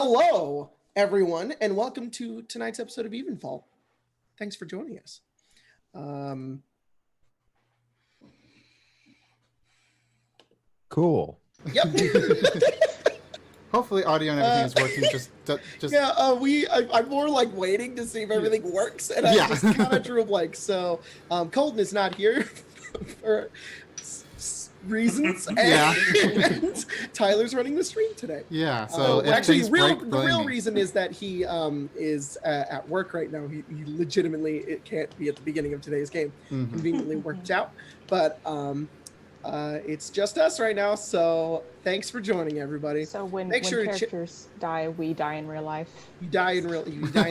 Hello, everyone, and welcome to tonight's episode of EVENFALL. Thanks for joining us. Cool. Yep. Hopefully, audio and everything is working. Yeah. I'm more like waiting to see if everything works, and I just kind of drew a blank. So, Colton is not here for reasons, and Tyler's running the stream today. Yeah. So actually, the real reason is that he is at work right now. He legitimately it can't be at the beginning of today's game. Conveniently worked out, but it's just us right now. So thanks for joining, everybody. So when characters die, we die in real life. You die in the game. You die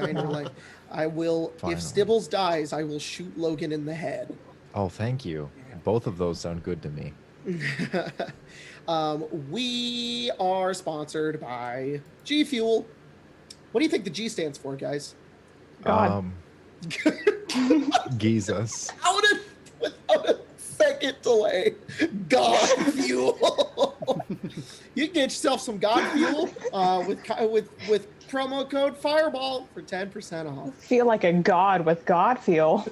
in real life. I will. Finally. If Stibbles dies, I will shoot Logan in the head. Oh, thank you. Both of those sound good to me. We are sponsored by G Fuel. What do you think the G stands for, guys? God. Jesus. Without a second delay, God Fuel. You can get yourself some God Fuel with promo code Fireball for 10% off. Feel like a god with God Fuel.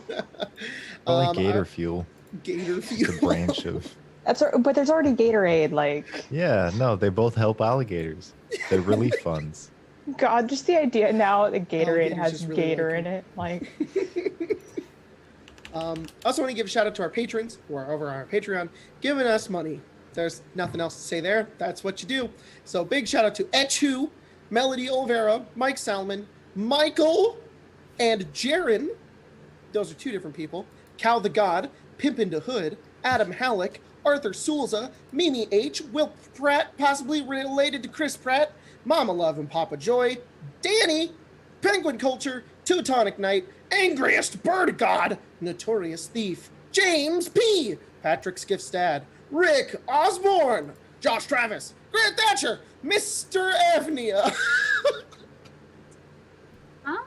I like Gator Fuel. Gator It's Fuel. a branch of. But there's already Gatorade. Like. Yeah, no, they both help alligators. They're relief funds. God, just the idea now that Gatorade Alligators has just really Gator like in it. Like. I also want to give a shout out to our patrons who are over on our Patreon giving us money. There's nothing else to say there. That's what you do. So big shout out to Etchu, Melody Olvera, Mike Salmon, Michael, and Jaren. Those are two different people. Cal the God, Pimpin' the Hood, Adam Halleck, Arthur Sulza, Mimi H, Will Pratt, possibly related to Chris Pratt, Mama Love and Papa Joy, Danny, Penguin Culture, Teutonic Knight, Angriest Bird God, Notorious Thief, James P, Patrick Skiffstad, Rick Osborne, Josh Travis, Grant Thatcher, Mr. Avnia. Huh?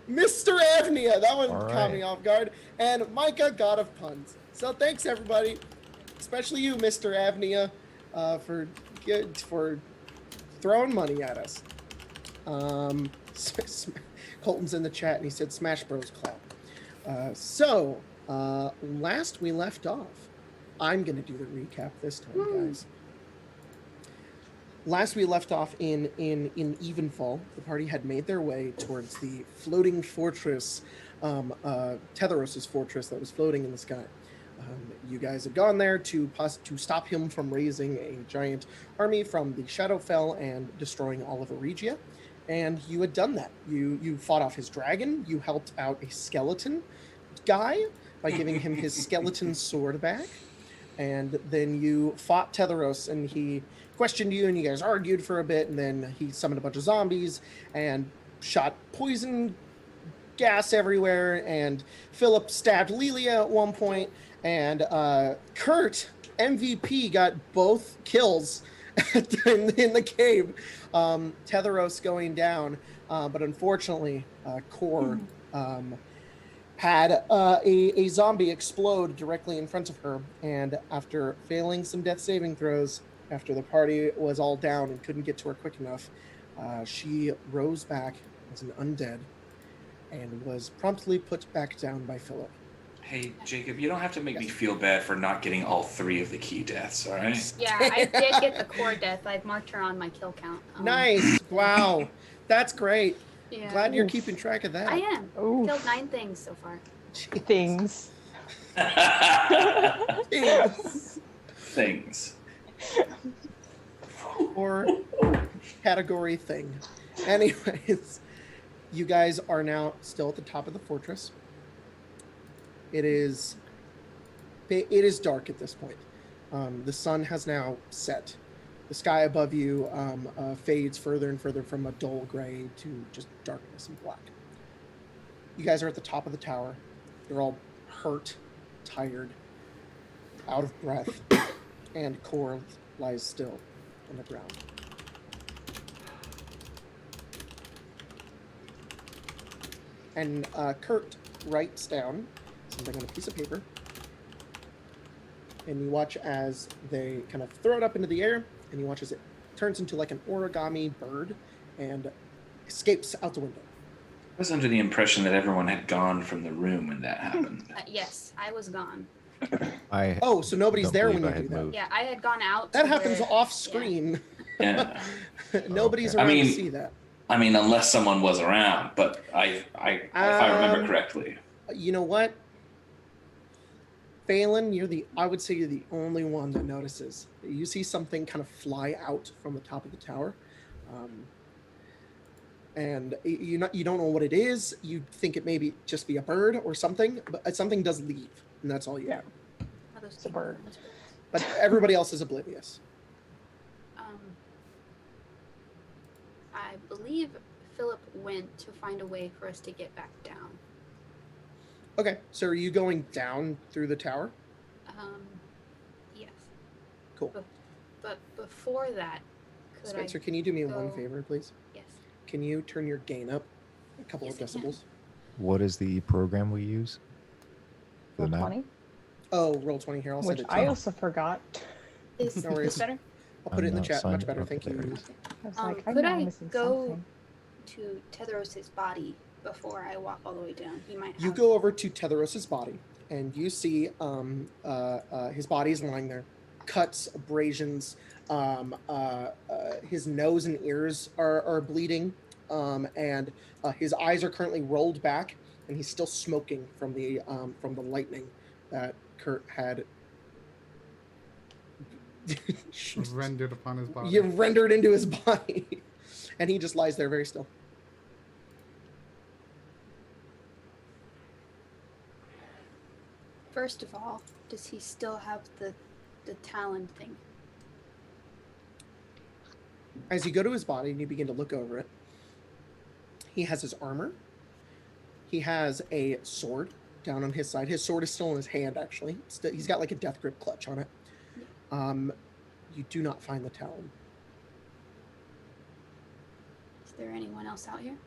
Mr. Avnia, that one All caught me right. off guard, and Micah, God of Puns. So thanks everybody, especially you, Mr. Avnia, for throwing money at us. Colton's in the chat and he said Smash Bros. Clap. Last we left off, I'm gonna do the recap this time, guys. Last we left off in Evenfall, the party had made their way towards the floating fortress, Tetheros' fortress that was floating in the sky. You guys had gone there to stop him from raising a giant army from the Shadowfell and destroying all of Eregia, and you had done that. You fought off his dragon. You helped out a skeleton guy by giving him his skeleton sword back, and then you fought Tetheros, and he questioned you, and you guys argued for a bit, and then he summoned a bunch of zombies and shot poison gas everywhere, and Philip stabbed Lilia at one point, and Kurt, MVP, got both kills in the cave. Tetheros going down, but unfortunately, Core had a zombie explode directly in front of her, and after failing some death saving throws, after the party was all down and couldn't get to her quick enough, she rose back as an undead and was promptly put back down by Philip. Hey, Jacob, you don't have to make me feel bad for not getting all 3 of the key deaths, all right? Yeah, I did get the core death. I've marked her on my kill count. Nice. Wow. That's great. Yeah. Glad you're keeping track of that. I am. Ooh. Killed 9 things so far. Things. Things. Or category thing. Anyways, you guys are now still at the top of the fortress. It is dark at this point. The sun has now set. The sky above you fades further and further from a dull gray to just darkness and black. You guys are at the top of the tower. You're all hurt, tired, out of breath, and Core lies still on the ground. And Kurt writes down something on a piece of paper, and you watch as they kind of throw it up into the air, and you watch as it turns into like an origami bird and escapes out the window. I was under the impression that everyone had gone from the room when that happened. Yes, I was gone. Oh, so nobody's don't there believe when I you had do that. moved. Yeah, I had gone out. That to happens where- off screen. Yeah. Nobody's Okay. around I mean- to see that. I mean, unless someone was around, but if I remember correctly. You know what? Phelan, I would say you're the only one that notices. You see something kind of fly out from the top of the tower. And you don't know what it is. You think it maybe just be a bird or something, but something does leave, and that's all you know. Are those It's a people bird. in this room? But everybody else is oblivious. I believe Philip went to find a way for us to get back down. Okay, so are you going down through the tower? Yes. Cool. But before that, could Spencer, I? can you do me one go- favor, please? Yes. Can you turn your gain up a couple Yes, of I can. decibels? What is the program we use? For the map? 20, Oh, roll 20 here. I'll which send it to I you. also forgot. Is No worries. this better? I'll put it in the I'm not chat. Much signed better. up Thank you. there. Louise. I was like, Could I'm I missing go something. to Tetheros's body before I walk all the way down? He might. You have- go over to Tetheros's body, and you see his body is lying there, cuts, abrasions. His nose and ears are bleeding, and his eyes are currently rolled back, and he's still smoking from the lightning that Kurt had Rendered upon his body. you rendered into his body, and he just lies there very still. First of all, does he still have the talon thing? As you go to his body and you begin to look over it, he has his armor. He has a sword down on his side. His sword is still in his hand, actually. He's got like a death grip clutch on it. You do not find the talon. Is there anyone else out here?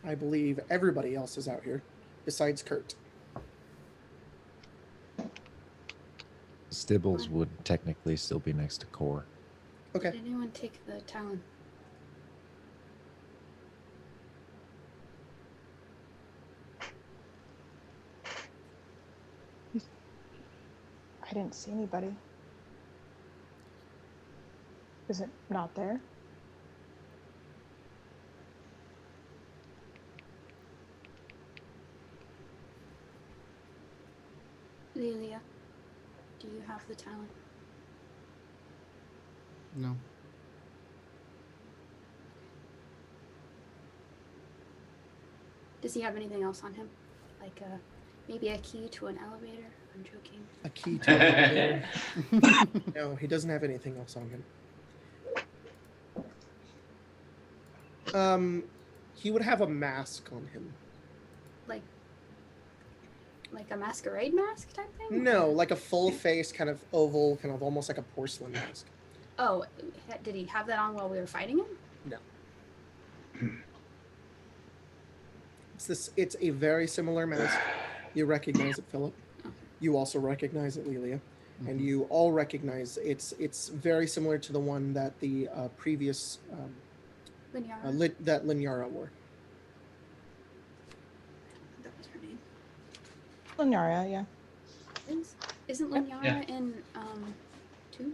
I believe everybody else is out here besides Kurt. Stibbles would technically still be next to Core. Okay. Did anyone take the talon? I didn't see anybody. Is it not there? Lilia, do you have the talon? No. Does he have anything else on him? Like maybe a key to an elevator? I'm joking. A key to the elevator. No, he doesn't have anything else on him. He would have a mask on him. Like a masquerade mask type thing? No, like a full face, kind of oval, kind of almost like a porcelain mask. Oh, did he have that on while we were fighting him? No. It's a very similar mask. You recognize it, Philip. You also recognize it, Lelia. And you all recognize it's very similar to the one that the previous Linyara. that Linyara wore. That was her name. Lunaria, yeah. Isn't Linyara Yeah. in 2?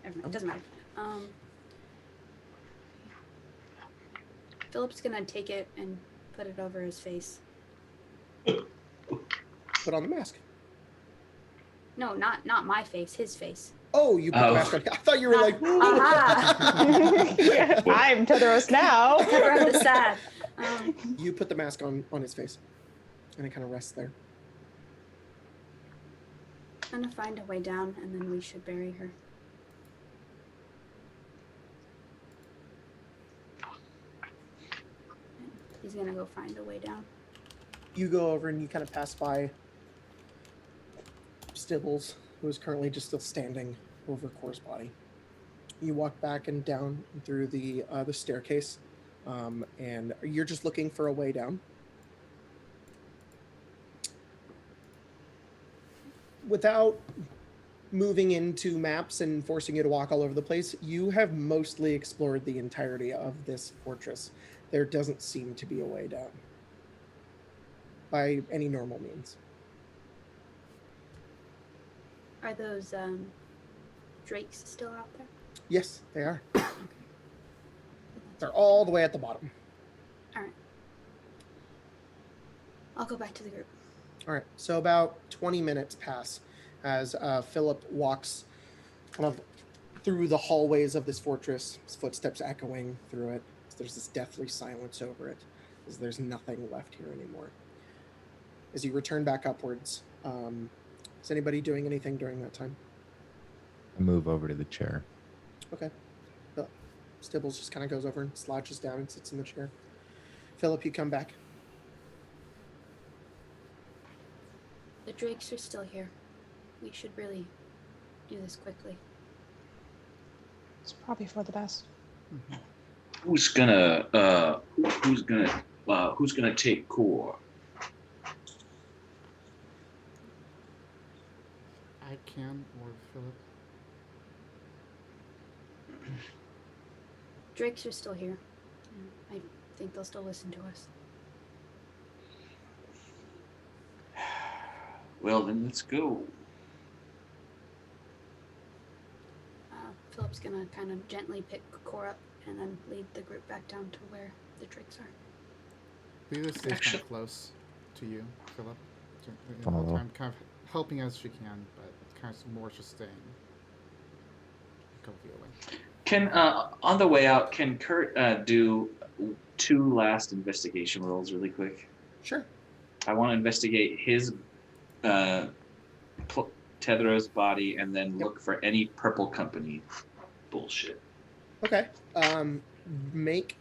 Never mind, it doesn't matter. Philip's gonna take it and put it over his face. Put on the mask. No, not my face, his face. Oh, you put the Oh. mask on. I thought you were like. Aha! I'm Tetheros now. Cover up the sad. You put the mask on his face, and it kind of rests there. I'm gonna find a way down, and then we should bury her. He's gonna go find a way down. You go over and you kind of pass by Stibbles, who is currently just still standing over Core's body. You walk back and down through the staircase, and you're just looking for a way down. Without moving into maps and forcing you to walk all over the place, you have mostly explored the entirety of this fortress. There doesn't seem to be a way down by any normal means. Are those drakes still out there? Yes, they are. They're all the way at the bottom. All right. I'll go back to the group. All right, so about 20 minutes pass as Philip walks kind of through the hallways of this fortress, his footsteps echoing through it. There's this deathly silence over it, as there's nothing left here anymore. As you return back upwards, is anybody doing anything during that time? I move over to the chair. Okay. Stibbles just kind of goes over and slouches down and sits in the chair. Philip, you come back. The drakes are still here. We should really do this quickly. It's probably for the best. Who's gonna take core? I can, or Philip. Drakes are still here. I think they'll still listen to us. Well, then let's go. Philip's gonna kind of gently pick Core up and then lead the group back down to where the drakes are. Lita stays kind Actually- of close to you, Philip. Follow. I'm kind of helping as she can, but kind of more just staying. Go the other way. Can on the way out, can Kurt do 2 last investigation rolls really quick? Sure. I want to investigate his Tethero's body and then look for any purple company bullshit. Okay. Make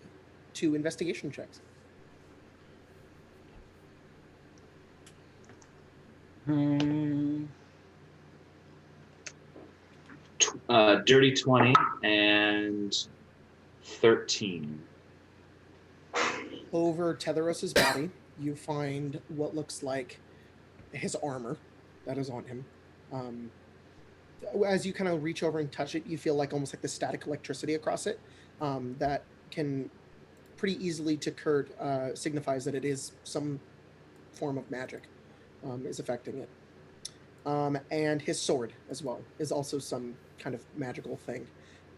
2 investigation checks. Dirty 20 and 13. Over Tetheros's body, you find what looks like his armor that is on him. As you kind of reach over and touch it, you feel like almost like the static electricity across it that can pretty easily to Kurt signifies that it is some form of magic is affecting it. And his sword as well is also some kind of magical thing.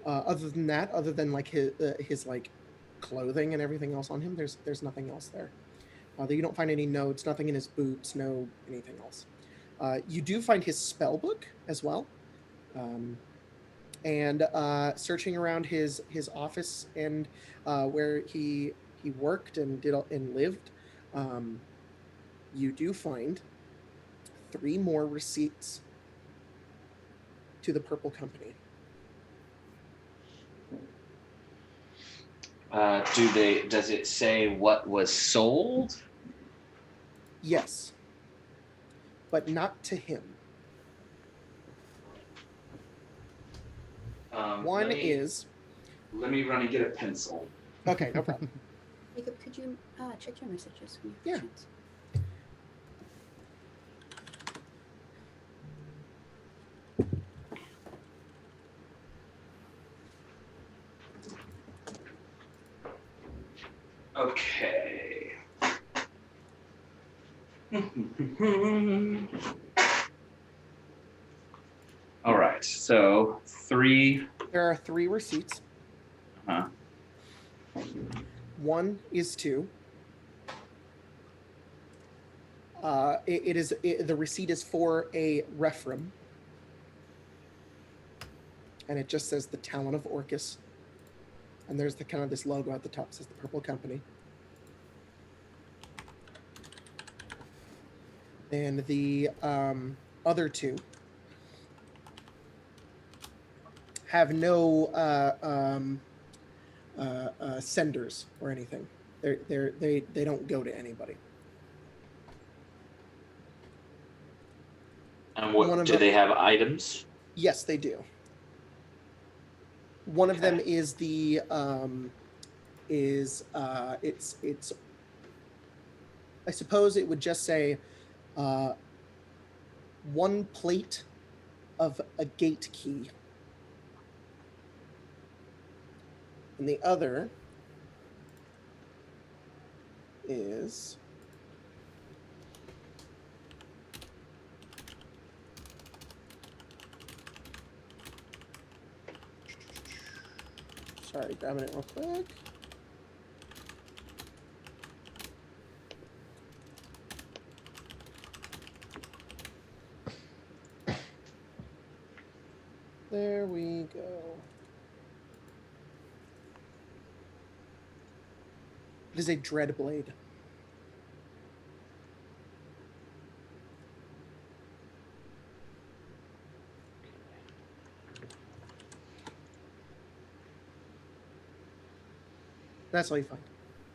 Other than that, other than like his like clothing and everything else on him, there's nothing else there. You don't find any notes, nothing in his boots, no anything else. You do find his spell book as well, and searching around his office and where he worked and lived, you do find 3 more receipts to the Purple Company. Does it say what was sold? Yes, but not to him. One is Let me run and get a pencil. okay, no problem. Jacob, could you check your messages when you Yeah. have a chance? Okay. All right. So 3. There are 3 receipts. Huh. One is 2. The receipt is for a referum, and it just says the Talon of Orcus, and there's the kind of this logo at the top that says the Purple Company. And the other 2 have no senders or anything. They don't go to anybody. And One what of do them- they have items? Yes, they do. One of them is the it's I suppose it would just say 1 plate of a gate key. And the other is sorry, grabbing it real quick. There we go. It is a dread blade. That's all you find.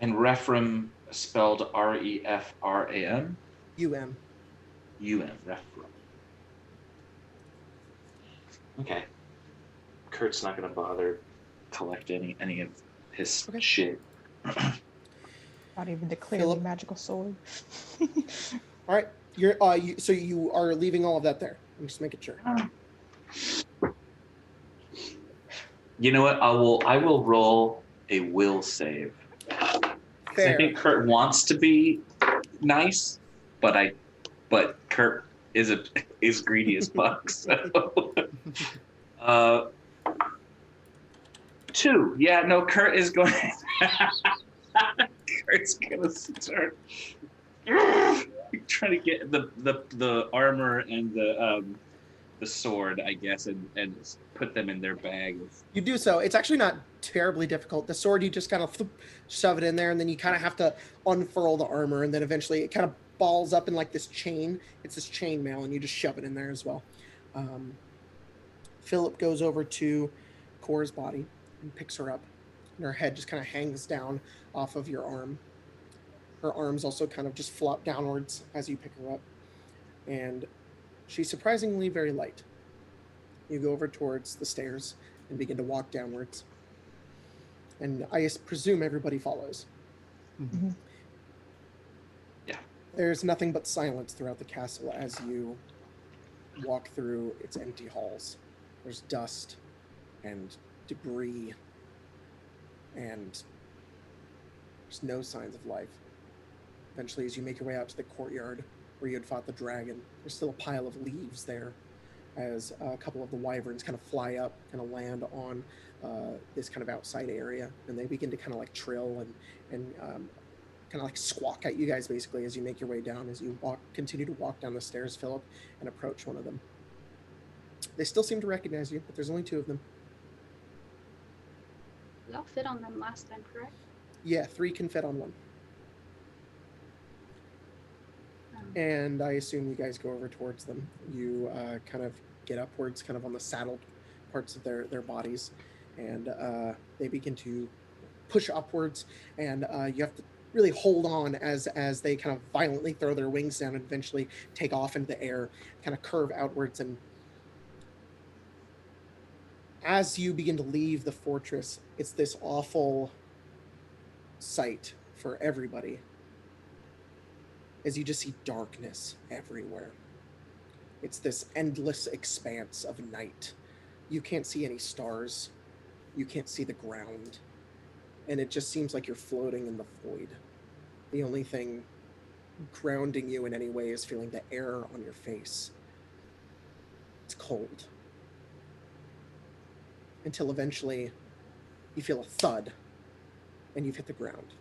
And Refram spelled Refram? UM. Refram. Okay. Kurt's not gonna bother collect any of his Okay. shit. Not even declare Philip? the magical sword. All right. So you are leaving all of that there. I'm just making sure. You know what? I will roll a will save. 'Cause I Fair. think Kurt wants to be nice, but Kurt is greedy as fuck. So. 2. Yeah, no, Kurt is going. Kurt's gonna start trying to get the armor and the sword, I guess, and put them in their bag. You do so. It's actually not terribly difficult. The sword, you just kind of shove it in there, and then you kind of have to unfurl the armor, and then eventually it kind of balls up in like this chain. It's this chain mail, and you just shove it in there as well. Philip goes over to Cora's body and picks her up, and her head just kind of hangs down off of your arm. Her arms also kind of just flop downwards as you pick her up, and she's surprisingly very light. You go over towards the stairs and begin to walk downwards. And I presume everybody follows. Mm-hmm. Yeah. There's nothing but silence throughout the castle as you walk through its empty halls. There's dust and debris, and there's no signs of life. Eventually, as you make your way out to the courtyard where you had fought the dragon, there's still a pile of leaves there as a couple of the wyverns kind of fly up, kind of land on this kind of outside area, and they begin to kind of like trill and kind of like squawk at you guys basically as you make your way down, as you continue to walk down the stairs, Philip, and approach one of them. They still seem to recognize you, but there's only 2 of them. We all fit on them last time, correct? Yeah, 3 can fit on one. And I assume you guys go over towards them. You kind of get upwards, kind of on the saddled parts of their bodies, and they begin to push upwards, and you have to really hold on as they kind of violently throw their wings down and eventually take off into the air, kind of curve outwards. And as you begin to leave the fortress, it's this awful sight for everybody, as you just see darkness everywhere. It's this endless expanse of night. You can't see any stars. You can't see the ground. And it just seems like you're floating in the void. The only thing grounding you in any way is feeling the air on your face. It's cold. Until eventually you feel a thud and you've hit the ground.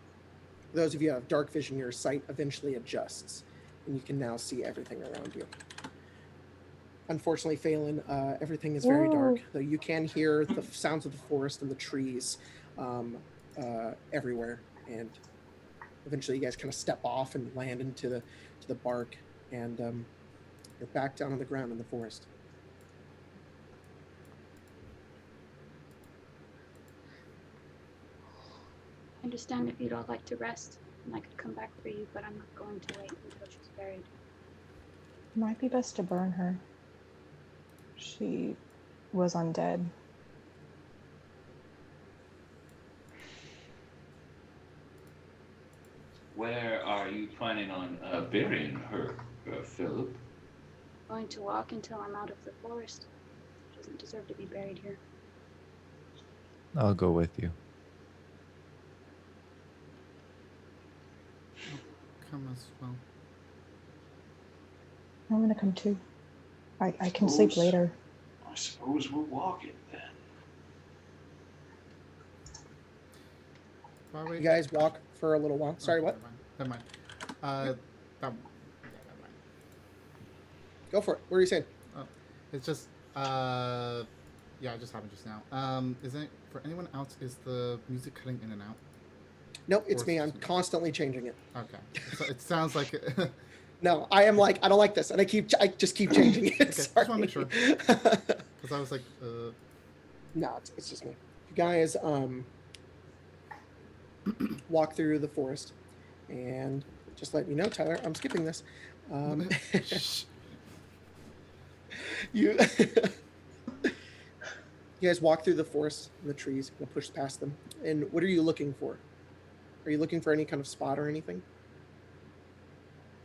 For those of you who have dark vision, your sight eventually adjusts, and you can now see everything around you. Unfortunately, Phelan, everything is very dark, though you can hear the sounds of the forest and the trees everywhere. And eventually, you guys kind of step off and land into the bark, and you're back down on the ground in the forest. I understand if you'd all like to rest, and I could come back for you, but I'm not going to wait until she's buried. Might be best to burn her. She was undead. Where are you planning on burying her, Philip? going to walk until I'm out of the forest. She doesn't deserve to be buried here. I'll go with you. Come as well. I'm gonna come too. I can sleep Suppose- later. I suppose we're walking then. Why wait? You guys walk for a little while. Sorry, Oh, what? Never mind. Yeah, never mind. Go for it. What are you saying? Oh, it's just yeah, it just happened just now. Is it for anyone else? Is the music cutting in and out? Nope, it's Or me. is I'm this me? constantly changing it. Okay, so it sounds like it. No, I am like, I don't like this, and I just keep changing it. Okay, just wanna make Sorry. Because I was like, No, it's just me. You guys walk through the forest, and just let you know, Tyler, I'm skipping this. shh. You you guys walk through the forest and the trees. You'll push past them. And what are you looking for? Are you looking for any kind of spot or anything?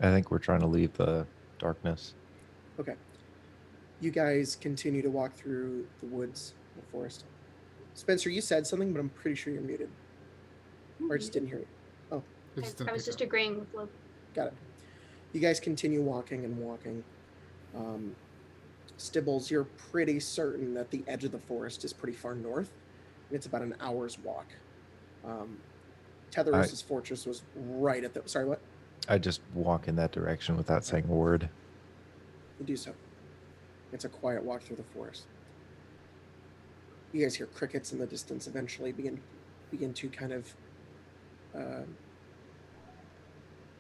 I think we're trying to leave the darkness. Okay. You guys continue to walk through the woods, the forest. Spencer, you said something, but I'm pretty sure you're muted. Or I just didn't hear you. It just I didn't was pick just up. agreeing with Loeb. Got it. You guys continue walking and walking. Stibbles, you're pretty certain that the edge of the forest is pretty far north. And it's about an hour's walk. Tetheros's fortress was right at the... Sorry, what? I just walk in that direction without saying a word. You do so. It's a quiet walk through the forest. You guys hear crickets in the distance eventually begin to kind of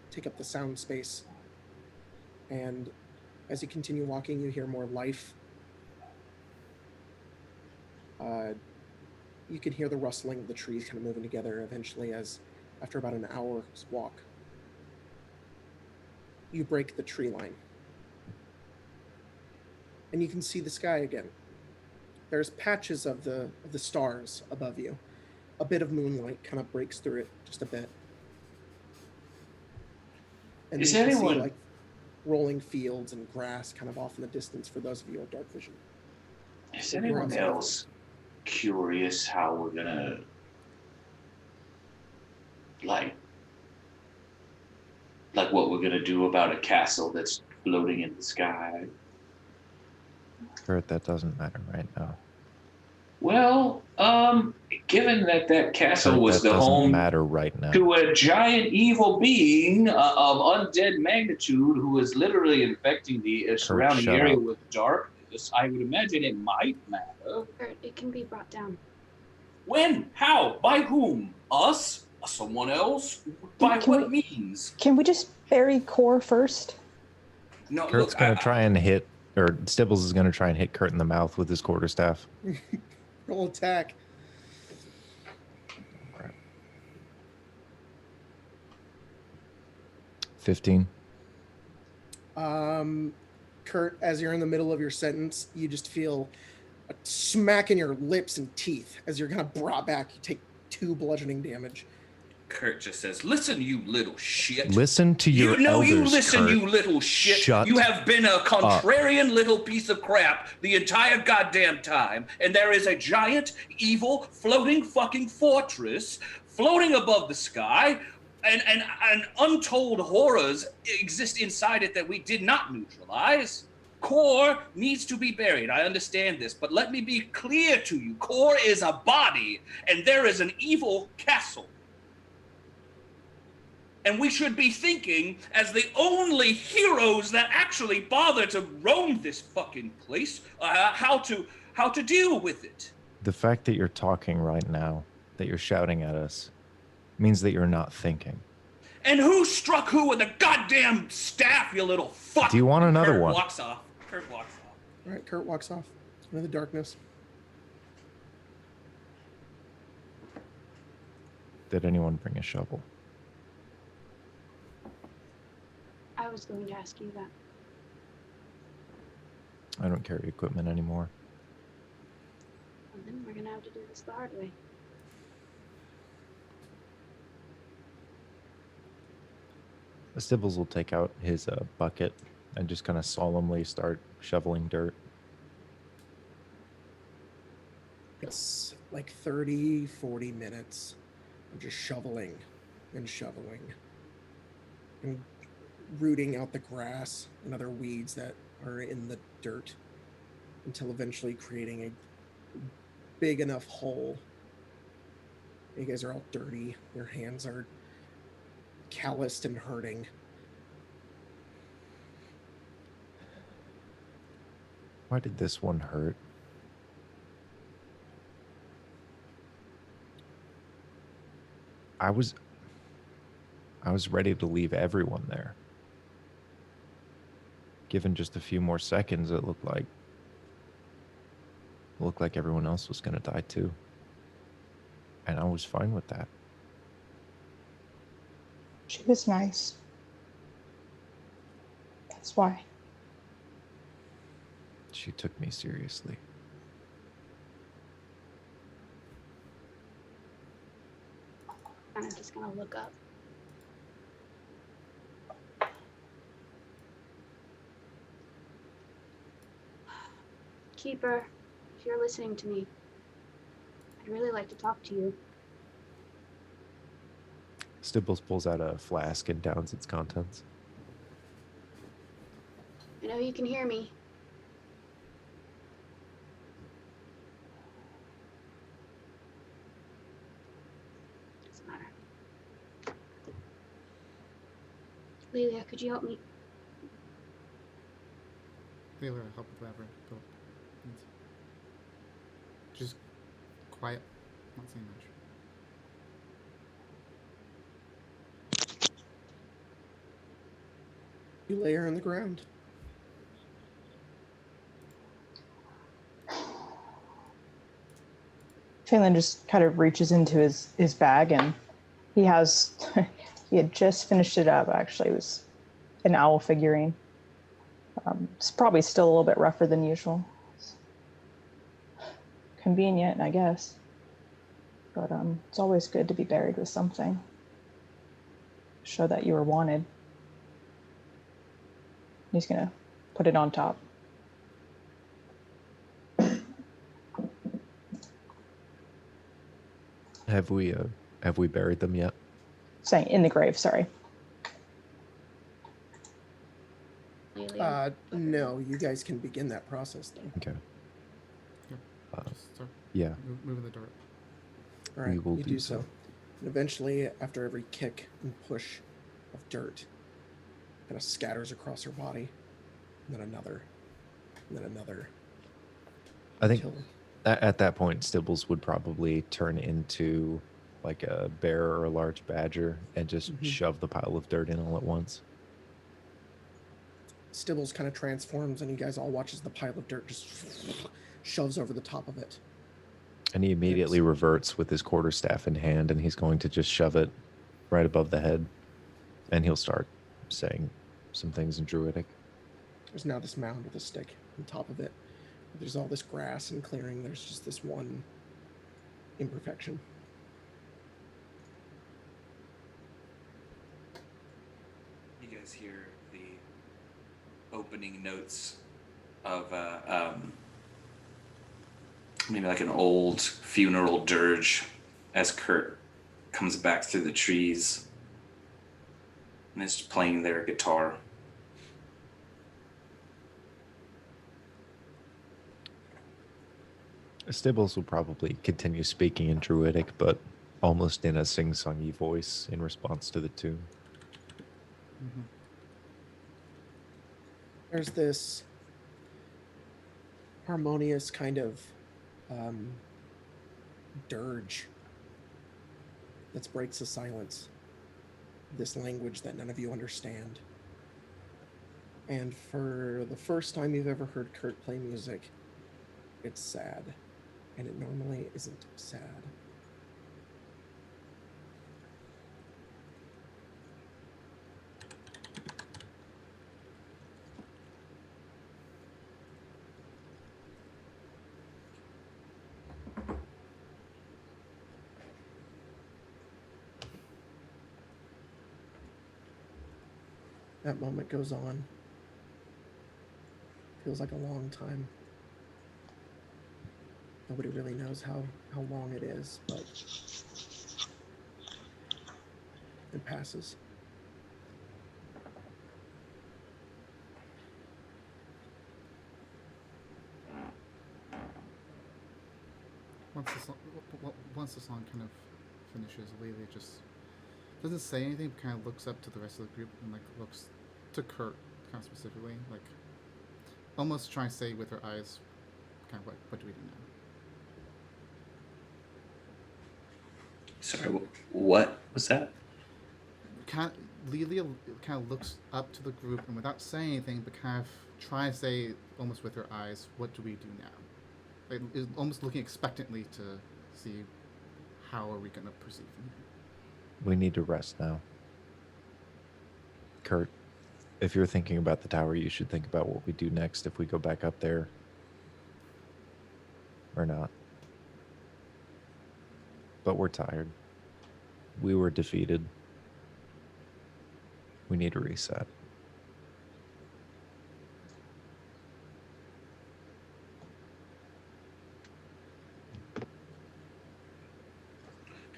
take up the sound space. And as you continue walking, you hear more life. You can hear the rustling of the trees kind of moving together eventually as, after about an hour's walk, you break the tree line. And you can see the sky again. There's patches of the stars above you. A bit of moonlight kind of breaks through it just a bit. And Is then you can anyone- see like rolling fields and grass kind of off in the distance for those of you with dark vision. Is anyone else curious how we're gonna like what we're gonna do about a castle that's floating in the sky? Kurt, that doesn't matter right now. Well, given that castle Kurt, was that the doesn't home matter right now. to a giant evil being of undead magnitude who is literally infecting the surrounding shut area up. with darkness, I would imagine it might matter. Or it can be brought down. When? How? By whom? Us? Someone else? By Can what we- means? Can we just bury Core first? No, Kurt's look, gonna try and hit, or Stibbles is gonna try and hit Kurt in the mouth with his quarterstaff. Roll attack. Crap. 15. Kurt, as you're in the middle of your sentence, you just feel a smack in your lips and teeth as you're kind of brought back. You take 2 bludgeoning damage. Kurt just says, "Listen, you little shit. Listen to your you know, elders, you listen, Kurt. you little shit. Shut You have been a contrarian little piece of crap the entire goddamn time, and there is a giant, evil, floating fucking fortress floating above the sky, and untold horrors exist inside it that we did not neutralize. Core needs to be buried. I understand this, but let me be clear to you. Core is a body, and there is an evil castle. And we should be thinking, as the only heroes that actually bother to roam this fucking place, how to deal with it. The fact that you're talking right now, that you're shouting at us, means that you're not thinking. And who struck who with a goddamn staff, you little fuck? Do you want another Kurt one? Walks off. Kurt walks off. All right, Kurt walks off into the darkness. Did anyone bring a shovel? I was going to ask you that. I don't carry equipment anymore. And then we're gonna have to do this the hard way. Stibbles will take out his bucket and just kind of solemnly start shoveling dirt. It's like 30, 40 minutes of just shoveling and shoveling and rooting out the grass and other weeds that are in the dirt until eventually creating a big enough hole. You guys are all dirty. Your hands are calloused and hurting. Why did this one hurt? I was ready to leave everyone there. Given just a few more seconds, it looked like everyone else was going to die too. And I was fine with that. She was nice. That's why. She took me seriously. I'm just gonna look up. Keeper, if you're listening to me, I'd really like to talk to you. Stibbles pulls out a flask and downs its contents. I know you can hear me. Doesn't matter. Lelia, could you help me? Taylor, help with whatever. Go. Needs. Just quiet. Not saying much. You lay her on the ground. Phelan just kind of reaches into his bag, and he has he had just finished it up. Actually, it was an owl figurine. It's probably still a little bit rougher than usual. It's convenient, I guess, but it's always good to be buried with something. Show that you were wanted. He's gonna put it on top. Have we buried them yet? Saying in the grave, sorry. Lelia. No, you guys can begin that process though. Okay. Just start Yeah. moving the dirt. All right, will you do do so. And eventually, after every kick and push of dirt, kind of scatters across her body, and then another, and then another. I think until- at that point, Stibbles would probably turn into like a bear or a large badger and just Mhm. shove the pile of dirt in all at once. Stibbles kind of transforms, and you guys all watch as the pile of dirt just shoves over the top of it. And he immediately reverts with his quarterstaff in hand, and he's going to just shove it right above the head. And he'll start saying some things in Druidic. There's now this mound with a stick on top of it. There's all this grass and clearing. There's just this one imperfection. You guys hear the opening notes of maybe like an old funeral dirge as Kurt comes back through the trees and is playing their guitar. Stibbles will probably continue speaking in Druidic, but almost in a sing-songy voice in response to the tune. Mm-hmm. There's this harmonious kind of dirge that breaks the silence. This language that none of you understand. And for the first time you've ever heard Kurt play music, it's sad. And it normally isn't sad. That moment goes on. Feels like a long time. Nobody really knows how long it is, but it passes. Once the song kind of finishes, Lily just doesn't say anything, but kind of looks up to the rest of the group and like looks to Kurt kind of specifically, like almost trying to say with her eyes, kind of what do we do now? Sorry, what was that? Lilia kind of looks up to the group and without saying anything, but kind of trying to say almost with her eyes, what do we do now? Like, is almost looking expectantly to see how are we going to proceed from here. We need to rest now. Kurt, if you're thinking about the tower, you should think about what we do next if we go back up there or not. But we're tired. We were defeated. We need a reset.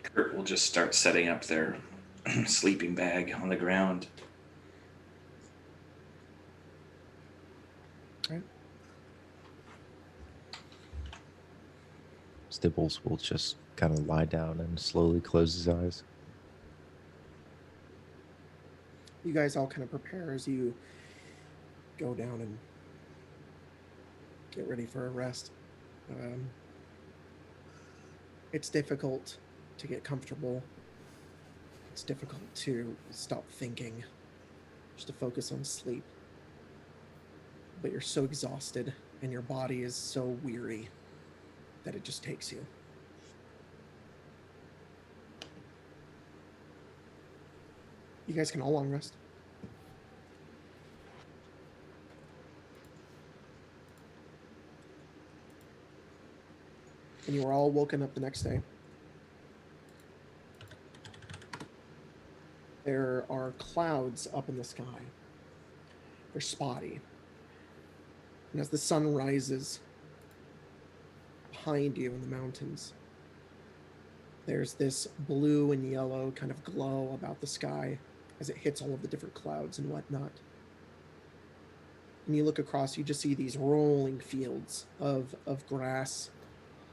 Kurt will just start setting up their sleeping bag on the ground. Right. Stibbles will just kind of lie down and slowly close his eyes. You guys all kind of prepare as you go down and get ready for a rest. It's difficult to get comfortable. It's difficult to stop thinking, just to focus on sleep. But you're so exhausted and your body is so weary that it just takes you. You guys can all long rest. And you were all woken up the next day. There are clouds up in the sky. They're spotty. And as the sun rises behind you in the mountains, there's this blue and yellow kind of glow about the sky as it hits all of the different clouds and whatnot. And you look across, you just see these rolling fields of grass.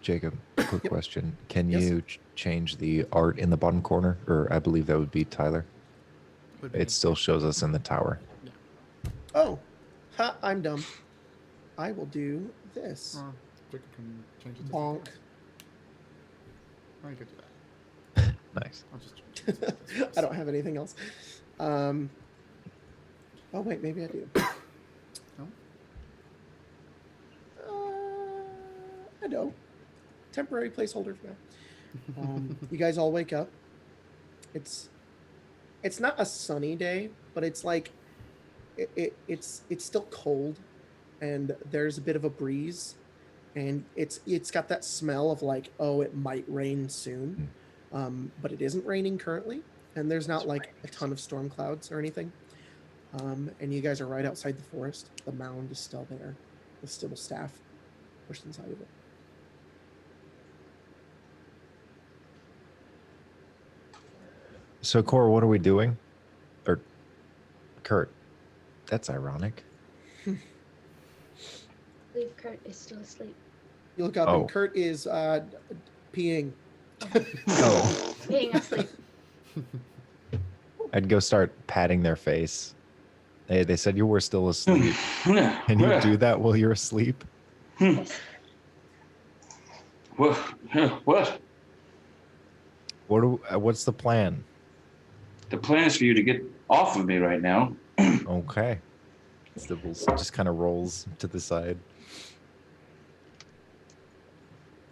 Jacob, quick Yep. question. Can Yes. you change the art in the bottom corner? Or I believe that would be Tyler. Would be It still shows us in the tower. Oh, ha, I'm dumb. I will do this. Jacob can change it to Bonk. something else. Oh, you could do that. Nice. I'll just change it to something else. I don't have anything else. Oh wait, maybe I do. No? I know. Temporary placeholder for now. You guys all wake up. It's not a sunny day, but it's like it's still cold, and there's a bit of a breeze, and it's got that smell of like, oh, it might rain soon, but it isn't raining currently, and there's not like a ton of storm clouds or anything. And you guys are right outside the forest. The mound is still there. The stibble staff pushed inside of it. So, Cora, what are we doing? Or, Kurt, that's ironic. I believe Kurt is still asleep. You look up Oh. and Kurt is peeing. Oh, Being asleep. I'd go start patting their face. Hey, they said you were still asleep. Can you do that while you're asleep? Yes. What? What's the plan? The plan is for you to get off of me right now. Okay. Stibbles just kind of rolls to the side.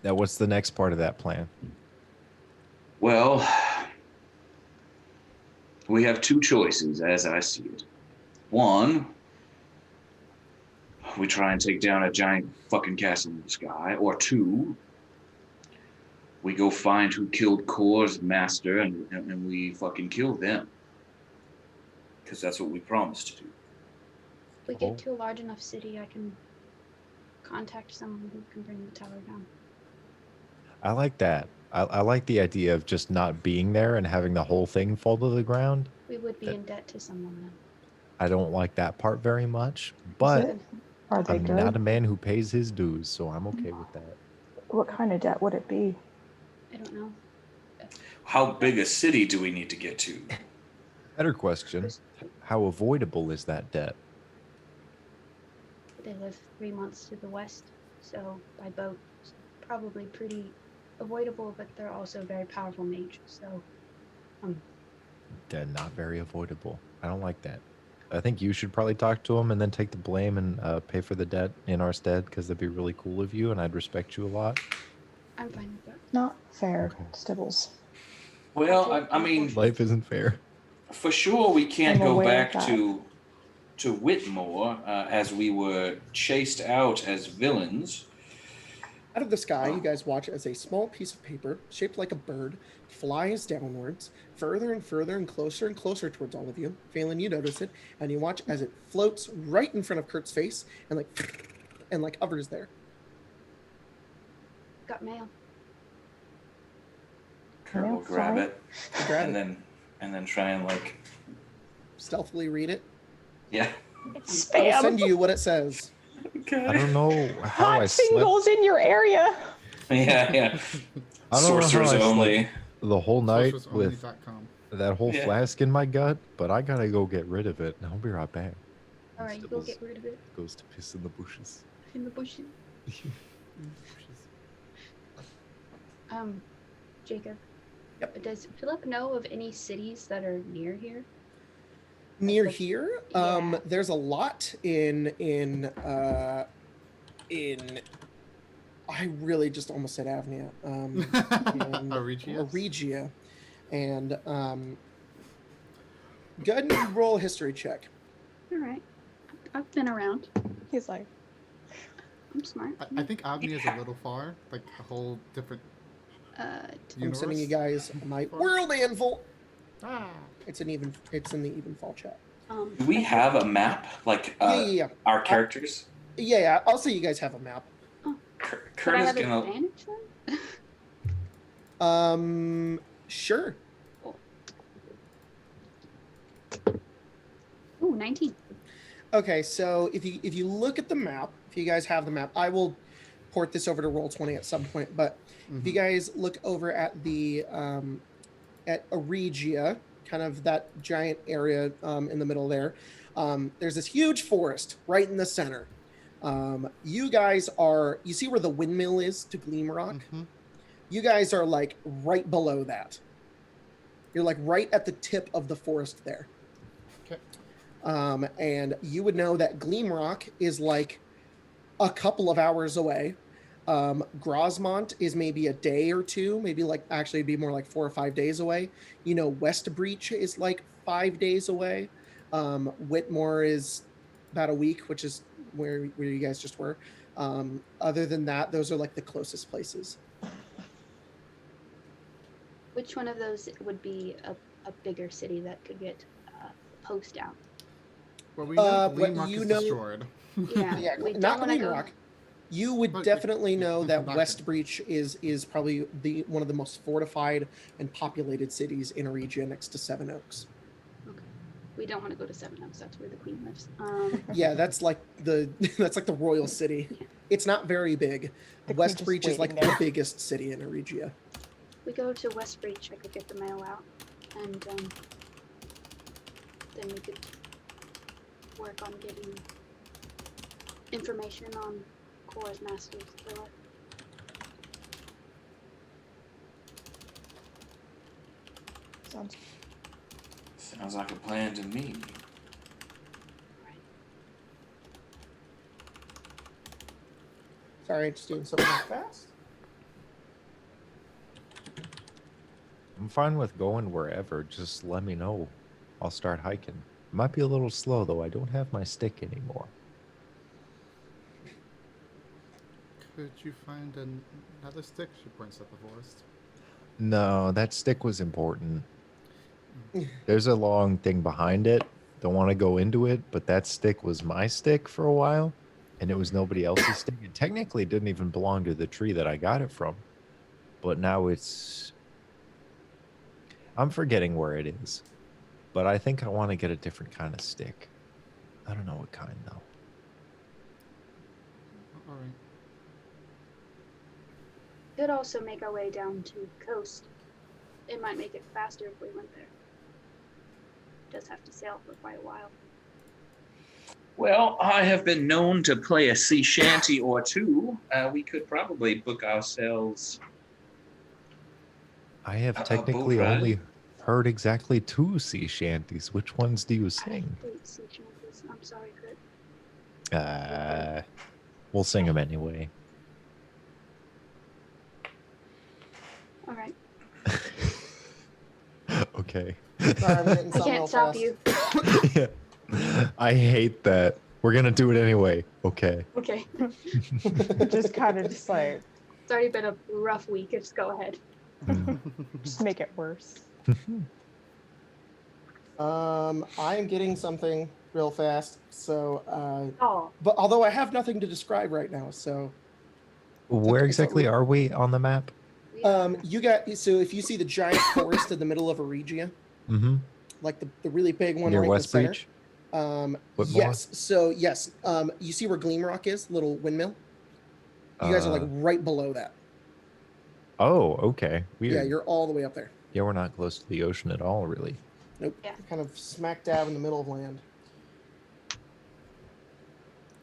Now, what's the next part of that plan? Well, we have two choices as I see it. One, we try and take down a giant fucking castle in the sky. Or two, we go find who killed Kor's master and we fucking kill them. Because that's what we promised to do. If we get to a large enough city, I can contact someone who can bring the tower down. I like that. I like the idea of just not being there and having the whole thing fall to the ground. We would be That- in debt to someone then. I don't like that part very much, Is but it? Are they I'm good? not a man who pays his dues, so I'm okay with that. What kind of debt would it be? I don't know. How big a city do we need to get to? Better question. How avoidable is that debt? They live 3 months to the west, so by boat, it's probably pretty avoidable, but they're also very powerful mage, so Debt not very avoidable. I don't like that. I think you should probably talk to him and then take the blame and pay for the debt in our stead, because that'd be really cool of you, and I'd respect you a lot. I'm fine with that. Not fair, Okay. Stibbles. Well, I mean, Life isn't fair. for sure we can't I'm go aware back of that. to Whitmore as we were chased out as villains. Out of the sky, you guys watch as a small piece of paper, shaped like a bird, flies downwards, further and further and closer towards all of you. Phelan, you notice it, and you watch as it floats right in front of Kurt's face and like hovers there. Got mail. Kurt Yeah, will grab sorry. it You grab and it, then try and stealthily read it. yeah. It's I will spam. send you what it says. I don't know how I Hot slept. singles in your area. Yeah. I don't know how Sorcerers I slept only. the whole night with Sorcerersonly.com. that whole Yeah. flask in my gut, but I gotta go get rid of it. I'll be right back. All right, you go get rid of it Goes to piss in the bushes. in the bushes. Jacob. Yep. Does Philip know of any cities that are near here? Near Like- here, Yeah. there's a lot in I really just almost said Avnia. Aregius? Regia. And go ahead and roll a history check. All right. I've been around. He's like, I'm smart. I think Agni is a little far, like a whole different I'm sending you universe. guys my world anvil. Ah. It's in the EVENFALL chat. Do we have a map like Yeah. our characters? Yeah, I'll say you guys have a map. Kurt Could I is have gonna. advantage then? Sure. Ooh, 19. Okay, so if you look at the map, if you guys have the map, I will port this over to Roll20 at some point. But if you guys look over at the at Aregia, kind of that giant area in the middle there, there's this huge forest right in the center. You guys are, you see where the windmill is to Gleamrock? You guys are like right below that. You're like right at the tip of the forest there. Okay. And you would know that Gleamrock is like a couple of hours away. Grosmont is maybe a day or two, maybe like actually it'd be more like 4 or 5 days away. You know, Westbreach is like 5 days away. Whitmore is about a week, which is where you guys just were. Other than that, those are like the closest places. Which one of those would be a bigger city that could get a post out? Well, we know What Gleamrock you is know- destroyed. Yeah, Yeah, we not don't want to go. Gleamrock. You would But- definitely know that not Westbreach is probably one of the most fortified and populated cities in Aregia, next to Seven Oaks. Okay. We don't want to go to Seven Oaks. That's where the queen lives. Yeah, that's like the royal city. It's not very big. The queen just Westbreach is like waiting the there. biggest city in Aregia. We go to Westbridge. I could get the mail out, and then we could work on getting information on Cora's master's killer. Sounds like a plan to me. Right. Sorry, just doing something fast. I'm fine with going wherever. Just let me know. I'll start hiking. It might be a little slow though. I don't have my stick anymore. Could you find another stick? She points at the forest. No, that stick was important. There's a long thing behind it. Don't want to go into it, but that stick was my stick for a while. and it was nobody else's stick. It technically didn't even belong to the tree that I got it from, but now it's. I'm forgetting where it is, but I think I want to get a different kind of stick. I don't know what kind though. All right. Could also make our way down to the coast. It might make it faster if we went there. Just have to sail for quite a while. Well, I have been known to play a sea shanty or two. We could probably book ourselves. I have A boat technically ride? only heard exactly 2 sea shanties. Which ones do you sing? I hate sea shanties. I'm sorry, Kurt. We'll sing them anyway. All right. Okay. Sorry, I'm hitting I something real can't stop fast. you. Yeah. I hate that. We're gonna do it anyway. Okay. Okay. Just kind of just like It's already been a rough week. Just go ahead. just make it worse. I am getting something real fast. So, Oh, but although I have nothing to describe right now, so Where okay, exactly so- are we on the map? we are- you got so if you see the giant forest in the middle of Eregia, Mm-hmm. like the really big one Near right in the center. Westbridge? Whitmore? Yes. So yes, you see where Gleam Rock is, little windmill. You guys are like right below that. Oh, okay. Weird. Yeah, you're all the way up there. Yeah, we're not close to the ocean at all, really. Nope. Yeah. You're kind of smack dab in the middle of land.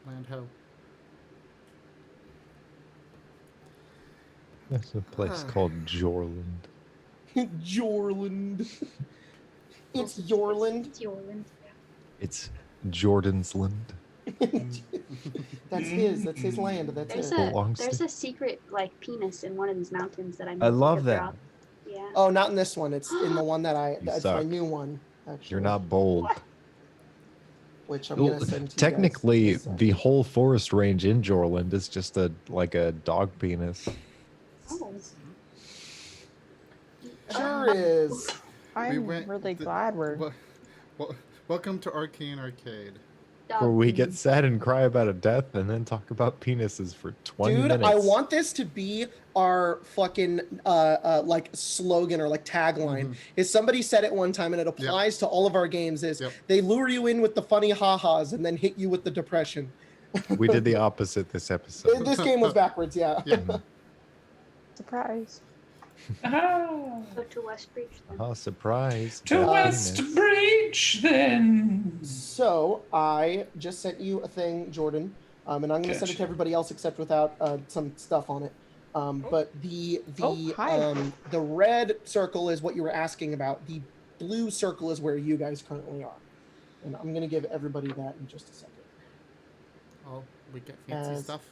Land ho. There's a place called Jorland. Jorland. It's Yorland. It's Yorland. Yeah. It's Jordan's land. That's his land. That's There's it. belongs there's to- a secret like penis in one of these mountains that I love that. Drop. Yeah. Oh, not in this one. It's in the one that I. You That's my suck. new one. Actually, You're not bold. Which I'm Well, gonna send to technically, you guys. the whole forest range in Jorland is just a dog penis. Oh. Sure is. I'm went really the- glad we're Welcome to Arcane Arcade. Where we get penis. sad and cry about a death and then talk about penises for 20 Dude, minutes. I want this to be our fucking like slogan or like tagline. Mhm. Is somebody said it one time and it applies to all of our games is Yep. they lure you in with the funny ha-has and then hit you with the depression. We did the opposite this episode. This game was backwards, yeah. Yeah. surprised. Go to Westbridge. then. Oh, surprise. To bad penis. Westbridge, then. So I just sent you a thing, Jordan, and I'm going to send it Gotcha. to everybody else except without some stuff on it. But the hi. the red circle is what you were asking about. The blue circle is where you guys currently are, and I'm going to give everybody that in just a second. Oh, we get fancy As- stuff.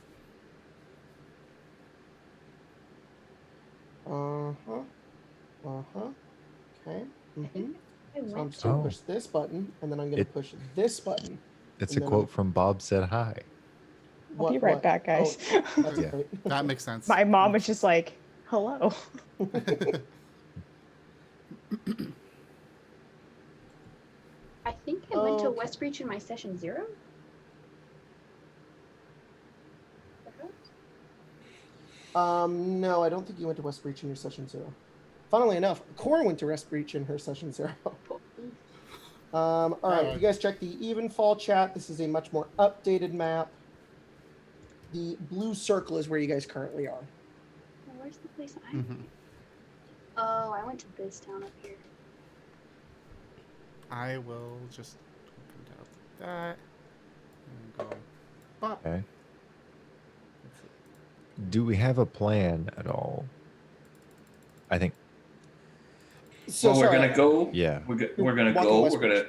Okay. I think I So I'm went just going to Oh. push this button, and then I'm going to It- push this button. It's a and then- quote from Bob Said Hi. I'll be right back, guys. Oh, that's Yeah. great. That makes sense. My mom was just like, "Hello." I think I went to Okay. Westbreach in my session 0. Perhaps? No, I don't think you went to Westbreach in your session 0. Funnily enough, Core went to Westbreach in her session 0. All right, Alright. you guys check the Evenfall chat. This is a much more updated map. The blue circle is where you guys currently are. Now, where's the place I Mhm. Oh, I went to this town up here. I will just open up that and go. Bop. Okay. Do we have a plan at all? I think, So Well, we're sorry, gonna go. yeah. We're gonna Walking go. Westbridge. We're gonna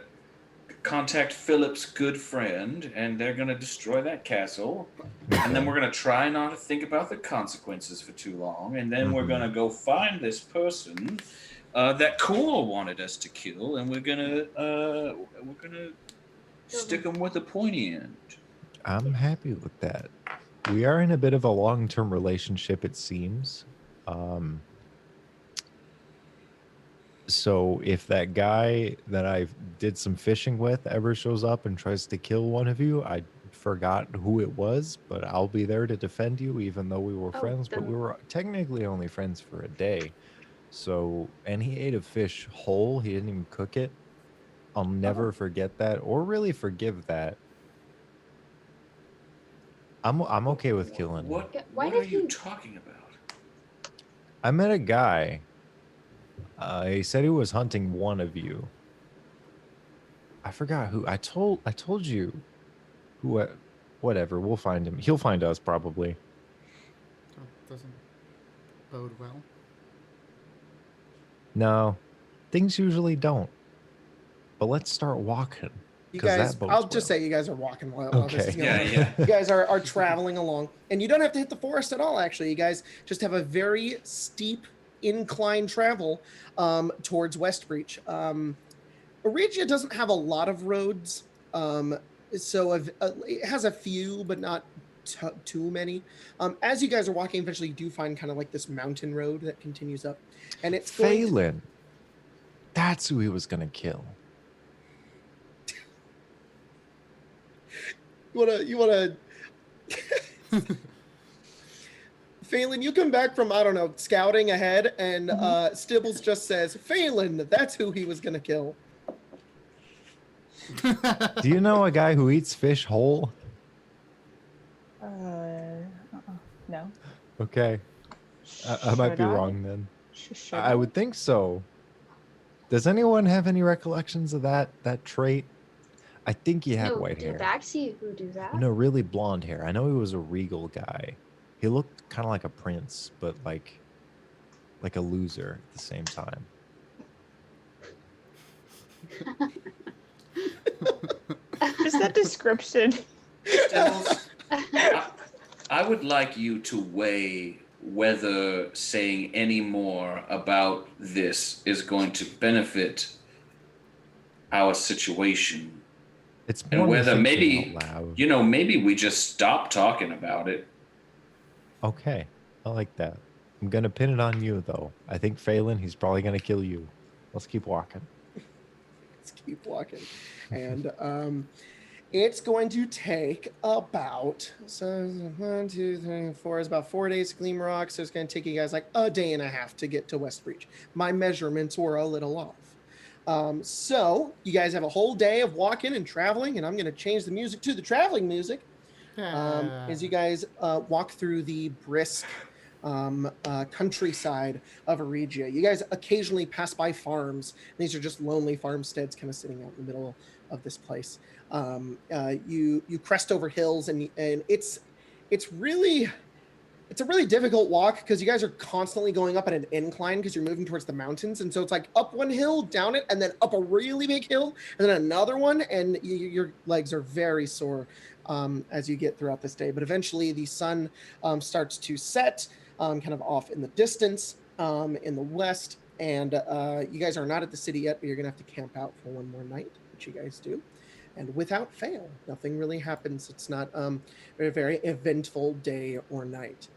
contact Philip's good friend, and they're gonna destroy that castle. And then we're gonna try not to think about the consequences for too long. And then we're Mhm. gonna go find this person that Core wanted us to kill, and we're gonna stick him with a pointy end. I'm happy with that. We are in a bit of a long-term relationship, it seems. So if that guy that I did some fishing with ever shows up and tries to kill one of you, I'd forgot who it was, but I'll be there to defend you, even though we were Oh, friends. But then- we were technically only friends for a day. So, and he ate a fish whole. He didn't even cook it. I'll never forget that, or really forgive that. I'm okay with killing him. What? Yeah, why What are did you he- talking about? I met a guy. He said he was hunting one of you. I forgot who. I told you who. Whatever. We'll find him. He'll find us probably. That doesn't bode well. No, things usually don't. But let's start walking. You 'cause guys, that bodes I'll just well. say you guys are walking while this is Okay. going Yeah, on. yeah. You guys are traveling along, and you don't have to hit the forest at all. Actually, you guys just have a very steep incline travel towards Westbreach. Regia doesn't have a lot of roads, so it has a few, but not too many. As you guys are walking, eventually you do find kind of like this mountain road that continues up, and it's going to- Phelan. That's who he was gonna kill. You wanna Phelan, you come back from, I don't know, scouting ahead, and Stibbles just says, Phelan, that's who he was gonna kill. Do you know a guy who eats fish whole? No. Okay. I might Should be wrong then. Should I would think so. Does anyone have any recollections of that trait? I think he had no, white do hair. Baxi who do that? No, really blonde hair. I know he was a regal guy. He looked kind of like a prince, but like a loser at the same time. Just that description. Stibbles, I would like you to weigh whether saying any more about this is going to benefit our situation, It's and more me whether thinking maybe, out loud. you know, maybe we just stop talking about it. Okay, I like that. I'm gonna pin it on you though. I think Phelan, he's probably gonna kill you. Let's keep walking. Let's keep walking. And it's going to take about, so 1, 2, 3, 4, is about 4 days to Gleam Rock. So it's going to take you guys like a day and a half to get to Westbreach. My measurements were a little off. So you guys have a whole day of walking and traveling, and I'm going to change the music to the traveling music. As you guys walk through the brisk countryside of Regia. You guys occasionally pass by farms. These are just lonely farmsteads kind of sitting out in the middle of this place. You crest over hills, and it's a really difficult walk because you guys are constantly going up at an incline because you're moving towards the mountains, and so it's like up one hill, down it, and then up a really big hill, and then another one, and your legs are very sore as you get throughout this day. But eventually the sun starts to set kind of off in the distance in the west, and you guys are not at the city yet, but you're gonna have to camp out for one more night, which you guys do. And without fail, nothing really happens. It's not a very eventful day or night.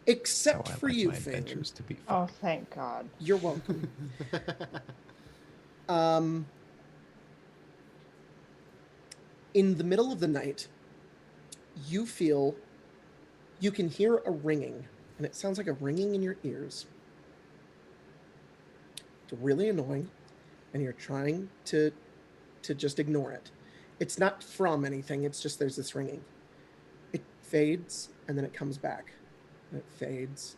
Except That's how I for like you, my Phelan. adventures to be fun. Oh, thank God. You're welcome. In the middle of the night, you can hear a ringing, and it sounds like a ringing in your ears. It's really annoying, and you're trying to just ignore it. It's not from anything, it's just there's this ringing. It fades, and then it comes back. And it fades,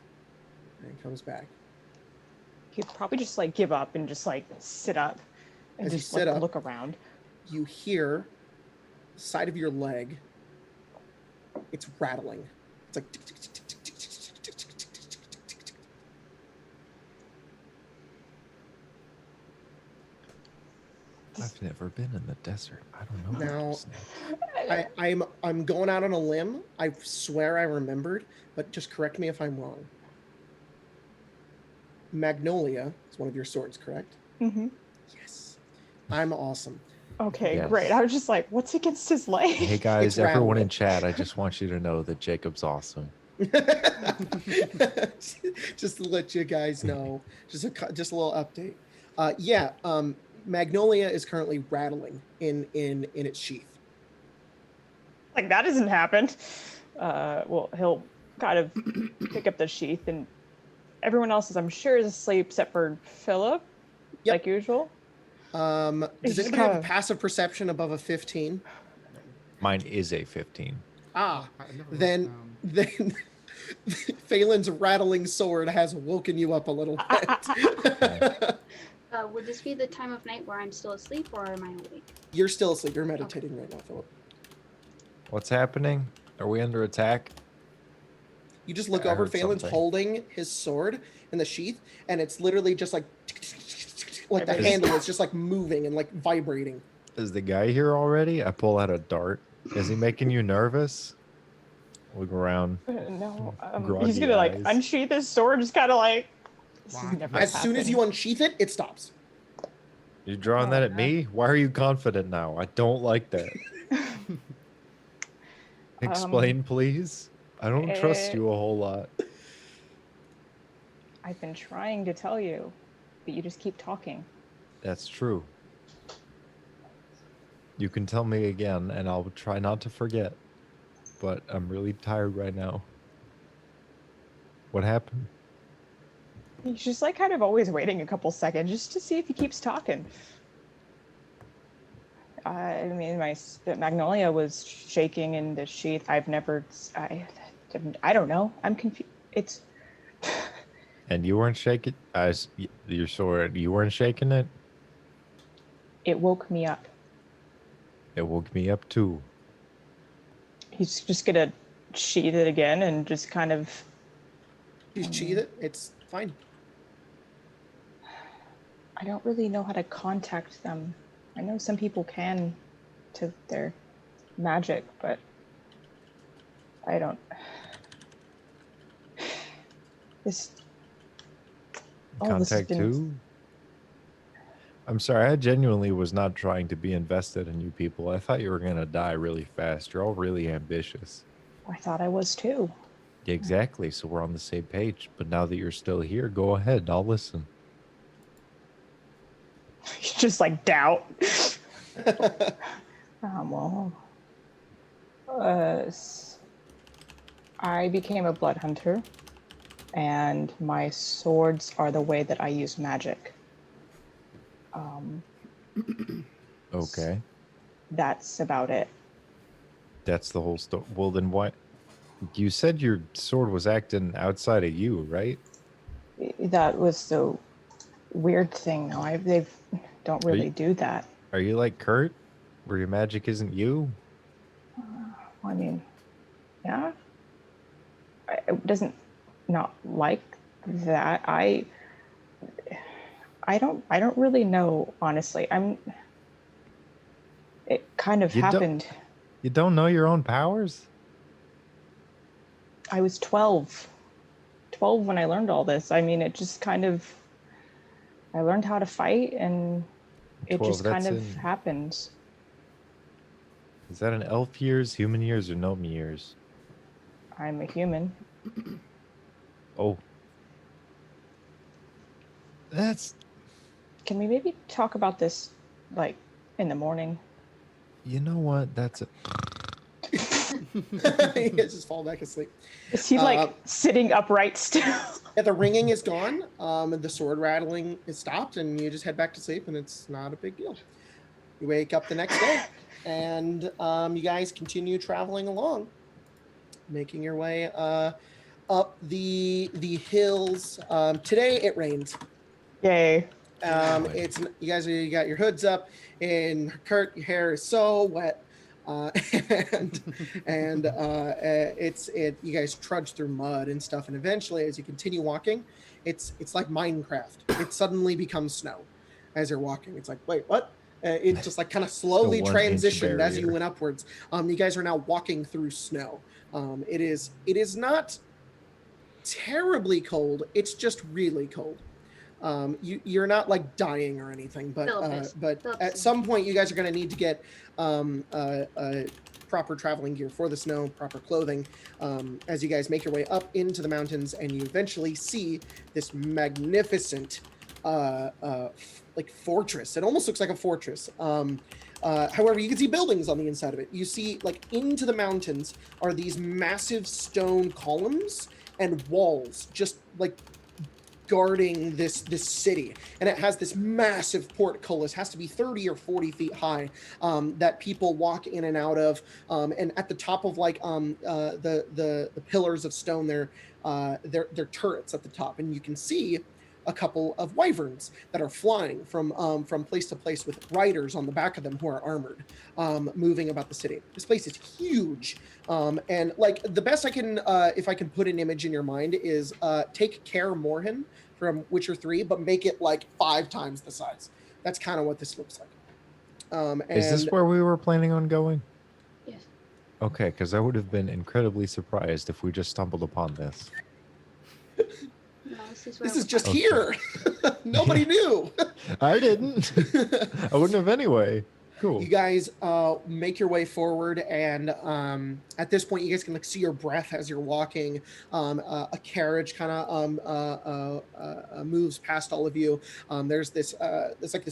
and it comes back. He'd probably just like give up and just like sit up and As you just sit like up, look around. You hear the side of your leg. It's rattling. It's like tick, tick, tick, tick, tick, tick, tick, tick, tick, tick, tick, tick, tick, tick. I've never been in the desert. I don't know. Now- about snakes. I'm going out on a limb. I swear I remembered, but just correct me if I'm wrong. Magnolia is one of your swords, correct? Mm-hmm. Yes. I'm awesome. Okay, Yes. great. I was just like, what's against his leg? Hey guys, It's everyone rattling. in chat, I just want you to know that Jacob's awesome. Just to let you guys know, just a little update. Magnolia is currently rattling in its sheath. Like that hasn't happened. Well, he'll kind of pick up the sheath, and everyone else is, I'm sure, is asleep except for Philip, Yep. like usual. Does He's anybody have a kinda- passive perception above a 15? Mine is a 15. Ah, I never wrote then down. then Phelan's rattling sword has woken you up a little bit. Would this be the time of night where I'm still asleep, or am I awake? You're still asleep. You're meditating right now, Philip. What's happening? Are we under attack? You just look I over. heard Phelan's something. holding his sword in the sheath, and it's literally just like the Is- handle is just like moving and like vibrating. Is the guy here already? I pull out a dart. Is he making you nervous? Look around. No, Groggy he's gonna like eyes. unsheath his sword, just kind of like. This has Wow. never As soon as you happened. unsheath it, it stops. You drawing Oh, that at no. me? Why are you confident now? I don't like that. Explain, please. I don't trust you a whole lot. I've been trying to tell you, but you just keep talking. That's true. You can tell me again, and I'll try not to forget. But I'm really tired right now. What happened? He's just like kind of always waiting a couple seconds just to see if he keeps talking. I mean, Magnolia was shaking in the sheath. I don't know. I'm confused. It's And you weren't shaking? Your sword, you weren't shaking it? it woke me up. It woke me up too. He's just gonna sheath it again and just kind of. You sheath it. It's fine. I don't really know how to contact them. I know some people can to their magic, but I don't. This. all this has Contact been- who? I'm sorry, I genuinely was not trying to be invested in you people. I thought you were gonna die really fast. You're all really ambitious. I thought I was too. Exactly, so we're on the same page. But now that you're still here, go ahead. I'll listen. Just like doubt. Well, I became a blood hunter, and my swords are the way that I use magic. Okay. That's about it. That's the whole story. Well, then what? You said your sword was acting outside of you, right? That was the weird thing. No, they don't Are really you- do that. Are you like Kurt, where your magic isn't you? I mean, yeah. It doesn't not like that. I don't really know, honestly. It kind of You don't- happened. You don't know your own powers? I was 12 when I learned all this. I mean, it just kind of, I learned how to fight, and it 12, just kind that's of in- happens. Is that in elf years, human years, or gnome years? I'm a human. Oh. That's, Can we maybe talk about this, like, in the morning? you know what? That's it. You guys just fall back asleep. Is he, like, sitting upright still? Yeah, the ringing is gone. And the sword rattling is stopped, and you just head back to sleep, and it's not a big deal. You wake up the next day, and you guys continue traveling along, making your way up the hills. Today it rains. Yay. It's you got your hoods up, and Kurt, your hair is so wet, and you guys trudge through mud and stuff, and eventually, as you continue walking, it's like Minecraft. It suddenly becomes snow as you're walking. It's like, wait, what? It just like kind of slowly 1 inch transitioned as you barrier. went upwards. You guys are now walking through snow. It is not terribly cold. It's just really cold. You're not like dying or anything, but Philip at is. some point you guys are going to need to get proper traveling gear for the snow, proper clothing, as you guys make your way up into the mountains, and you eventually see this magnificent like fortress. It almost looks like a fortress. However, you can see buildings on the inside of it. You see, like, into the mountains are these massive stone columns and walls, just like guarding this city, and it has this massive portcullis, has to be 30 or 40 feet high, that people walk in and out of, and at the top of like the pillars of stone there, they're turrets at the top, and you can see a couple of wyverns that are flying from place to place with riders on the back of them who are armored, moving about the city. This place is huge, and like the best I can, if I can put an image in your mind, is take Care Morhen from Witcher 3, but make it like 5 times the size. That's kind of what this looks like. Is this where we were planning on going? Yes. Okay, because I would have been incredibly surprised if we just stumbled upon this. No, This is just Okay. here. Nobody knew. I didn't. I wouldn't have anyway. Cool. You guys make your way forward, and at this point, you guys can like see your breath as you're walking. A carriage kind of moves past all of you. There's this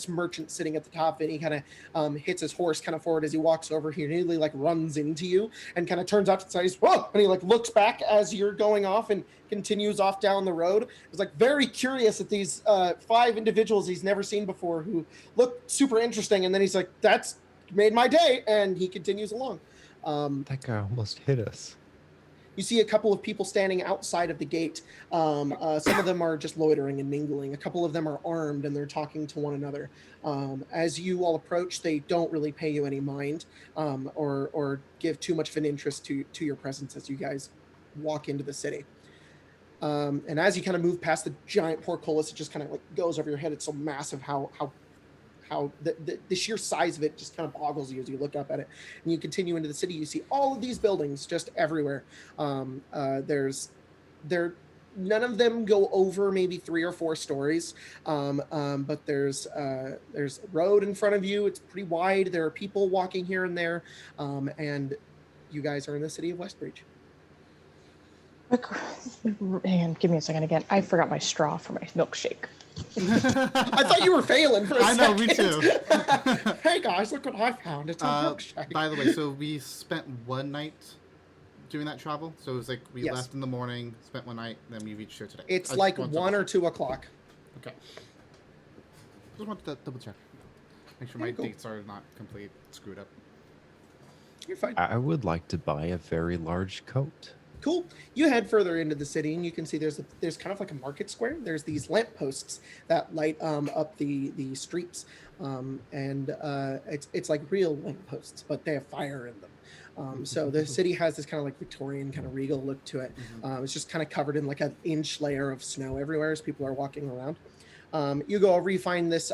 merchant sitting at the top, and he kind of hits his horse kind of forward as he walks over. He nearly like runs into you and kind of turns out to say, "Whoa!" And he like looks back as you're going off and continues off down the road. He's like very curious at these 5 individuals he's never seen before who look super interesting, and then he's like, "That's made my day," and he continues along. That guy almost hit us. You see a couple of people standing outside of the gate. Some of them are just loitering and mingling. A couple of them are armed and they're talking to one another. As you all approach, they don't really pay you any mind, or give too much of an interest to your presence as you guys walk into the city. And as you kind of move past the giant portcullis, it just kind of like goes over your head. It's so massive how the sheer size of it just kind of boggles you as you look up at it. And you continue into the city, you see all of these buildings just everywhere. None of them go over maybe 3 or 4 stories, but there's a road in front of you. It's pretty wide. There are people walking here and there, and you guys are in the city of Westbridge. Hang on, give me a second again. I forgot my straw for my milkshake. I thought you were failing for a I know, second. me too. Hey guys, look what I found. It's a milkshake. By the way, so we spent one night doing that travel. So it was like we Yes. left in the morning, spent one night, then we reached here today. It's I just like wanted to 1 or double 2 o'clock. check. Okay. Just wanted to double check. Make sure my Yeah, cool. dates are not complete screwed up. You're fine. I would like to buy a very large coat. Cool. You head further into the city, and you can see there's kind of like a market square. There's these lampposts that light up the streets, and it's like real lampposts, but they have fire in them. So the city has this kind of like Victorian kind of regal look to it. It's just kind of covered in like an inch layer of snow everywhere as people are walking around. You go over, you find this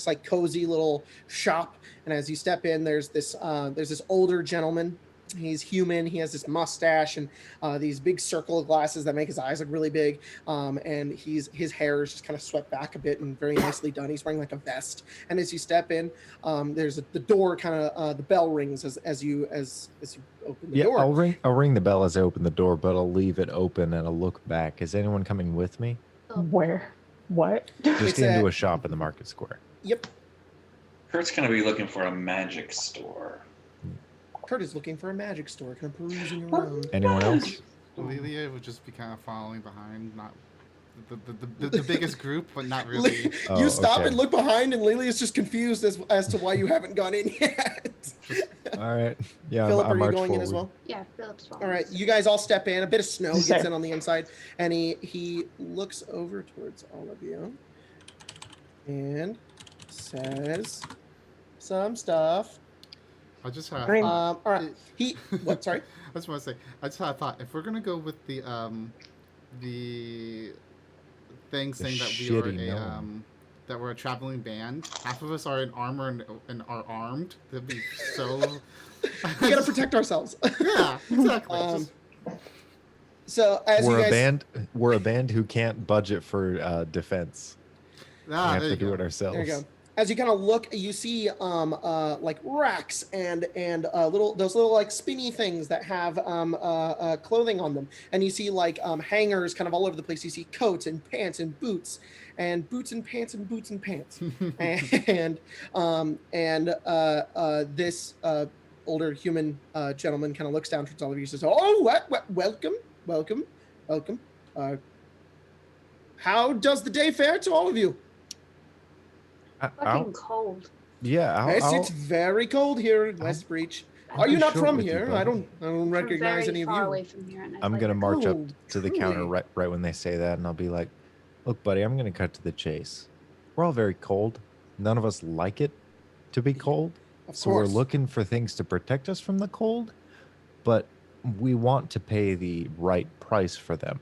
like cozy little shop, and as you step in, there's this older gentleman. He's human. He has this mustache and these big circle glasses that make his eyes look really big. And his hair is just kind of swept back a bit and very nicely done. He's wearing like a vest. And as you step in, there's the door kind of the bell rings as you open the door. I'll ring the bell as I open the door, but I'll leave it open and I'll look back. Is anyone coming with me? Where? What? Just It's into a- a shop in the market square. Yep. Kurt's gonna be looking for a magic store. Kurt is looking for a magic store, kind of perusing around. Anyone else? Lelia would just be kind of following behind, not the biggest group, but not really. Oh, You stop okay. and look behind, and Lily is just confused as to why you haven't gone in yet. All right. Yeah, Philip, I are you march going in as forward. well? Yeah, Philip's All right, you guys all step in. A bit of snow gets Sure. in on the inside, and he looks over towards all of you and says some stuff. I just had. Green. All right, what? Sorry. I just want to say, I just had a thought. If we're gonna go with the thing The saying that we are shitty a gnome. that we're a traveling band, half of us are in armor and are armed. That'd be so. We gotta protect ourselves. Yeah, exactly. Um, So as We're you a guys, band. We're a band who can't budget for defense. We have there to you do go. it ourselves. there you go. as you kind of look, you see like racks and those little like spinny things that have clothing on them, and you see like hangers kind of all over the place. You see coats and pants and boots and boots and pants and boots and pants, and this older human gentleman kind of looks down towards all of you and says, "Oh, welcome. How does the day fare to all of you?" Fucking cold. Yeah, Yes, it's very cold here in Westbreach. I'll Are you be not short from with you, here? buddy. I don't We're recognize very any of far you. away from here, and I'd I'm like gonna to- march up Cold, to the counter truly. right when they say that, and I'll be like, "Look, buddy, I'm gonna cut to the chase. We're all very cold. None of us like it to be cold, Of so we're course. looking for things to protect us from the cold, but we want to pay the right price for them.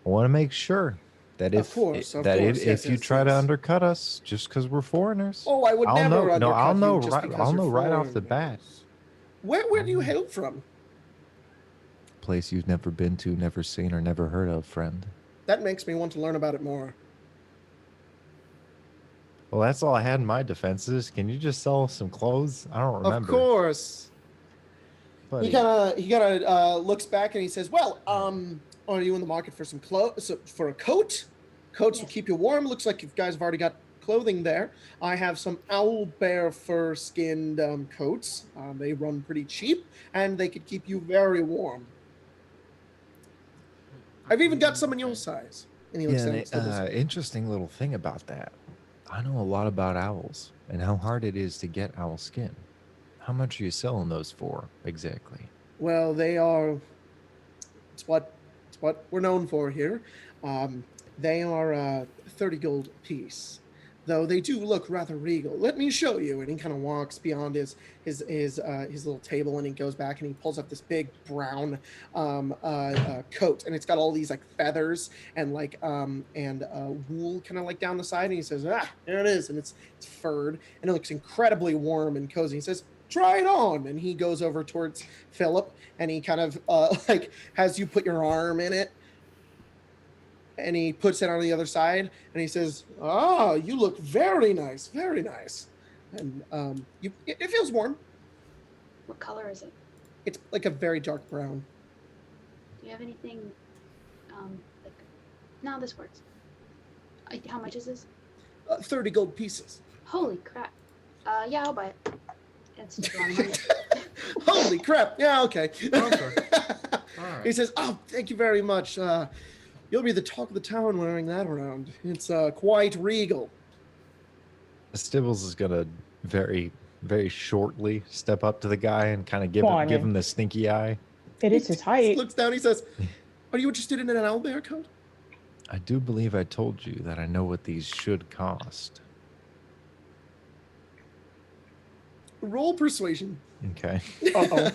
I want to make sure that Of if course, if yes, you try to yes. undercut us just because we're foreigners, Oh, I would I'll never know. undercut No, I'll you know just right. because I'll you're know right off the bat. foreigners. Where do you hail from? Place you've never been to, never seen, or never heard of, friend. That makes me want to learn about it more. Well, that's all I had in my defenses. Can you just sell some clothes? I don't remember. Of course. Buddy. He kind of looks back and he says, "Well, are you in the market for some clothes? For a coat? Coats will Yes. keep you warm. Looks like you guys have already got clothing there. I have some owl bear fur skinned coats. They run pretty cheap, and they could keep you very warm. I've even got some in your size." And he looks Yeah, down at Stibbles. interesting little thing about that. I know a lot about owls and how hard it is to get owl skin. How much are you selling those for exactly? Well, they are. It's what we're known for here. They are 30 gold apiece, though they do look rather regal. Let me show you. And he kind of walks beyond his little table, and he goes back and he pulls up this big brown coat, and it's got all these like feathers and like wool kind of like down the side. And he says, "Ah, there it is," and it's furred, and it looks incredibly warm and cozy. He says, "Try it on." And he goes over towards Philip, and he kind of like has you put your arm in it, and he puts it on the other side, and he says, "Ah, you look very nice, very nice." And it feels warm. What color is it? It's like a very dark brown. Do you have anything, like... No, this works. How much is this? 30 gold pieces. Holy crap. Yeah, I'll buy it. It's just a lot of money. Holy crap. Yeah, okay. Okay. All right. He says, "Oh, thank you very much. You'll be the talk of the town wearing that around. It's quite regal." Stibbles is gonna very, very shortly step up to the guy and kind of give Well, I give mean- him the stinky eye. It is his He height. looks down, he says, "Are you interested in an owlbear coat?" I do believe I told you that I know what these should cost. Roll persuasion. Okay. Uh-oh.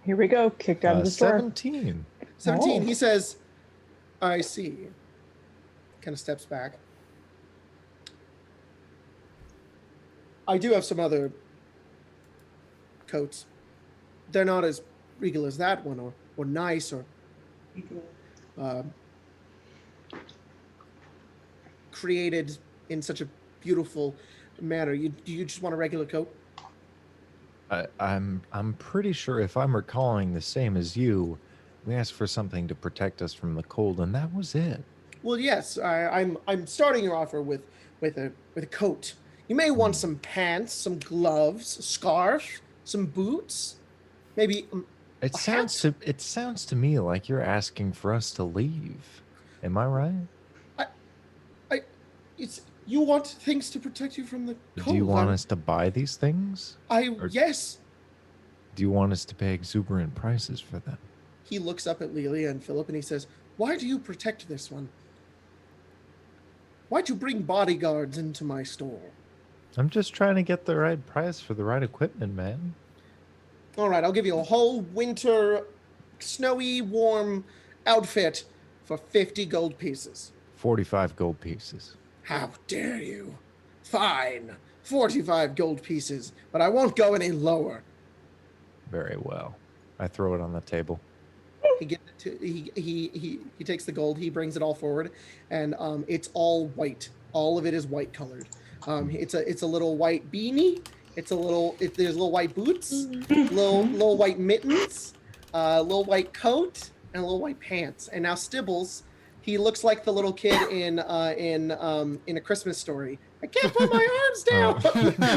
Here we go. Kicked out of the store. 17. 17. Oh. He says, "I see." Kind of steps back. "I do have some other coats. They're not as regal as that one, or nice, or created in such a beautiful manner. Do you just want a regular coat?" I'm pretty sure if I'm recalling the same as you, we asked for something to protect us from the cold, and that was it. Well, yes. I'm starting your offer with a coat. You may want some pants, some gloves, a scarf, some boots, maybe. It A sounds to me like you're asking for us to leave. Am I right? You want things to protect you from the cold. Do you want us to buy these things? Yes. Do you want us to pay exuberant prices for them? He looks up at Lelia and Philip and he says, "Why do you protect this one? Why'd you bring bodyguards into my store?" I'm just trying to get the right price for the right equipment, man. "All right, I'll give you a whole winter, snowy, warm outfit for 50 gold pieces." 45 gold pieces. "How dare you? Fine, 45 gold pieces, but I won't go any lower." Very well. I throw it on the table. He gives it to he takes the gold, he brings it all forward, and it's all white. All of it is white colored. It's a little white beanie. There's little white boots, little white mittens, little white coat, and a little white pants. And now Stibbles, he looks like the little kid in A Christmas Story. I can't put my arms down,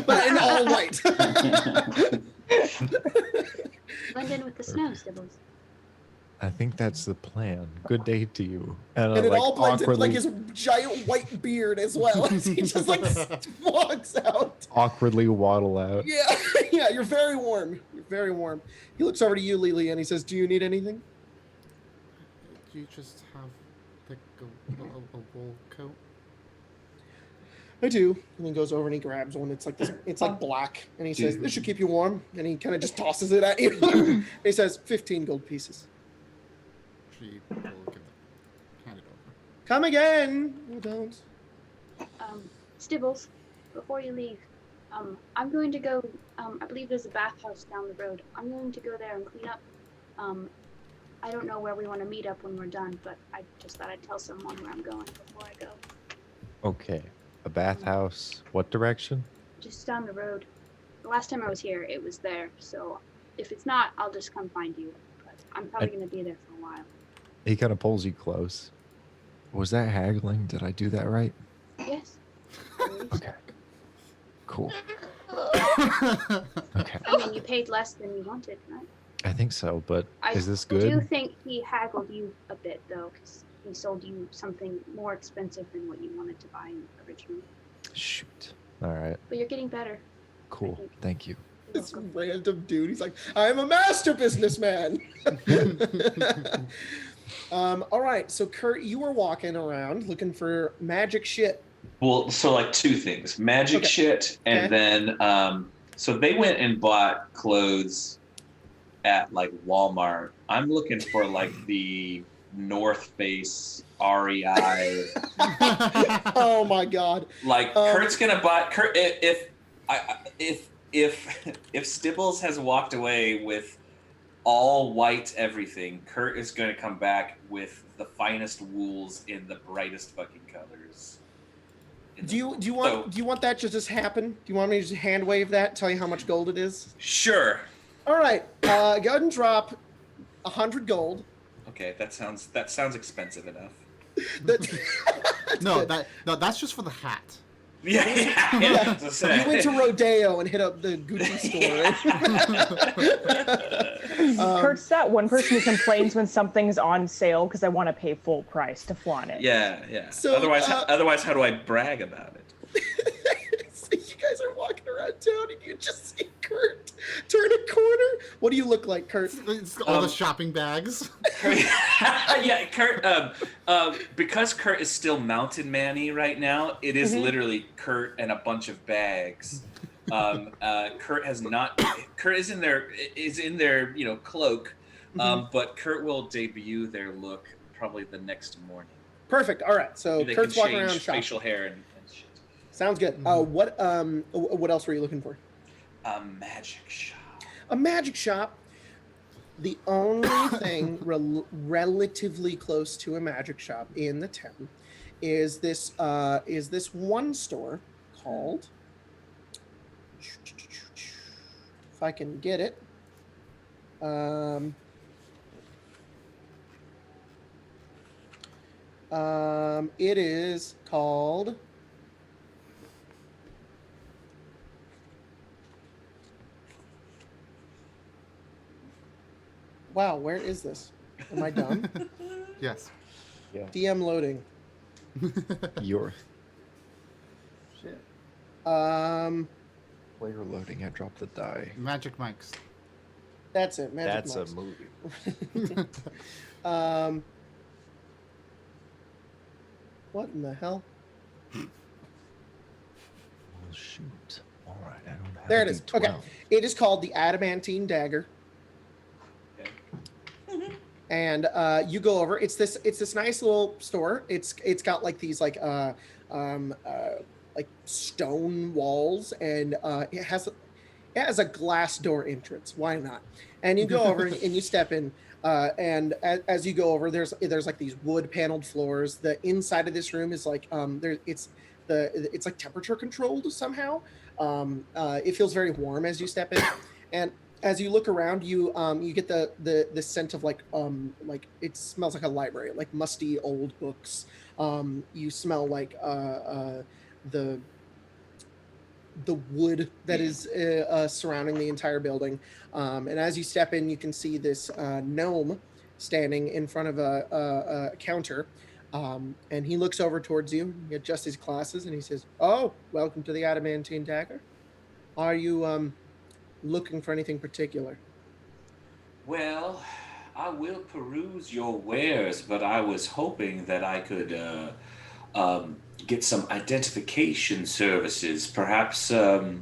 but in all white. Blend in with the snow, Stibbles. I think that's the plan. Good day to you. And it like, all blends into like awkwardly, his giant white beard as well. As he just like walks out. awkwardly waddle out. Yeah, yeah, you're very warm. You're very warm. He looks over to you, Lily, and he says, "Do you need anything?" Do you just have like a wool coat? I do. And he goes over and he grabs one. It's like this. It's like black, and he says, "This should keep you warm." And he kind of just tosses it at you. And he says, "15 gold pieces." She will hand it over. Come again. You don't. Stibbles, before you leave, I'm going to go. I believe there's a bathhouse down the road. I'm going to go there and clean up. I don't know where we want to meet up when we're done, but I just thought I'd tell someone where I'm going before I go. Okay. A bathhouse. What direction? Just down the road. The last time I was here, it was there. So if it's not, I'll just come find you. But I'm probably going to be there for a while. He kind of pulls you close. Was that haggling? Did I do that right? Yes. Okay. Cool. Okay. I mean, you paid less than you wanted, right? I think so, but is this I do good? think he haggled you a bit, though, because he sold you something more expensive than what you wanted to buy originally. Shoot. All right. But you're getting better. Cool. Thank you. You're This welcome. random dude. He's like, "I'm a master businessman." All right. So Kurt, you were walking around looking for magic shit. Well, so like two things: magic Okay. shit, and then so they went and bought clothes at like Walmart. I'm looking for like the North Face REI. Oh my god. Like Kurt's gonna buy Kurt if Stibbles has walked away with all white everything, Kurt is gonna come back with the finest wools in the brightest fucking colors. Do you want that to just happen? Do you want me to just hand wave that and tell you how much gold it is? Sure. All right. Go ahead and drop 100 gold. Okay, that sounds expensive enough. That's No, good. that's just for the hat. Yeah. to say. You went to Rodeo and hit up the Gucci store. Kurt's that one person who complains when something's on sale because I want to pay full price to flaunt it. Yeah. So, Otherwise, how do I brag about it? So you guys are walking around town and you just see Kurt turn a corner. What do you look like, Kurt? It's all the shopping bags. Yeah, Kurt. Because Kurt is still mountain man-y right now, it is literally Kurt and a bunch of bags. Kurt has not. Kurt is in their cloak, but Kurt will debut their look probably the next morning. Perfect. All right. So They Kurt's can walking around change shopping. facial hair and shit. Sounds good. What else were you looking for? A magic shop. A magic shop. The only thing relatively close to a magic shop in the town is this one store called, if I can get it, it is called wow, where is this? Am I dumb? Yes. DM loading. Your Shit. player loading. I dropped the die. Magic mics. That's it. Magic That's Mouse. a movie. What in the hell? Oh shoot! All right, I don't have. There a it is. D12. Okay. It is called the Adamantine Dagger. And you go over. It's this nice little store. It's got like these like stone walls, and it has a glass door entrance. Why not? And you go over and you step in. And as you go over, there's like these wood paneled floors. The inside of this room is like the it's like temperature controlled somehow. It feels very warm as you step in, and as you look around, you get the scent of like it smells like a library, like musty old books. You smell like the wood that is surrounding the entire building. And as you step in, you can see this gnome standing in front of a counter. And he looks over towards you, he adjusts his glasses, and he says, "Oh, welcome to the Adamantine Dagger. Are you looking for anything particular?" Well, I will peruse your wares, but I was hoping that I could get some identification services. Perhaps I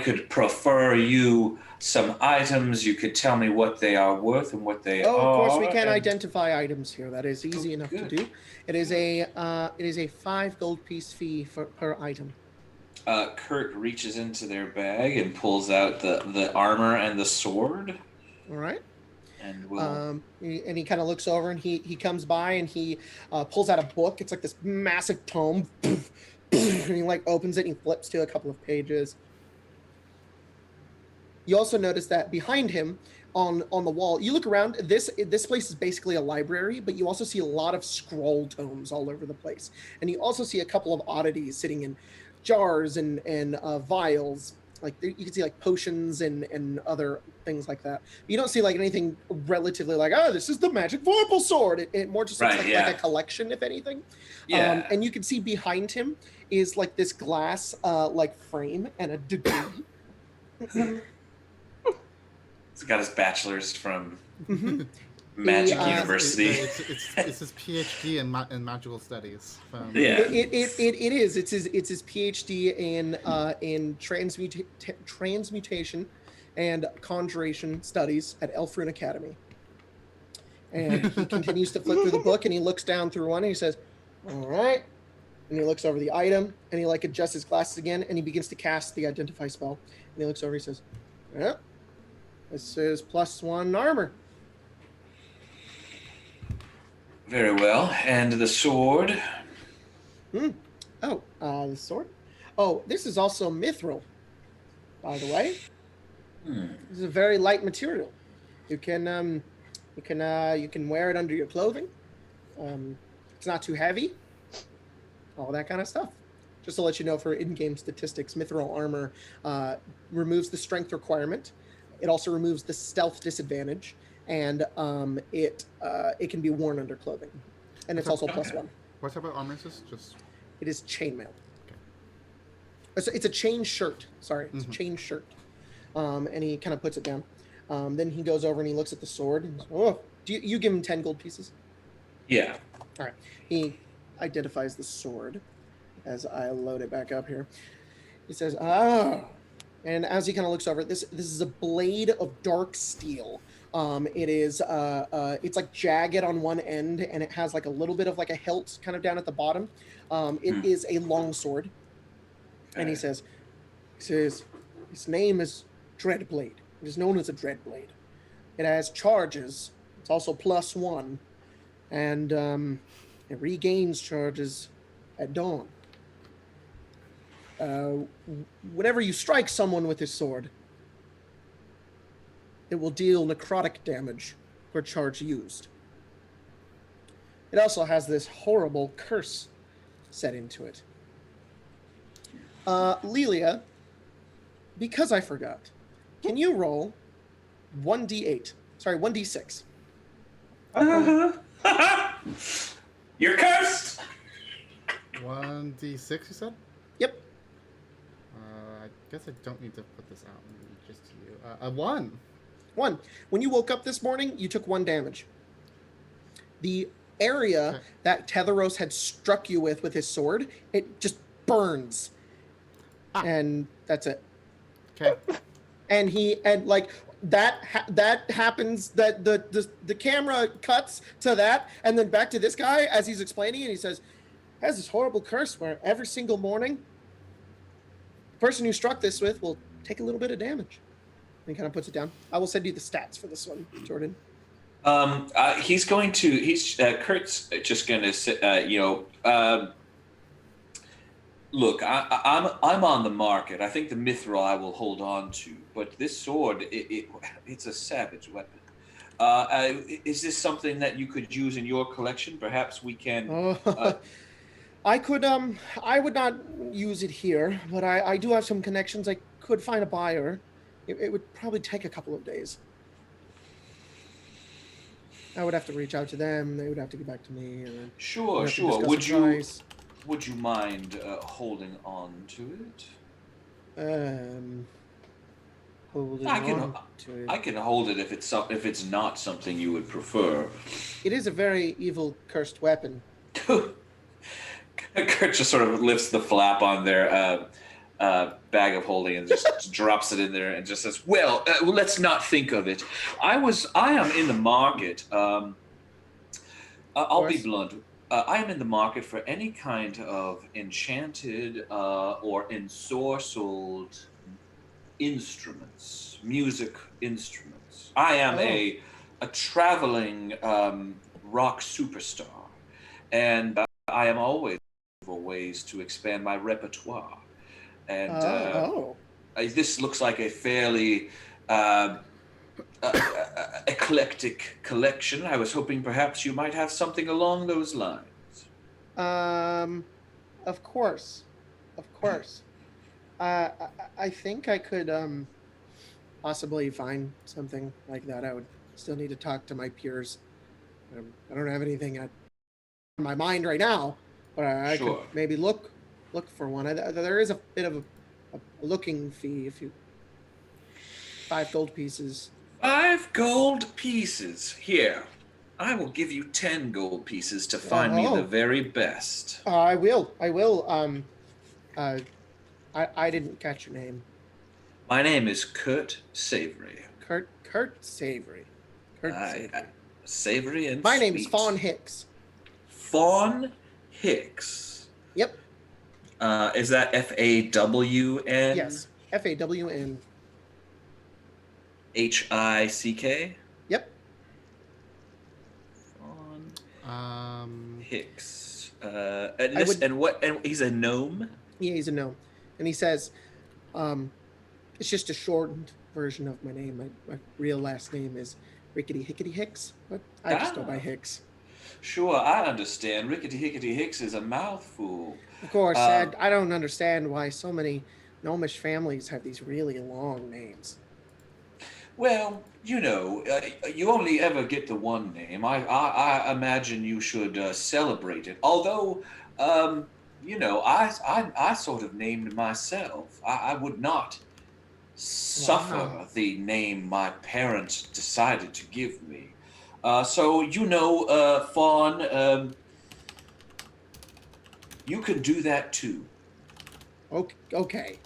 could prefer you some items. You could tell me what they are worth and what they are. Oh, of course, we can and- identify items here. That is easy enough to good. do. It is a 5 gold piece fee per item. Kurt reaches into their bag and pulls out the armor and the sword. All right. And we'll... And he kind of looks over, and he comes by, and he pulls out a book. It's like this massive tome. And he like opens it, and he flips to a couple of pages. You also notice that behind him on the wall, you look around, this place is basically a library, but you also see a lot of scroll tomes all over the place. And you also see a couple of oddities sitting in jars and vials. Like you can see like potions and other things like that. You don't see like anything relatively like, oh, this is the magic vorpal sword. It more just looks like a collection, if anything. Yeah. And you can see behind him is like this glass like frame and a degree. He's got his bachelor's from Mhm. Magic The, University. It's his PhD in magical studies. Yeah. It is. It's his PhD in transmutation and conjuration studies at Elfrun Academy. And he continues to flip through the book, and he looks down through one, and he says, "All right." And he looks over the item, and he like adjusts his glasses again, and he begins to cast the identify spell. And he looks over, he says, "Yeah, this is +1 armor." Very well. And the sword? Oh, the sword. Oh, this is also mithril, by the way. This is a very light material. You can wear it under your clothing. It's not too heavy. All that kind of stuff. Just to let you know, for in-game statistics, mithril armor removes the strength requirement. It also removes the stealth disadvantage, and it can be worn under clothing, and it's also +1. What type of armor is this? Just It is chainmail. It's a chain shirt. Sorry, it's a chain shirt. And he kind of puts it down. Then he goes over and he looks at the sword. And says, "Oh, you give him 10 gold pieces?" Yeah. All right. He identifies the sword as I load it back up here. He says, "Ah." And as he kind of looks over it, this is a blade of dark steel. It is it's like jagged on one end, and it has like a little bit of like a hilt kind of down at the bottom. It is a long sword. And he says, "His name is Dreadblade. It is known as a Dreadblade. It has charges. It's also +1, and it regains charges at dawn. Whenever you strike someone with this sword, it will deal necrotic damage per charge used. It also has this horrible curse set into it. Lelia, because I forgot, can you roll 1d8? Sorry, 1d6. You're cursed! 1d6, you said? Yep. I guess I don't need to put this out. Just to you. A 1. 1. When you woke up this morning, you took 1 damage. The area that Tetheros had struck you with his sword, it just burns. And that's it. Okay. And that happens, that the camera cuts to that, and then back to this guy as he's explaining it. And he says, "Has this horrible curse where every single morning, the person who struck this with will take a little bit of damage." And he kind of puts it down. I will send you the stats for this one, Jordan. He's going to. Kurt's just going to sit. Look, I'm on the market. I think the mithril I will hold on to, but this sword, it's a savage weapon. Is this something that you could use in your collection? Perhaps we can. I could. I would not use it here, but I do have some connections. I could find a buyer. It would probably take a couple of days. I would have to reach out to them. They would have to get back to me. And Sure. Would you mind holding on to it? Holding I can. on to it. I can hold it if it's not something you would prefer. It is a very evil, cursed weapon. Kurt just sort of lifts the flap on their bag of holding and just drops it in there and just says, "Well, let's not think of it. I am in the market. I'll be blunt. I am in the market for any kind of enchanted or ensorcelled instruments, music instruments. I am a traveling rock superstar, and I am always for ways to expand my repertoire. And this looks like a fairly eclectic collection. I was hoping perhaps you might have something along those lines. Of course. I think I could possibly find something like that. I would still need to talk to my peers. I don't have anything in my mind right now, but I could maybe look for one. There is a bit of a looking fee if you 5 gold pieces. 5 gold pieces. Here, I will give you 10 gold pieces to find me the very best. I will. I didn't catch your name. My name is Kurt Savory. Kurt Savory. Savory and my name sweet. is Fawn Hicks. Fawn Hicks. Yep. Is that FAWN? Yes. FAWN. HICK? Yep. Fawn Hicks. And he's a gnome? Yeah, he's a gnome. And he says, it's just a shortened version of my name. My real last name is Rickety Hickety Hicks, but I just go by Hicks. Sure, I understand. Rickety Hickety Hicks is a mouthful. Of course, I don't understand why so many gnomish families have these really long names. Well, you only ever get the one name. I imagine you should celebrate it. Although, I sort of named myself. I would not suffer the name my parents decided to give me. Fawn, you can do that too. Okay.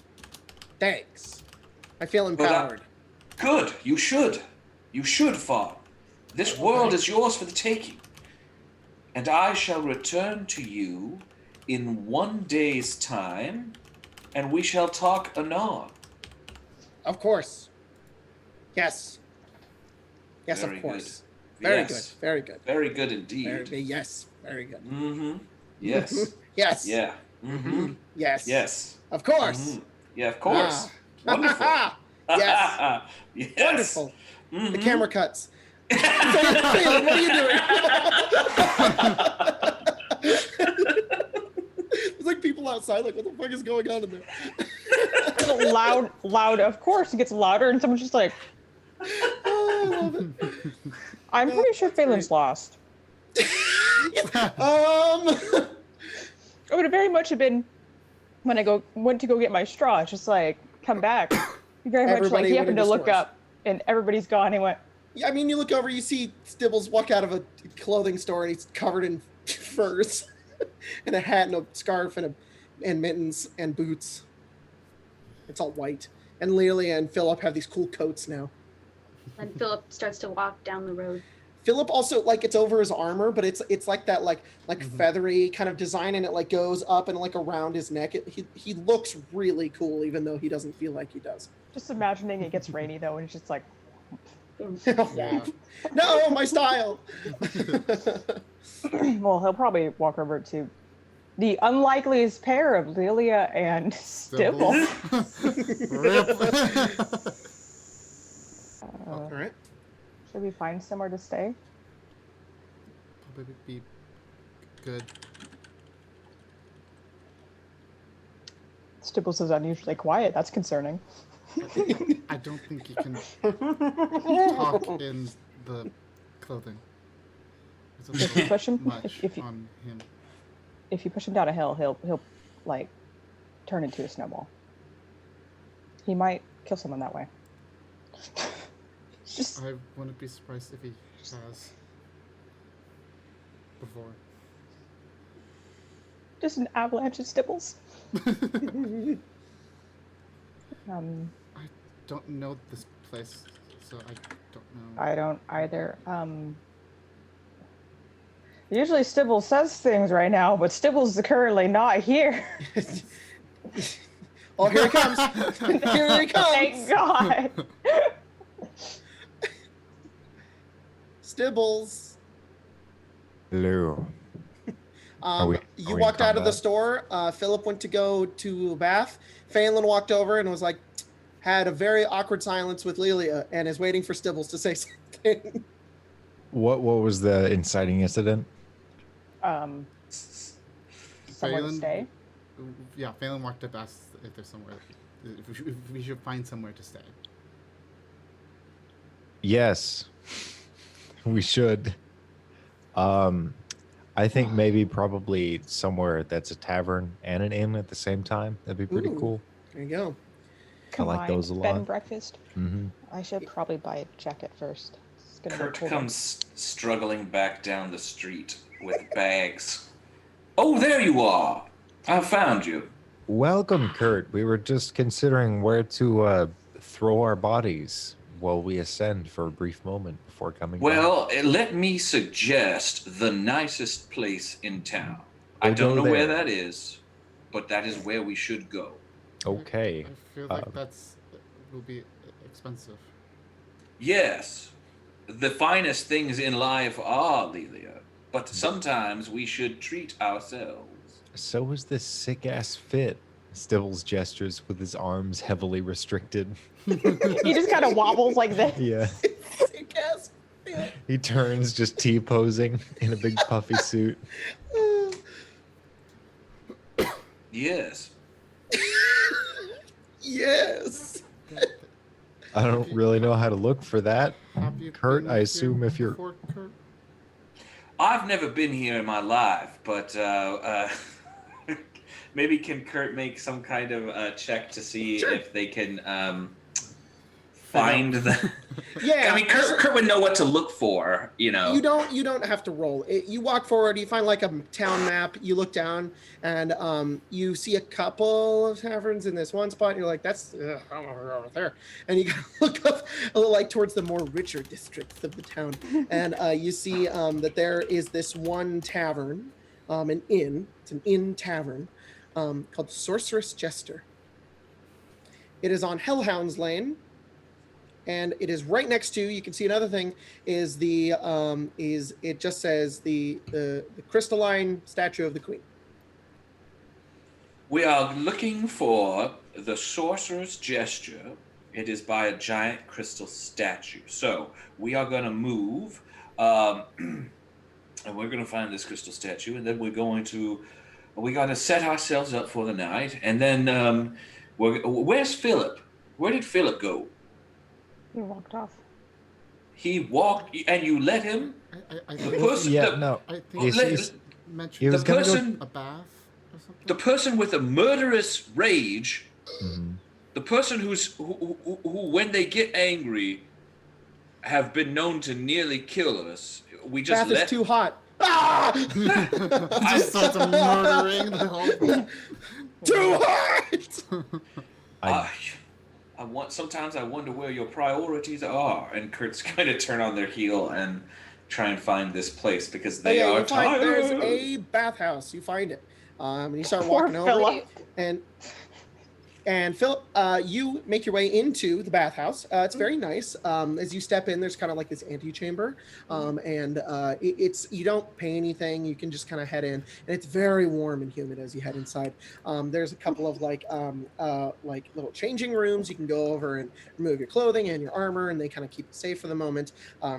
Thanks. I feel empowered. Good. You should. You should, Fawn. This world is yours for the taking. And I shall return to you in 1 day's time, and we shall talk anon. Of course. Yes. Yes, Very of course. Good. Very Yes. good. Very good. Very good indeed. Very good. Mm-hmm. Yes. Yes. Yeah. Mm-hmm. Yes. Yes. Of course. Mm-hmm. Yeah, of course. Ah. Wonderful. Yes. Yes. Wonderful. Mm-hmm. The camera cuts. Phelan, what are you doing? There's like people outside, like, what the fuck is going on in there? loud. Of course, it gets louder, and someone's just like, Oh, I love it. I'm pretty sure Phelan's lost. It would have very much have been when I went to go get my straw. It's just like, come back. Very much Everybody like he went happened to into look stores. up and everybody's gone. He went, Yeah, I mean, you look over, you see Stibbles walk out of a clothing store, and he's covered in furs, and a hat, and a scarf, and mittens, and boots. It's all white. And Lelia and Philip have these cool coats now. And Philip starts to walk down the road. Philip also, like, it's over his armor, but it's like that, like feathery kind of design, and it like goes up and like around his neck. He looks really cool, even though he doesn't feel like he does. just imagining it gets rainy though, and it's just like, Yeah. No, my style. Well, he'll probably walk over to the unlikeliest pair of Lilia and Stibble. Rip. All right. Should we find somewhere to stay? Probably be good. Stibbles is unusually quiet. That's concerning. I don't think you can talk in the clothing. It's a If you push him, much if you on him. if you push him down a hill, he'll like turn into a snowball. He might kill someone that way. Just I wouldn't be surprised if he has before. just an avalanche of Stibbles. I don't know this place, so I don't know. I don't either. Usually Stibbles says things right now, but Stibbles is currently not here. Oh, here he comes. Here he comes. Thank God. Stibbles. Hello. we You in walked out of the combat? store. Philip went to go to a bath. Phelan walked over and was like, had a very awkward silence with Lilia and is waiting for Stibbles to say something. What was the inciting incident? Somewhere to Phelan- stay. Yeah, Phelan walked up, asked if there's somewhere, if we should find somewhere to stay. Yes, we should. I think maybe probably somewhere that's a tavern and an inn at the same time. That'd be pretty Ooh. cool. There you go. I like those a Bed lot. and breakfast. Hmm I should probably buy a jacket first. It's gonna be Kurt cold. comes struggling back down the street with bags. Oh, there you are! I found you. Welcome, Kurt. We were just considering where to throw our bodies while we ascend for a brief moment before coming back. Well, let me suggest the nicest place in town. I We'll don't go know where there. that is, but that is where we should go. Okay. I feel like that's will be expensive. Yes, the finest things in life are, Lelia, but sometimes we should treat ourselves. So is this sick ass fit. Stibbles gestures with his arms heavily restricted. He just kind of wobbles like this. Yeah. Sick ass. He turns just T-posing in a big puffy suit. Yes. Yes. I don't really know how to look for that. Have you Kurt, been I here assume if you're... before, Kurt? I've never been here in my life, but maybe can Kurt make some kind of check to see if they can find the... Yeah. I mean, Kurt would know what to look for, you know. You don't have to roll. You walk forward, you find like a town map, you look down, and you see a couple of taverns in this one spot, and you're like, that's over there. And you look up a little like towards the more richer districts of the town, and you see that there is this one tavern, an inn. It's an inn tavern called Sorceress Jester. It is on Hellhounds Lane. And it is right next to. You can see another thing is the it just says the crystalline statue of the queen. We are looking for the Sorcerer's Gesture. It is by a giant crystal statue. So we are going to move, and we're going to find this crystal statue, and then we got to set ourselves up for the night, and then where's Philip? Where did Philip go? He walked off. He walked, and you let him? I The think, person, Yeah, the, no. I think He's- you he's- mentioned he was the gonna go- person, a bath or something. the person with a murderous rage, Mhm. the person who when they get angry, have been known to nearly kill us. We just Bath is let too hot. Ah! Just starts murdering the whole. Too hot. Sometimes I wonder where your priorities are. And Kurt's going to turn on their heel and try and find this place because they are you find tired. there's a bathhouse. You find it, and you start Poor walking over, Philip. and And Philip, you make your way into the bathhouse. It's very nice. As you step in, there's kind of like this antechamber, and it's you don't pay anything. You can just kind of head in, and it's very warm and humid as you head inside. There's a couple of like little changing rooms. You can go over and remove your clothing and your armor, and they kind of keep it safe for the moment.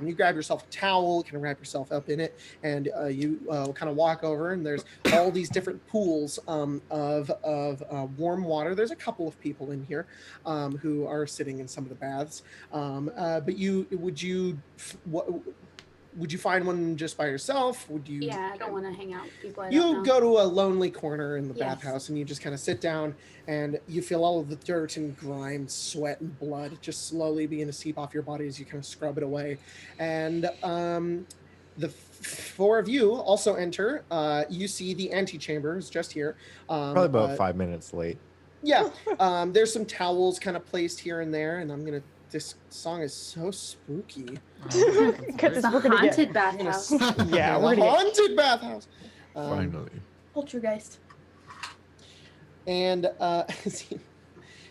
You grab yourself a towel, kind of wrap yourself up in it, and you kind of walk over, and there's all these different pools of warm water. There's a couple of people in here who are sitting in some of the baths. But would you find one just by yourself? Would you? Yeah, I don't want to hang out with people. You go to a lonely corner in the Yes. bathhouse, and you just kind of sit down, and you feel all of the dirt and grime, sweat and blood just slowly begin to seep off your body as you kind of scrub it away. And the four of you also enter. You see the antechamber is just here. Probably about 5 minutes late. Yeah, there's some towels kind of placed here and there, and this song is so spooky. Because It's a we're gonna get- haunted bathhouse. Yeah, The we're gonna get haunted bathhouse. Finally. Poltergeist. And so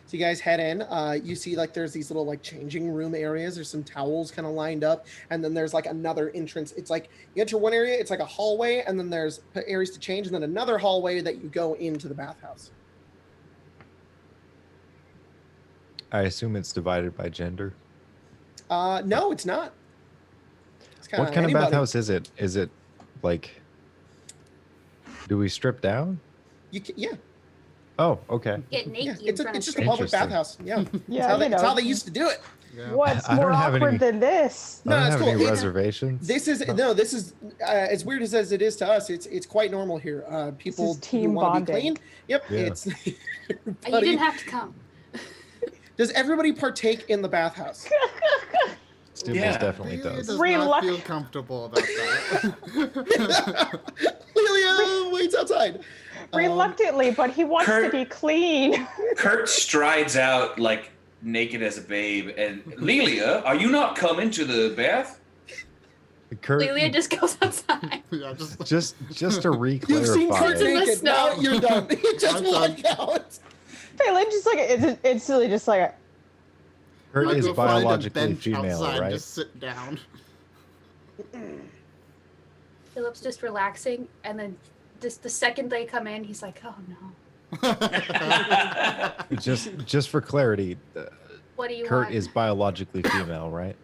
you guys head in. You see like there's these little like changing room areas. There's some towels kind of lined up, and then there's like another entrance. It's like you enter one area, it's like a hallway, and then there's areas to change, and then another hallway that you go into the bathhouse. I assume it's divided by gender. No, it's not. It's What kind anybody. of bathhouse is it? Is it like? Do we strip down? Yeah, Oh, okay. Get yeah. naked in It's front of just a public Interesting. bathhouse. Yeah, Yeah, it's how they used to do it. Yeah. What's I don't more have awkward any- than this? No, I don't it's have cool. any It's- reservations. This is as weird as it is to us. It's quite normal here. People is team who want to be bonding. clean. Yep, Yeah. it's. You Buddy, didn't have to come. does everybody partake in the bathhouse? Stibbles Yeah. definitely Really does. does Reluct- not feel comfortable about that. Lilia waits outside. Reluctantly, but he wants to Kurt- be clean. Kurt strides out like naked as a babe, and Lelia, are you not coming to the bath? Kurt, Lelia just goes outside. Yeah, just just to You've seen Kurt It's in the naked. snow. Now you're done. You just I'm walk out. Phelan just like it's instantly just like Kurt I'll is go find a biologically bench female, outside, right? Just sit down. Philip's just relaxing, and then just the second they come in, he's like, "Oh no, Just for clarity, what do you Kurt want?" is biologically female, right?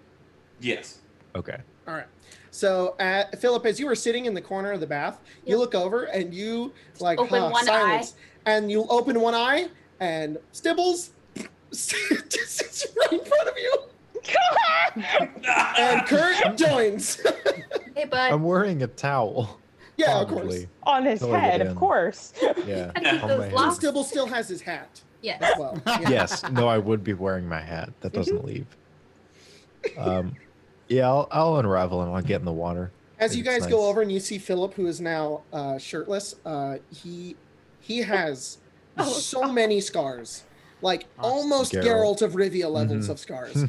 Yes. Okay. All right. So, Philip, as you were sitting in the corner of the bath, you Yep. look over and you like Open one silence, and you open one eye, and Stibbles just sits right in front of you, and Kurt joins. Hey, bud. I'm wearing a towel. Yeah, of course. probably. on his Totally head, get of in. course. Yeah. Gotta keep on those my head. locks. Stibbles still has his hat Yes. as well. Yeah. Yes. No, I would be wearing my hat. That doesn't leave. Yeah, I'll unravel and I'll get in the water. As think you it's guys go nice. over and you see Philip, who is now shirtless, he has so many scars, like almost Geralt. Geralt of Rivia levels Mhm. of scars.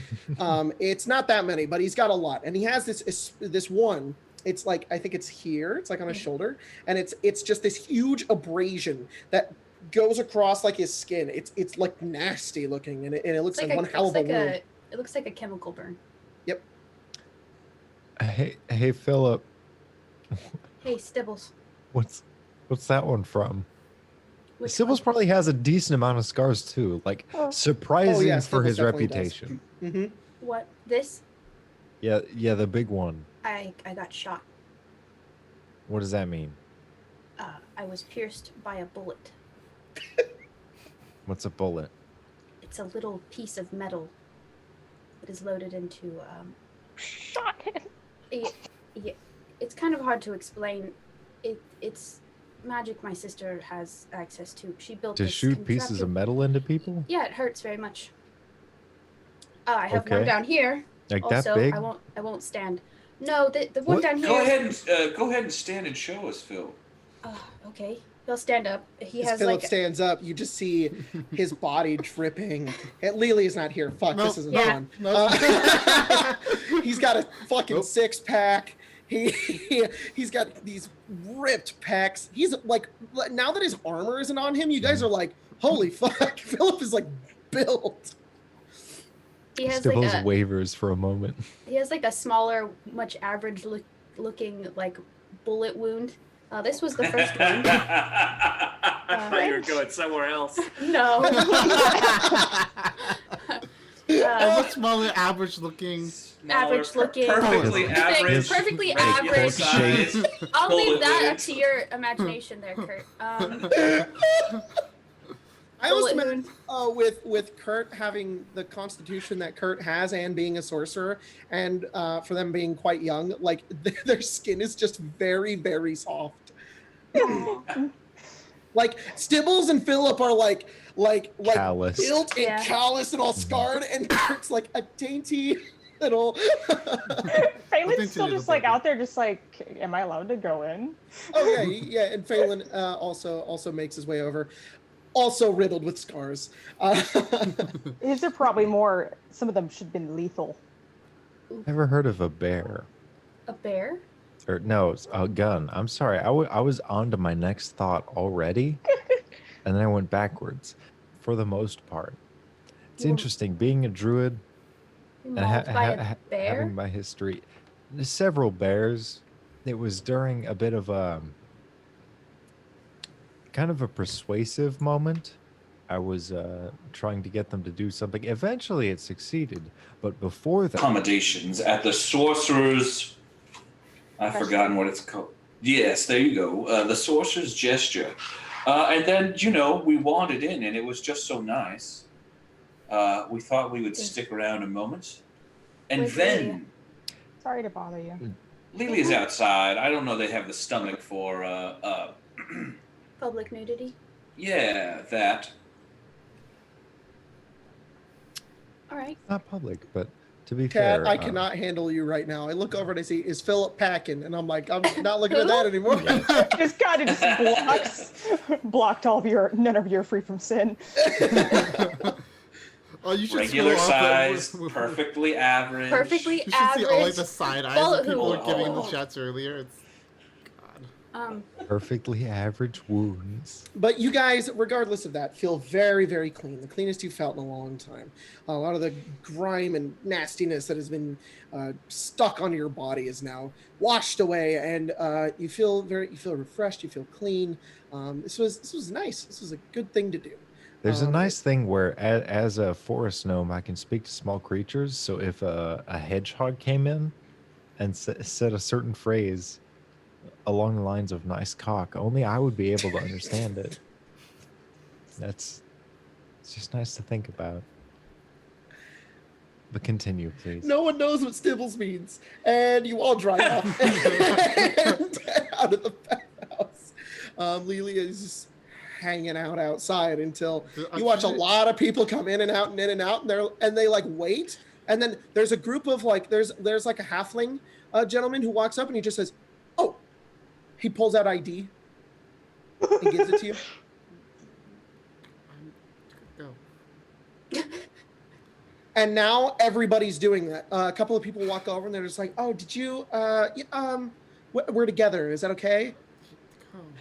It's not that many, but he's got a lot, and he has this one. It's like I think it's here. It's like on his shoulder, and it's just this huge abrasion that goes across like his skin. It's like nasty looking, and it looks like one hell of a wound. it looks like a chemical burn. Hey, Philip, Hey, Stibbles. what's that one from? Which Stibbles one? probably has a decent amount of scars too, like Oh. surprising yeah, for Stibbles his definitely does. reputation. Hmm. What? This? Yeah, the big one. I got shot. What does that mean? I was pierced by a bullet. What's a bullet? It's a little piece of metal that is loaded into. Shot him. Yeah, it's kind of hard to explain. It's magic my sister has access to. She built To this shoot pieces of contraptive- metal into people? Yeah, it hurts very much. I have one Okay. down here. Like Also, that big? I won't stand. No, the one What? down here. Go ahead and stand and show us, Phil. Okay, he'll stand up. He As has Philip like stands up, you just see his body dripping. Lili's not here. Fuck, Nope. this isn't Yeah. fun. Nope. He's got a fucking Nope. 6-pack. He's got these ripped pecs. He's like, now that his armor isn't on him, you guys are like, holy fuck, Philip is like built. He has like Stibbles a wavers for a moment. he has like a smaller, much average looking like bullet wound. This was the first one. I thought you were going somewhere else. No. Much smaller, average looking. Average looking. Perfectly average. Perfectly regular average. size. I'll leave bullet that wound. up to your imagination there, Kurt. I also Bullet meant with Kurt having the constitution that Kurt has and being a sorcerer, and for them being quite young, like their skin is just very, very soft. Like Stibbles and Philip are like Callous. built and Yeah. callous and all scarred, and Kurt's like a dainty little. Phelan's still just like out there, just like, am I allowed to go in? Oh yeah, yeah, and Phelan also makes his way over, also riddled with scars. These are probably more. Some of them should have been lethal. Ever heard of a bear? A bear? Or no, it's a gun. I'm sorry. I was on to my next thought already, and then I went backwards. For the most part, it's Well- interesting being a druid and Mauled by a bear? having my history. There's several bears. It was during a bit of a kind of a persuasive moment. I was trying to get them to do something. Eventually, it succeeded, but before that, Accommodations at the sorcerer's. I've forgotten what it's called. Yes, there you go. The sorcerer's gesture. And then, we wandered in, and it was just so nice. We thought we would stick around a moment. And Where's then Sorry to bother you. Lilia's outside. I don't know they have the stomach for, Public nudity? yeah, that. Alright. not public, but to be Cat, fair, I cannot handle you right now. I look over and I see, is Philip packing? And I'm like, I'm not looking at that anymore. This kind of just blocked none of your free from sin. Oh, you should Regular scroll up size, and- perfectly average. Perfectly You should see all like average. the side eyes Follow that people who? were giving in the chats earlier. It's God. perfectly average wounds. But you guys, regardless of that, feel very, very clean. The cleanest you've felt in a long time. A lot of the grime and nastiness that has been stuck on your body is now washed away, and you feel refreshed. You feel clean. This was nice. This was a good thing to do. There's a nice thing where, as a forest gnome, I can speak to small creatures. So if a hedgehog came in and said a certain phrase along the lines of "nice cock," only I would be able to understand it. It's just nice to think about. But continue, please. No one knows what Stibbles means, and you all drive off out of the bathhouse. Lilia is just hanging out outside until you watch a lot of people come in and out, and they like wait, and then there's a group of like there's like a halfling gentleman who walks up and he just says, "Oh," he pulls out ID and gives it to you. Go. And now everybody's doing that. A couple of people walk over and they're just like, "Oh, did you? We're together. Is that okay?"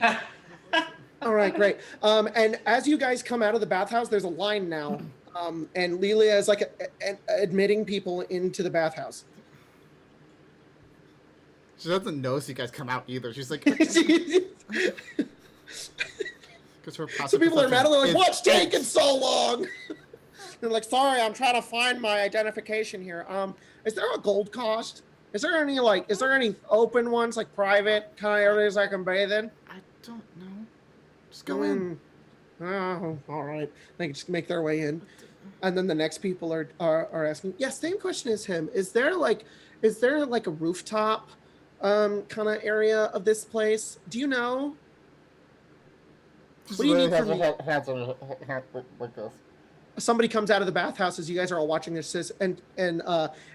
Go. All right, great. And as you guys come out of the bathhouse, there's a line now, and Lilia is like admitting people into the bathhouse. She doesn't know so you guys come out either. She's like, Some people are mad. They're like, "What's taking so long?" They're like, "Sorry, I'm trying to find my identification here. Is there a gold cost? Is there any open ones, like private kind of areas I can bathe in?" I don't know. Just go in. Oh, all right. They can just make their way in, and then the next people are asking. Yes, same question as him. Is there like a rooftop, kind of area of this place? Do you know? Just What do you literally need from has me? her hands on her hand like this. Somebody comes out of the bathhouse as you guys are all watching this, and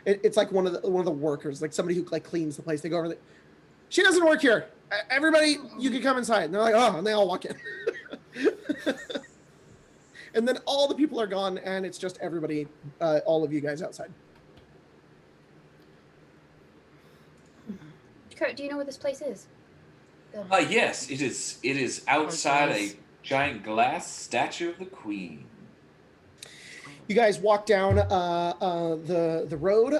it's like one of the workers, like somebody who like cleans the place. They go over. She doesn't work here. Everybody, you can come inside. And they're like, "Oh," and they all walk in. And then all the people are gone, and it's just everybody, all of you guys outside. Kurt, do you know where this place is? Yes, it is. It is outside guys. a giant glass statue of the Queen. You guys walk down the road,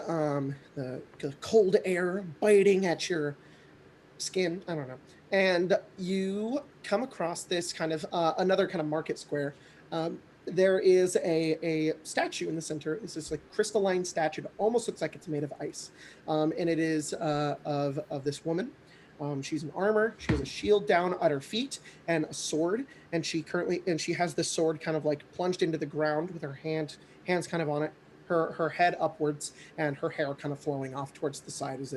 the cold air biting at your skin. I don't know, and you come across this kind of another kind of market square. There is a statue in the center. It's this like crystalline statue that almost looks like it's made of ice, and it is of this woman. She's in armor. She has a shield down at her feet and a sword. And she has this sword kind of like plunged into the ground with her hands kind of on it, her head upwards, and her hair kind of flowing off towards the side as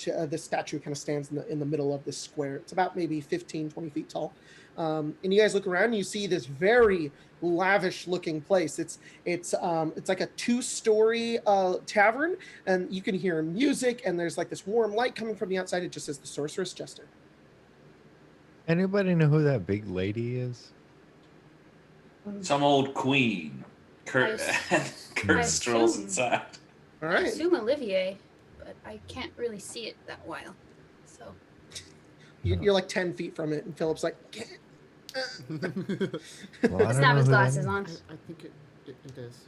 the statue kind of stands in the middle of this square. It's about maybe 15, 20 feet tall. And you guys look around and you see this very lavish looking place. It's like a 2-story tavern, and you can hear music, and there's like this warm light coming from the outside. It just says the Sorceress Jester. Anybody know who that big lady is? Some old queen. Kurt I strolls assume- inside. All I right. assume Olivier, but I can't really see it that well. So You're like 10 feet from it, and Philip's like, Well, I don't snap know his who that glasses is. on. I think it is.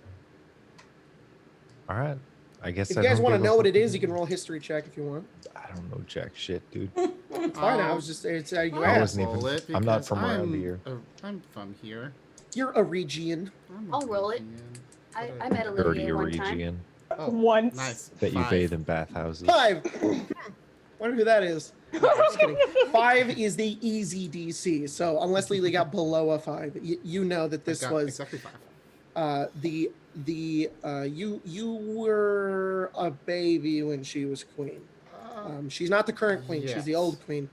All right. I guess if I you guys don't want to give a know what it fuck. is, you can roll a history check if you want. I don't know jack shit, dude. It's fine. I was just it's you I'll asked. wasn't even- roll it I'm not because from around here. I'm from here. You're a Region. I'm I'll roll it. Fijian. I met Olivier one time. European. Oh, Once. nice. Bet you 5. bathe in bathhouses. 5. Wonder who that is. No, I'm just kidding. 5 is the easy DC. So unless Lily got below a 5, you know that this I got was exactly 5. you were a baby when she was queen. She's not the current queen. She's the Yes. old queen.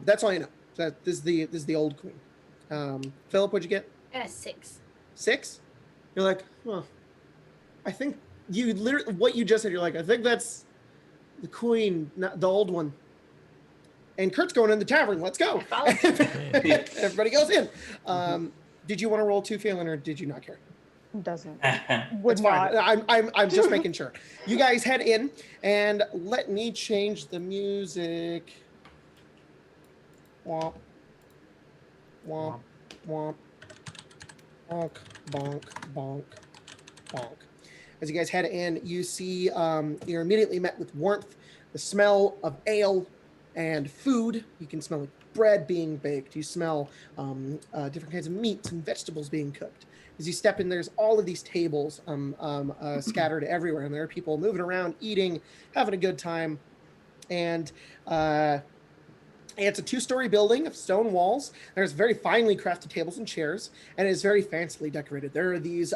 That's all I know. That this is the old queen. Philip, what'd you get? 6. 6? You're like, huh. I think you literally what you just said. You're like, I think that's the queen, not the old one. And Kurt's going in the tavern. Let's go. I followed. Everybody goes in. Did you want to roll 2, Phelan, or did you not care? Doesn't. That's Would fine. not. I'm just making sure. You guys head in, and let me change the music. Womp, womp, womp, bonk, bonk, bonk, bonk. As you guys head in, you see you're immediately met with warmth, the smell of ale and food. You can smell like bread being baked. You smell different kinds of meats and vegetables being cooked. As you step in, there's all of these tables scattered everywhere, and there are people moving around, eating, having a good time. And it's a 2-story building of stone walls. There's very finely crafted tables and chairs, and it's very fancily decorated. There are these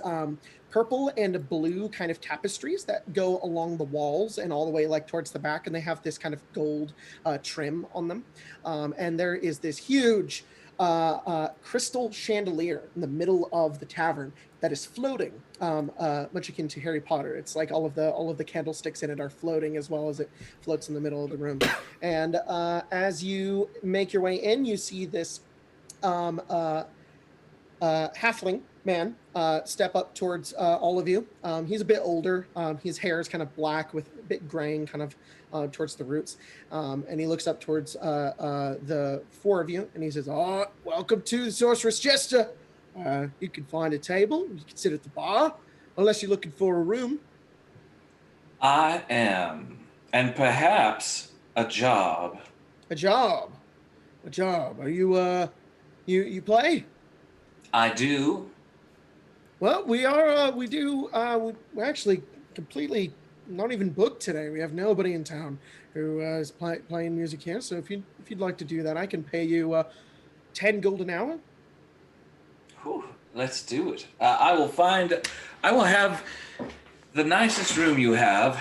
purple and blue kind of tapestries that go along the walls and all the way like towards the back, and they have this kind of gold trim on them. And there is this huge crystal chandelier in the middle of the tavern that is floating, much akin to Harry Potter. It's like all of the candlesticks in it are floating as well as it floats in the middle of the room. And as you make your way in, you see this halfling man step up towards all of you. He's a bit older. His hair is kind of black with a bit graying kind of towards the roots. And he looks up towards the 4 of you and he says, "Oh, welcome to the Sorceress Jester. You can find a table. You can sit at the bar, unless you're looking for a room." I am. And perhaps a job. A job. Are you you play? I do. Well, we're actually completely not even booked today. We have nobody in town who is playing music here. So if you'd like to do that, I can pay you 10 gold an hour. Whew, let's do it. I will have the nicest room you have,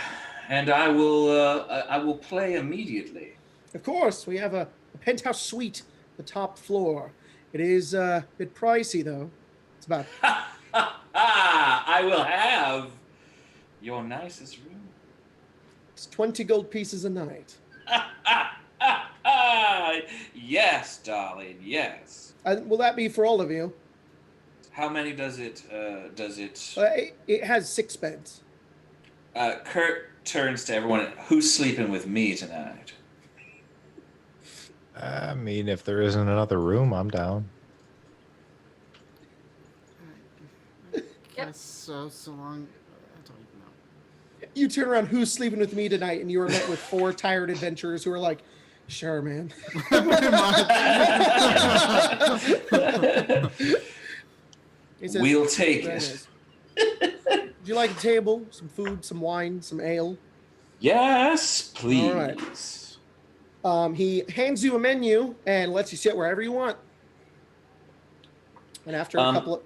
and I will play immediately. Of course, we have a penthouse suite, the top floor. It is a bit pricey though. It's about I will have your nicest room. it's 20 gold pieces a night. Yes, darling. Yes. Will that be for all of you? How many does it? It has 6 beds. Kurt, turns to everyone. Who's sleeping with me tonight? I mean, if there isn't another room, I'm down. Guess so long. I don't even know. You turn around, who's sleeping with me tonight? And you are met with 4 tired adventurers who are like, sure, man. He says, We'll take "Very it." nice. Would you like a table, some food, some wine, some ale? Yes, please. All right. He hands you a menu and lets you sit wherever you want. And after a couple of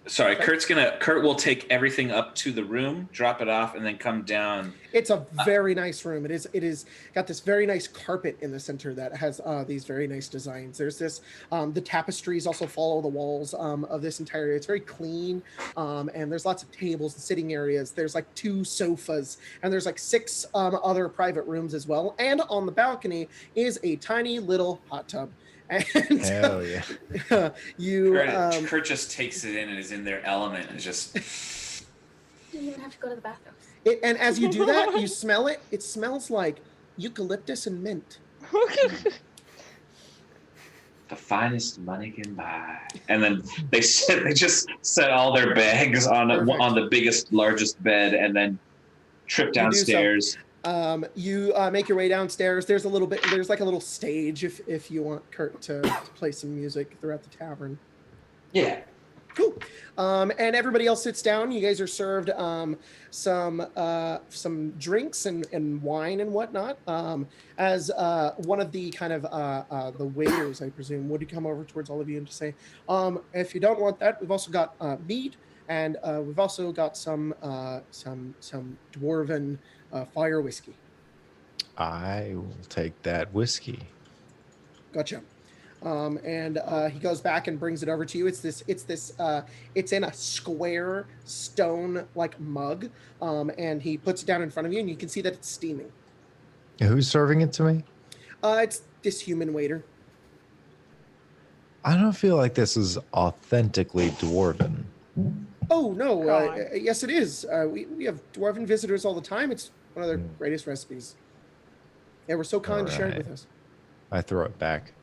Sorry, Kurt will take everything up to the room, drop it off, and then come down. It's a very nice room. It is got this very nice carpet in the center that has these very nice designs. There's this the tapestries also follow the walls of this entire area. It's very clean, and there's lots of tables and sitting areas. There's like 2 sofas, and there's like 6 other private rooms as well. And on the balcony is a tiny little hot tub. And Hell yeah. Kurt just takes it in and is in their element and just. You don't even have to go to the bathhouse. And as you do that, you smell it. It smells like eucalyptus and mint. The finest money can buy. And then they just set all their bags on the biggest, largest bed, and then trip downstairs. You make your way downstairs. There's like a little stage if you want Kurt to play some music throughout the tavern. Yeah. Cool. And everybody else sits down. You guys are served some drinks and wine and whatnot. As one of the kind of the waiters, I presume, would come over towards all of you and just say, if you don't want that, we've also got mead, and we've also got some dwarven fire whiskey. I will take that whiskey. Gotcha. And he goes back and brings it over to you. It's in a square stone like mug, and he puts it down in front of you, and you can see that it's steaming. Who's serving it to me? It's this human waiter. I don't feel like this is authentically dwarven. Oh no! Yes, it is. We have dwarven visitors all the time. It's one of their greatest recipes. They were so kind to share it with us. I throw it back.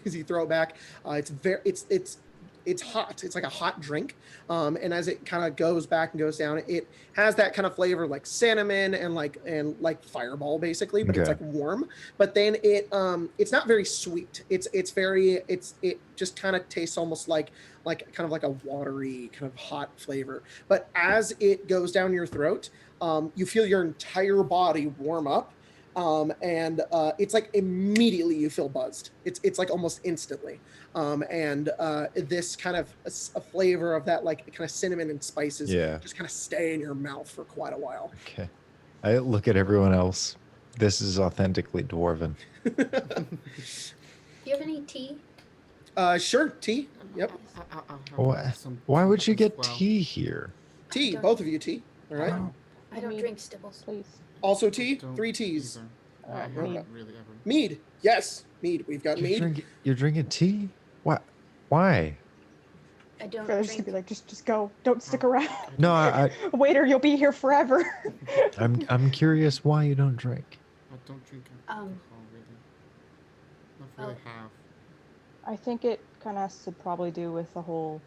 As you throw it back, it's hot. It's like a hot drink, and as it kind of goes back and goes down, it has that kind of flavor like cinnamon and like Fireball basically, but it's like warm. But then it's not very sweet. It just kind of tastes almost like kind of like a watery kind of hot flavor. But as it goes down your throat, you feel your entire body warm up. And it's like immediately you feel buzzed. It's like almost instantly. And this kind of a flavor of that like kind of cinnamon and spices just kind of stay in your mouth for quite a while. Okay. I look at everyone else. This is authentically dwarven. Do you have any tea? Sure, tea. Yep. Why would you get tea here? Tea, both of you tea. All right. I don't drink stibbles. Please. Also tea, 3 teas. I haven't really ever. Mead. Yes, mead. We've got mead. You're drinking tea? What? Why? I don't Brothers drink. should be like, just go. Don't stick around. No, I Waiter, you'll be here forever. I'm curious why you don't drink. I don't drink alcohol really. Not really have. I think it kind of has to probably do with the whole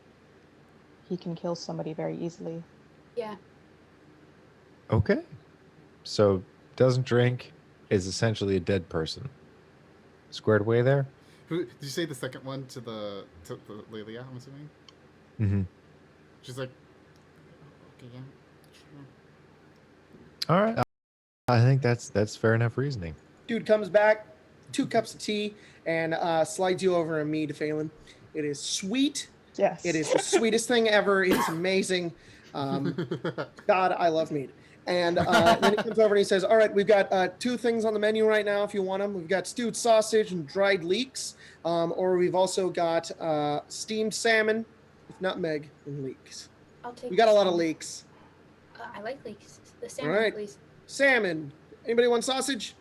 he can kill somebody very easily. Yeah. Okay. So doesn't drink, is essentially a dead person. Squared away there? Did you say the second one to the Lelia, I'm assuming? Mm-hmm. She's like, okay, yeah, sure. All right. I think that's fair enough reasoning. Dude comes back, 2 cups of tea, and slides you over a mead, Phelan. It is sweet. Yes. It is the sweetest thing ever. It's amazing. God, I love mead. And then he comes over and he says, all right, we've got 2 things on the menu right now if you want them. We've got stewed sausage and dried leeks, or we've also got steamed salmon with nutmeg and leeks. I'll take. We got a lot of leeks. I like leeks. The salmon, All right. please. Salmon. Anybody want sausage?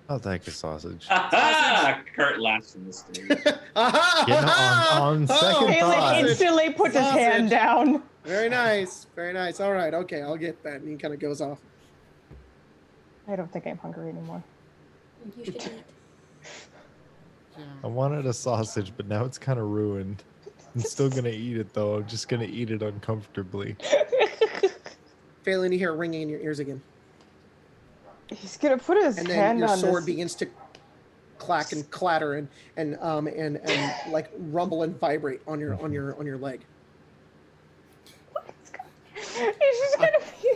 I'll take a sausage. Kurt laughs from the stage. On second Phelan thought. instantly puts his hand down. Very nice. Very nice. All right. Okay, I'll get that. And he kind of goes off. I don't think I'm hungry anymore. You should eat. Yeah. I wanted a sausage, but now it's kind of ruined. I'm still gonna eat it though. I'm just gonna eat it uncomfortably. Failing to hear it ringing in your ears again. He's gonna put his And then hand your on sword this. begins to clack and clatter and like rumble and vibrate on your leg. He's just gonna be.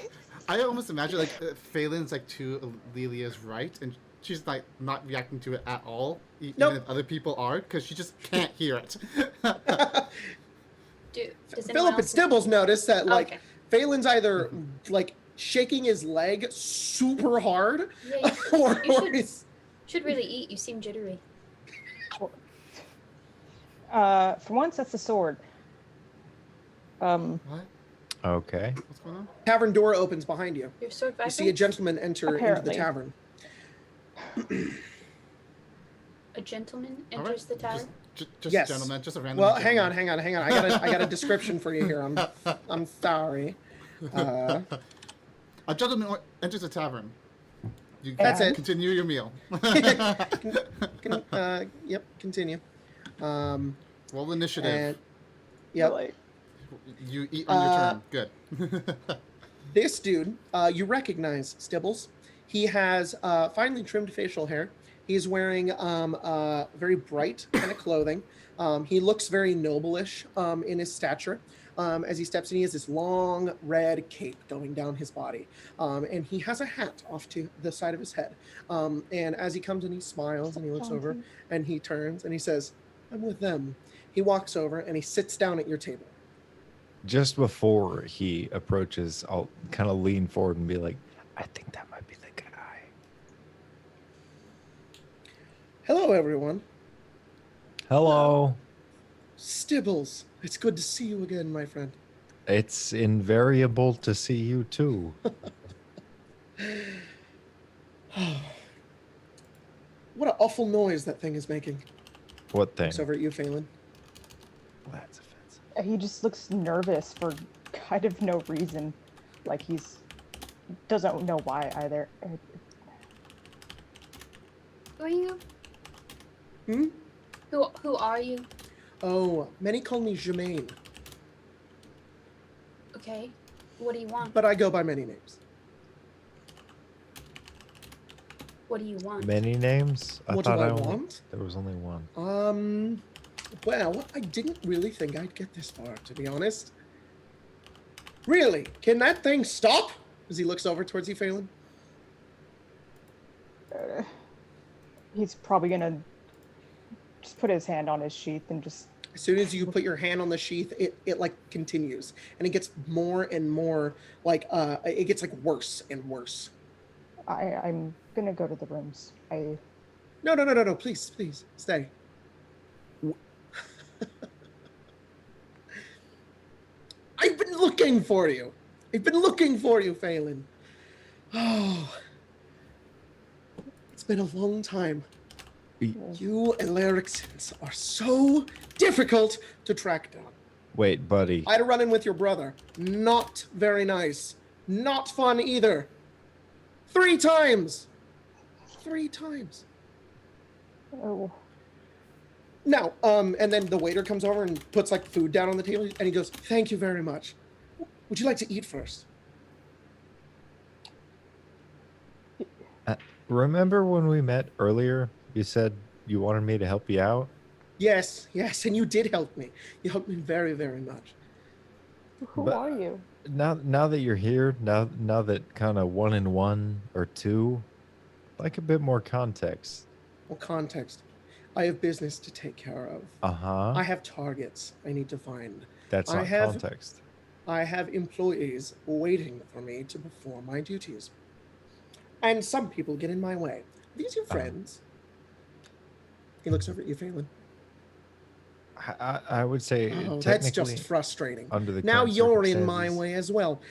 I almost imagine like Phelan's like to Lelia's right, and she's like not reacting to it at all, Nope. even if other people are, because she just can't hear it. Does anyone Philip and else- Stibbles notice that like Okay. Phelan's either like shaking his leg super hard, Yeah, you or he's should really eat. You seem jittery. For once, that's the sword. What? Okay. What's going on? tavern door opens behind you. Your sword You vibrates? see a gentleman enter Apparently. into the tavern. A gentleman All right. enters the tavern? Just Yes. gentleman, just a random. Well, hang on. gentleman. I got a description for you here. I'm sorry. A gentleman enters a tavern. You That's it. Continue your meal. Yep. Continue. Roll initiative. And yep. Like, You eat on your turn. Good. This dude, you recognize Stibbles. He has finely trimmed facial hair. He's wearing very bright kind of clothing. He looks very noble-ish in his stature. As he steps in, he has this long red cape going down his body. And he has a hat off to the side of his head. And as he comes in, he smiles and he looks over and he turns and he says, "I'm with them." He walks over and he sits down at your table. Just before he approaches, I'll kind of lean forward and be like, I think that might be the guy. "Hello, everyone. Hello. Stibbles. It's good to see you again, my friend." It's invariable to see you too. What an awful noise that thing is making. What thing? Looks over at you, Phelan. That's offensive. he just looks nervous for kind of no reason. Like he's doesn't know why either. Who are you? Hmm? Who are you? Oh, many call me Jermaine, Okay. What do you want? but I go by many names. What do you want? Many names? What do thought I only- want? There was only one. Well, I didn't really think I'd get this far, to be honest. Really? Can that thing stop? As he looks over towards you, Phelan. He's probably gonna just put his hand on his sheath and just. As soon as you put your hand on the sheath, it like continues, and it gets more and more like it gets like worse and worse. I'm gonna go to the rooms. No, please, stay. I've been looking for you. Phelan. Oh, it's been a long time. You Alericsons are so difficult to track down. Wait, buddy. I had a run-in with your brother. Not very nice. Not fun either. 3 times. 3 times. Oh, Now, and then the waiter comes over and puts like food down on the table, and he goes, "Thank you very much. Would you like to eat first?" Remember when we met earlier? You said you wanted me to help you out? Yes, and you did help me. You helped me very, very much. who But- are you? Now that you're here, now that kind of 1 and 1 or 2, like a bit more context. Well, context. I have business to take care of. Uh-huh. I have targets I need to find. That's I not have- context. I have employees waiting for me to perform my duties. And some people get in my way. Are these your friends? He looks over at you, Phelan. I would say Oh, that's technically just frustrating. under the Now current you're in my circumstances. way as well.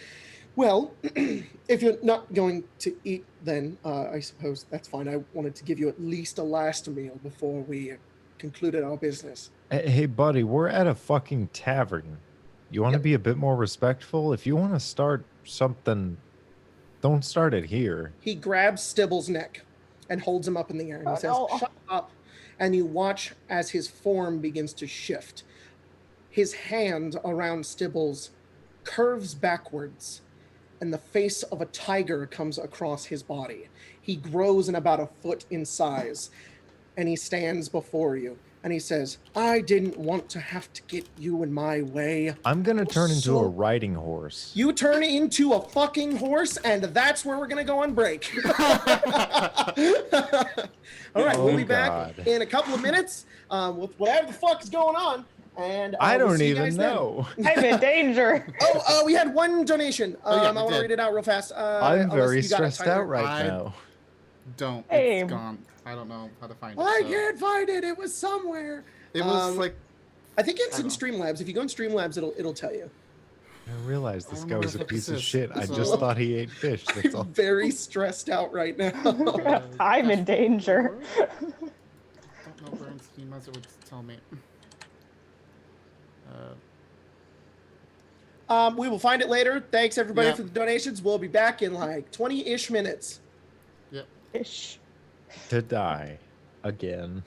Well, if you're not going to eat, then I suppose that's fine. I wanted to give you at least a last meal before we concluded our business. Hey, buddy, we're at a fucking tavern. You want to Yep. be a bit more respectful? If you want to start something Don't start it here. He grabs Stibble's neck and holds him up in the air, and he says, no. "Shut up." And you watch as his form begins to shift. His hand around Stibble's curves backwards, and the face of a tiger comes across his body. He grows in about a foot in size, and he stands before you. And he says, "I didn't want to have to get you in my way." I'm gonna turn into So- a riding horse. You turn into a fucking horse, and that's where we're gonna go on break. All right, we'll be back God. in a couple of minutes with whatever the fuck is going on. And I we'll don't see you even guys then. know. I'm in danger. We had one donation. yeah, I we want to did. read it out real fast. I'm unless very you got it, stressed Tyler. out right I- now. Don't. Hey. It's gone. I don't know how to find it. I so- can't find it. It was somewhere. It was like I think it's I in don't Streamlabs. If you go in Streamlabs, it'll tell you. I realized I this don't guy know was a what the piece fuck of this shit. is. I So- just thought he ate fish. That's all. I'm very stressed out right now. I'm in danger. don't know where in Steam as it would tell me. We will find it later. Thanks everybody Yeah. for the donations. We'll be back in like 20-ish minutes. Yep. Ish. To die again.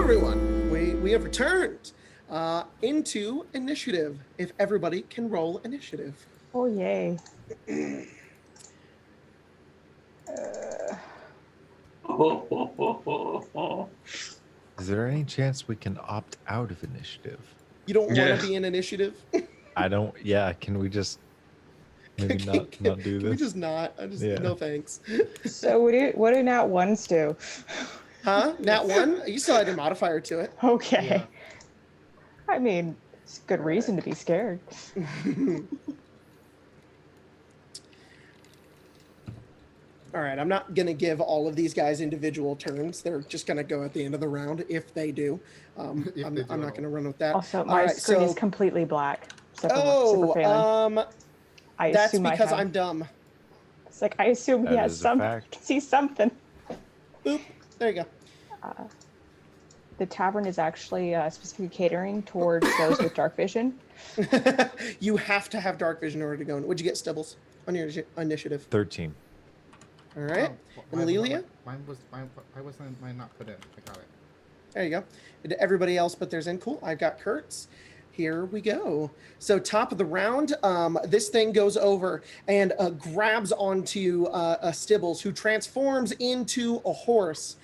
everyone, we have returned into initiative. If everybody can roll initiative. Oh, yay. Is there any chance we can opt out of initiative? You don't want Yeah. to be in initiative? I don't. Yeah. Can we just maybe not do Can we this? just not? Yeah. No thanks. So what do nat ones do? Huh? Nat 1? You still had a modifier to it. Okay. Yeah. I mean, it's a good reason to be scared. All right, I'm not going to give all of these guys individual turns. They're just going to go at the end of the round if they do. If I'm they do not at going to run with that. Also, All my right, screen is so- completely black. Except for super failing. I That's assume because I have. I'm dumb. It's like, I assume he That has is a some. fact. Can see something. Boop. There you The tavern is actually specifically catering towards those with dark vision. go. You have to have dark vision in order to go in. What'd you get, Stibbles, on your initiative? 13. All right. Oh, And Lelia? Why wasn't mine not put in? I got it. There you go. And everybody else but theirs in. Cool. I've got Kurt's. Here we go. So top of the round, this thing goes over and grabs onto Stibbles, who transforms into a horse.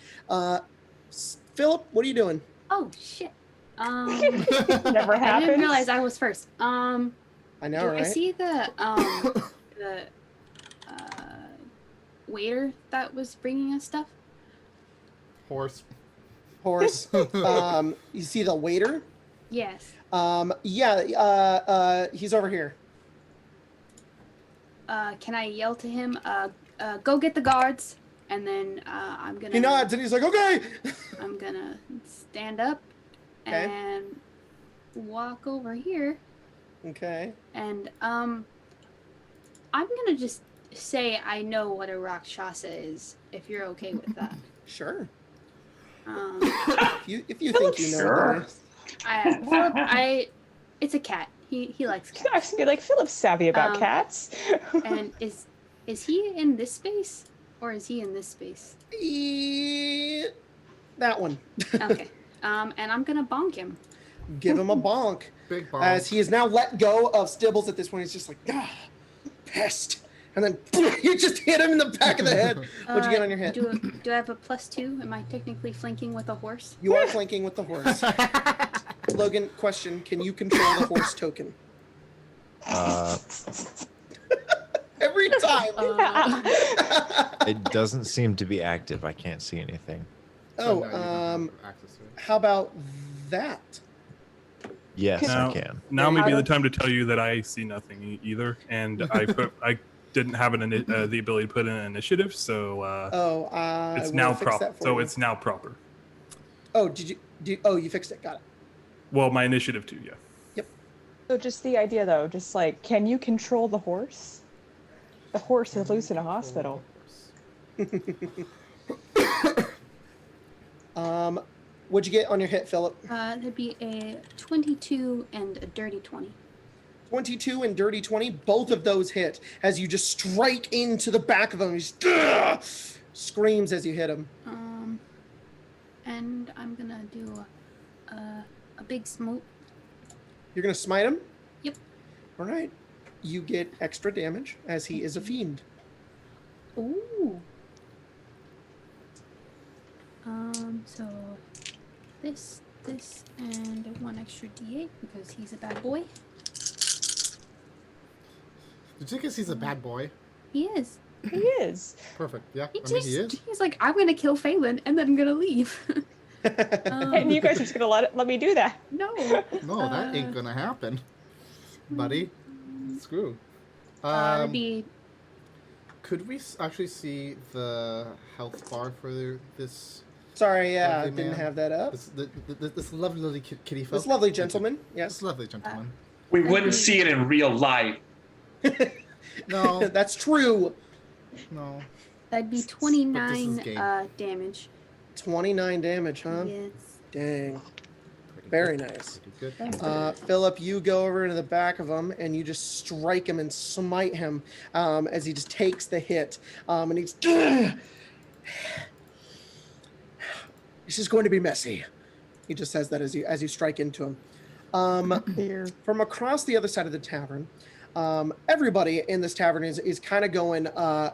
Philip, what are you doing? Oh shit. Never I happens. didn't realize I was first. I know, Do right? I see the waiter that was bringing us stuff? Horse. Horse. You see the waiter? Yes. He's over here. Can I yell to him? Go get the guards, and then I'm gonna. He nods and he's like, okay. I'm gonna stand up Okay. and walk over here, Okay. and I'm gonna just say I know what a rakshasa is, if you're okay with that. Sure. Um, If you think you know what that is. it's a cat. He likes I was cats. gonna be like, Philip's savvy about cats. And is he in this space or is he in this space? That one. Okay. And I'm gonna bonk him. Give him a bonk. Big bomb. As he is now let go of Stibbles at this point. He's just like, pest. And then you just hit him in the back of the head. What'd you get on your hit? Do I have a +2? Am I technically flanking with a horse? You are flanking with the horse. Logan, question. Can you control the horse token? Every time. It doesn't seem to be active. I can't see anything. So no, you don't have access to it. How about that? Yes, Now, I can. now may be How the do- time to tell you that I see nothing either, and I didn't have the ability to put in an initiative, so it's we'll now fix proper. that for So you. it's now proper. Oh, you fixed it. Got it. Well, my initiative too, yeah. So just the idea, though, just like, can you control the horse? The horse is loose in a hospital. What'd you get on your hit, Philip? That'd be a 22 and a dirty 20. 22 and dirty 20. Both of those hit as you just strike into the back of him. He just screams as you hit him. And I'm gonna do a big smoke. You're gonna smite him? Yep. All right. You get extra damage as he is a fiend. Ooh. So this, and 1 extra D8 because he's a bad boy. Did you guess he's a bad boy? He is. He is. Perfect. Yeah. He I mean, he is. he's like, I'm gonna kill Phelan and then I'm gonna leave. And you guys are just gonna let me do that. No. No, that ain't gonna happen, buddy. Screw. That'd be Could we actually see the health bar for this? Sorry, yeah, I Lovely didn't man. have that up. This lovely kitty folk. This lovely gentleman. Yes. This lovely gentleman. We wouldn't see it in real life. No, That's true. no. that'd be But this is 29 game. damage. 29 damage, huh? Yes. Dang. Pretty Very good, nice. Pretty good. Philip, you go over into the back of him and you just strike him and smite him as he just takes the hit. And he's. This is going to be messy. He just says that as you strike into him. Here. From across the other side of the tavern, everybody in this tavern is kind of going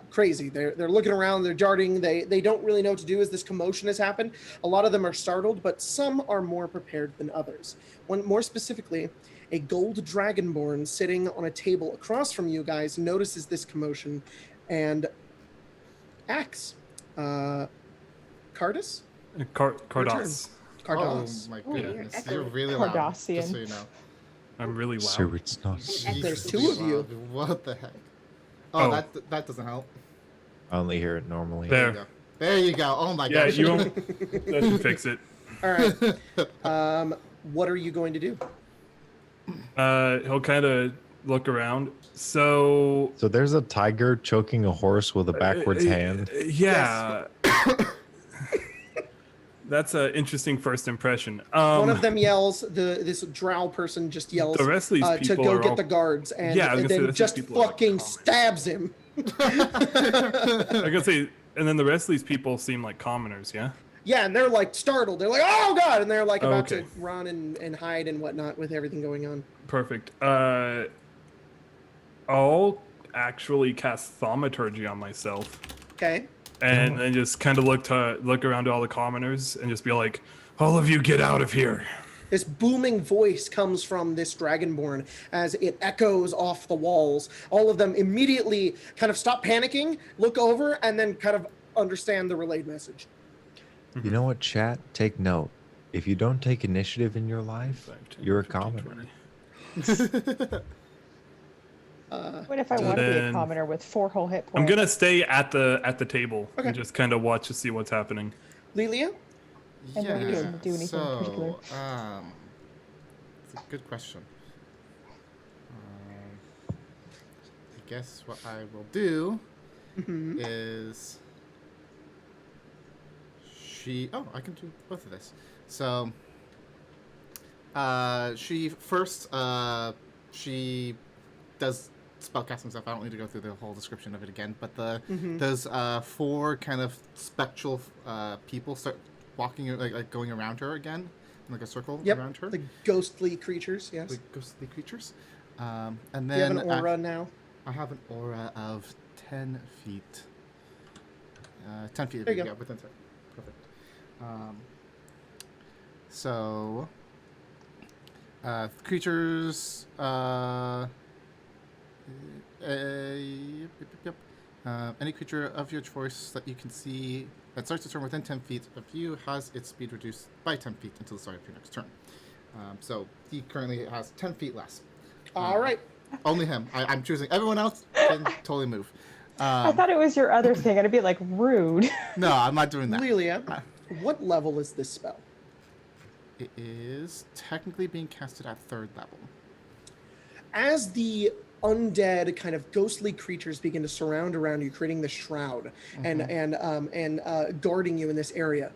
crazy. They're looking around, they're darting, they don't really know what to do as this commotion has happened. A lot of them are startled, but some are more prepared than others. One more specifically, a gold dragonborn sitting on a table across from you guys notices this commotion and acts. Cardus? Cardos. Cardos. Oh my Oh, you're goodness. echoing. You're really loud. Just Cardassian. so you know. I'm really loud. So it's not. There's Jesus, two of you. loud. What the heck? Oh, Oh. that doesn't help. I only hear it normally. There. You go. There you go. Oh my Yeah, gosh. you won't. That should fix it. All right. What are you going to do? He'll kind of look around. So So there's a tiger choking a horse with a backwards hand. Yeah. That's an interesting first impression. One of them yells. This drow person just yells The rest of these to people go are get all- the guards, and, Yeah, I was and gonna say, then the rest of just these people are, like, fucking common. stabs him. I gotta say, and then the rest of these people seem like commoners, yeah? Yeah, and they're like startled. They're like, "Oh god!" and they're like Oh, about okay. to run and hide and whatnot with everything going on. Perfect. I'll actually cast thaumaturgy on myself, Okay. and then just kind of look around to all the commoners and just be like, "All of you, get out of here!" This booming voice comes from this dragonborn as it echoes off the walls. All of them immediately kind of stop panicking, look over, and then kind of understand the relayed message. You know what, chat? Take note. If you don't take initiative in your life, 5, 10, you're a 15, commoner. 20. What if I So want to be a then- commoner with 4 whole hit points? I'm gonna stay at the table Okay. and just kind of watch to see what's happening. Lilia? And what are you doing? Do anything in so, particular? it's a good question. I guess what I will do Mm-hmm. is I can do both of this. So she first she does spellcasting stuff. I don't need to go through the whole description of it again, but those 4 kind of spectral people start walking like going around her again in like a circle Yep. around her. The ghostly creatures, yes. The ghostly creatures. And Do you then have an aura now? I have an aura of 10 feet. 10 feet. There you go. Yeah, within 10. Perfect. So, creatures. Any creature of your choice that you can see that starts to turn within 10 feet of you has its speed reduced by 10 feet until the start of your next turn. So he currently has 10 feet less. All right. Only him. I'm choosing. Everyone else can totally move. I thought it was your other thing. I'd be like rude. No, I'm not doing that. Lilia, what level is this spell? It is technically being casted at 3rd level. As the undead kind of ghostly creatures begin to surround around you, creating the shroud and guarding you in this area,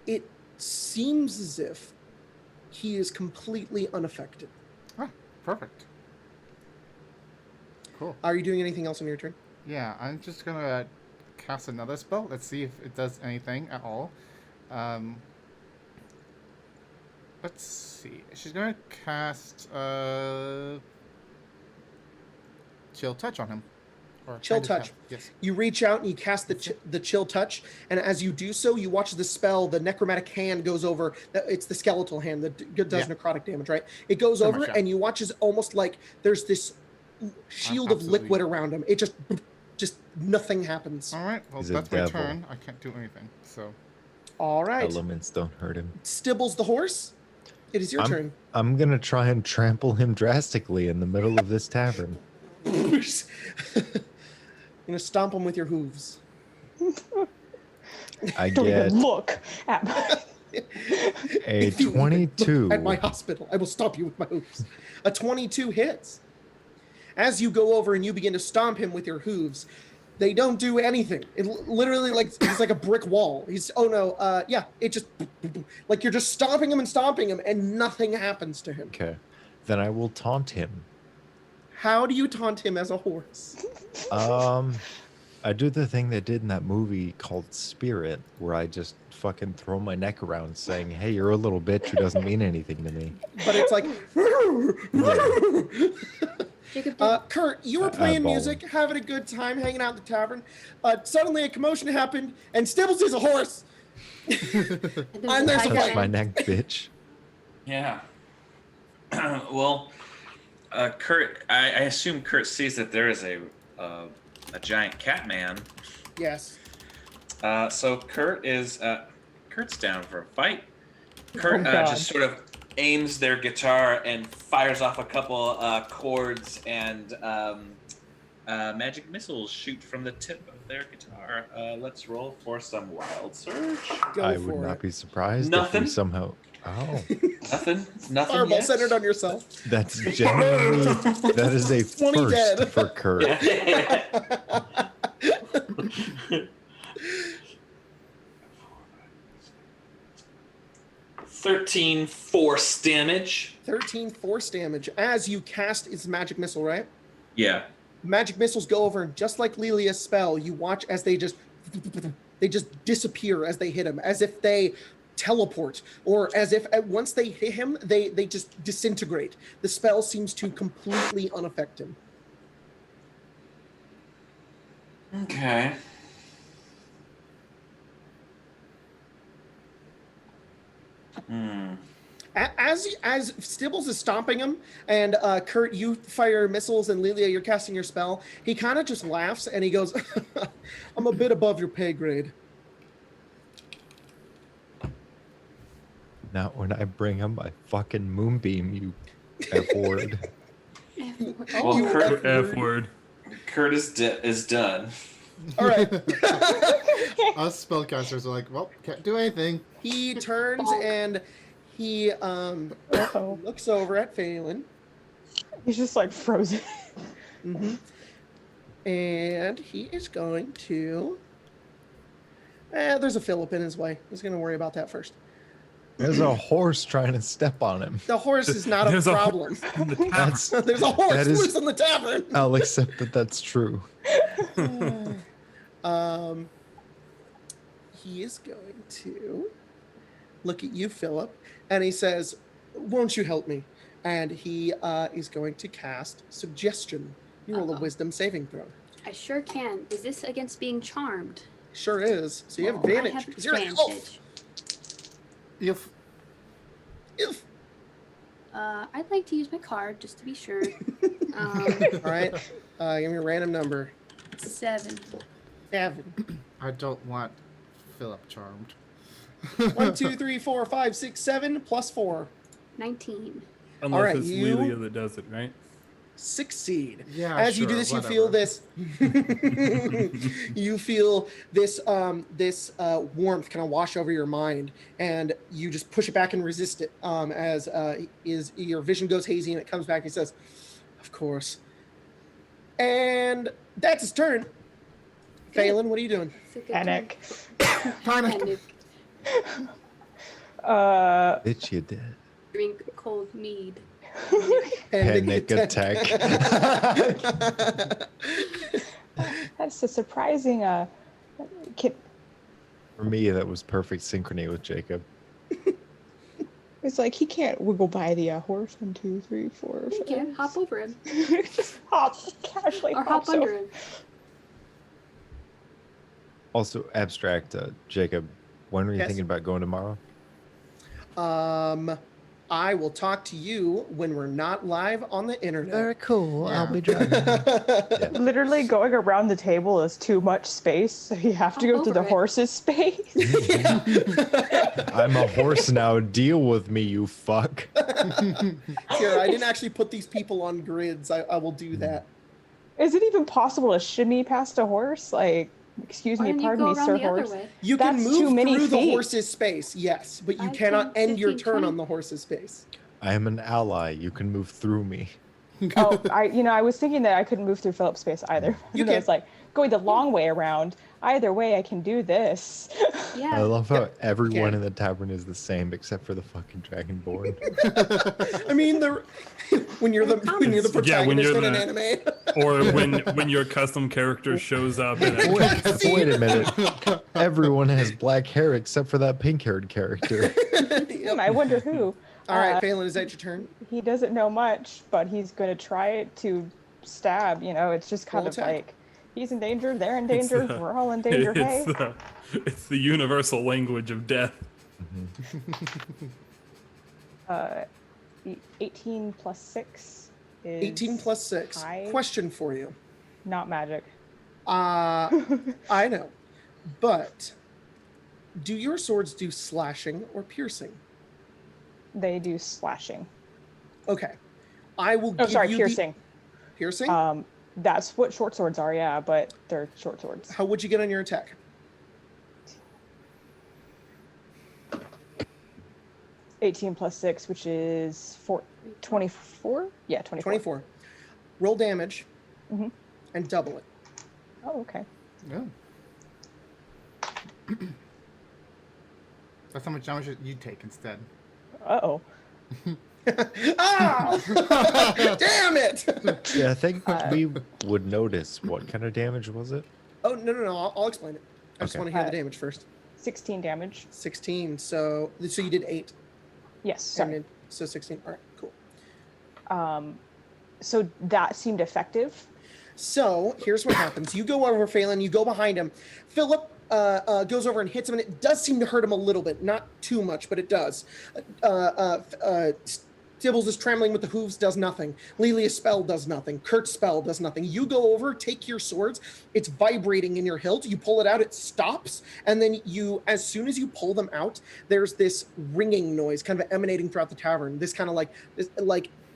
it seems as if he is completely unaffected. Ah, perfect. Cool. Are you doing anything else on your turn? Yeah, I'm just gonna cast another spell. Let's see if it does anything at all. Let's see. She's gonna cast Chill Touch on him. Or Chill kind of Touch. cast- Yes. You reach out and you cast the chill touch, and as you do so, you watch the spell. The necromantic hand goes over. It's the skeletal hand that does Yeah. necrotic damage, right? It goes Pretty over, much, yeah. and you watch as almost like there's this shield of Absolutely. liquid around him. It just nothing happens. All right. Well, He's a that's my devil. turn. I can't do anything. So. All right, Elements don't hurt him. Stibbles the horse. It is your turn. I'm gonna try and trample him drastically in the middle of this tavern. You're gonna stomp him with your hooves. I Don't get even look at my... a If you 22. look at my hospital, I will stomp you with my hooves. A 22 hits. As you go over and you begin to stomp him with your hooves, they don't do anything. It literally he's like a brick wall. It just like you're just stomping him and nothing happens to him. Okay, then I will taunt him. How do you taunt him as a horse? I do the thing they did in that movie called Spirit, where I just fucking throw my neck around saying, "Hey, you're a little bitch who doesn't mean anything to me." But it's like, Jacob, did, Kurt, you were playing music, having a good time, hanging out in the tavern. Suddenly a commotion happened, and Stibbles sees a horse. And there's a Touch fight. my neck, bitch. Yeah. Well, Kurt, I assume Kurt sees that there is a giant cat man. Yes. So Kurt's down for a fight. Kurt God. just sort of aims their guitar and fires off a couple chords, and magic missiles shoot from the tip of their guitar. Let's roll for some wild surge. I would not be surprised Nothing. if we somehow. Oh, Nothing. Fireball Yet. centered on yourself. that's genuinely that is a 20 first dead. for Kurt. Yeah. 13 force damage. 13 force damage as you cast its magic missile, right? Yeah. Magic missiles go over, and just like Lilia's spell, you watch as they just disappear as they hit him, as if they teleport, or as if once they hit him, they just disintegrate. The spell seems to completely unaffect him. Okay. As Stibbles is stomping him, and Kurt, you fire missiles, and Lilia, you're casting your spell, he kind of just laughs and he goes, "I'm a bit above your pay grade." Not when I bring him my fucking moonbeam, you F-word. Well, You Kurt, F word. Kurt is done. All right. Us spellcasters are like, well, can't do anything. He turns and he Uh-oh. looks over at Phelan. He's just like frozen. Mm-hmm. And he is going to. There's a Phillip in his way. He's going to worry about that first. There's a horse trying to step on him. The horse is not a There's problem. horse in the tavern. That's, There's a horse That is- loose in the tavern. I'll accept that that's true. He is going to look at you, Philip, and he says, "Won't you help me?" And he is going to cast Suggestion. You roll a Wisdom saving throw. I sure can. Is this against being charmed? Sure is. So you have I advantage. have 'cause you're an elf. advantage. If If. I'd like to use my card just to be sure. All right. Give me a random number. 7. 7. I don't want Philip charmed. 1, 2, 3, 4, 5, 6, 7 plus 4. 19. Unless All right, it's you- Lilia that does it, right? Succeed. Yeah, As you do sure, this, you feel whatever. this. You feel this warmth kind of wash over your mind, and you just push it back and resist it. As your vision goes hazy, and it comes back. He says, "Of course." And that's his turn. Phelan, what are you doing? It's a good Panic. Panic. Bitch, you did. Drink cold mead. Panic attack. That's a surprising kid. For me, that was perfect synchrony with Jacob. It's like he can't wiggle by the horse. 1, 2, 3, 4. You can hop over him. Just hop casually. Or hop hops under over. him. Also, abstract, Jacob, when were you Yes? thinking about going tomorrow? I will talk to you when we're not live on the internet. cool. I'll be driving. Literally going around the table is too much space, so you have to Hop go to the over it. horse's space. I'm a horse now. Deal with me, you fuck. Here, I didn't actually put these people on grids. I will do that. Is it even possible to shimmy past a horse? Like, excuse Why me, don't you pardon go me, around sir the other horse. way? You can That's move too many through the feet. horse's space, yes, but you 5, cannot 10, end your 15, turn 20. on the horse's space. I am an ally. You can move through me. Oh, I was thinking that I couldn't move through Philip's space either. You So can. it's like going the long way around. Either way, I can do this. Yeah. I love how everyone Yeah. in the tavern is the same except for the fucking dragonborn. I mean, when you're the protagonist Yeah, when you're in an the- anime. Or when your custom character shows up in a Wait a minute. Everyone has black hair except for that pink-haired character. Yep. I wonder who. All right, Phelan, is that your turn? He doesn't know much, but he's going to try it to stab. You know, it's just kind Roll of attack. like he's in danger, they're in It's danger, the- we're all in danger. Hey, it's the universal language of death. 18 plus 6 is 18 plus 6. high. Question for you. Not magic. I know, but do your swords do slashing or piercing? They do slashing. Okay, I will. Oh, give sorry, you piercing. Piercing. That's what short swords are, yeah, but they're short swords. How would you get on your attack? 18 plus 6, which is 24? Yeah, 24. 24. Roll damage, Mhm. and double it. Oh, okay. Yeah. That's how much damage you take instead. Uh-oh. Ah! Damn it! Yeah, I think we would notice. What kind of damage was it? Oh no! I'll explain it. I just Okay. want to hear the damage first. 16 damage. 16. So you did 8. Yes, sorry. So 16. All right, cool. So that seemed effective. So here's what happens. You go over Phelan, you go behind him. Philip goes over and hits him, and it does seem to hurt him a little bit. Not too much, but it does. Dibbles' trembling with the hooves does nothing. Lelia's spell does nothing. Kurt's spell does nothing. You go over, take your swords. It's vibrating in your hilt. You pull it out, it stops. And then as soon as you pull them out, there's this ringing noise kind of emanating throughout the tavern. This kind of like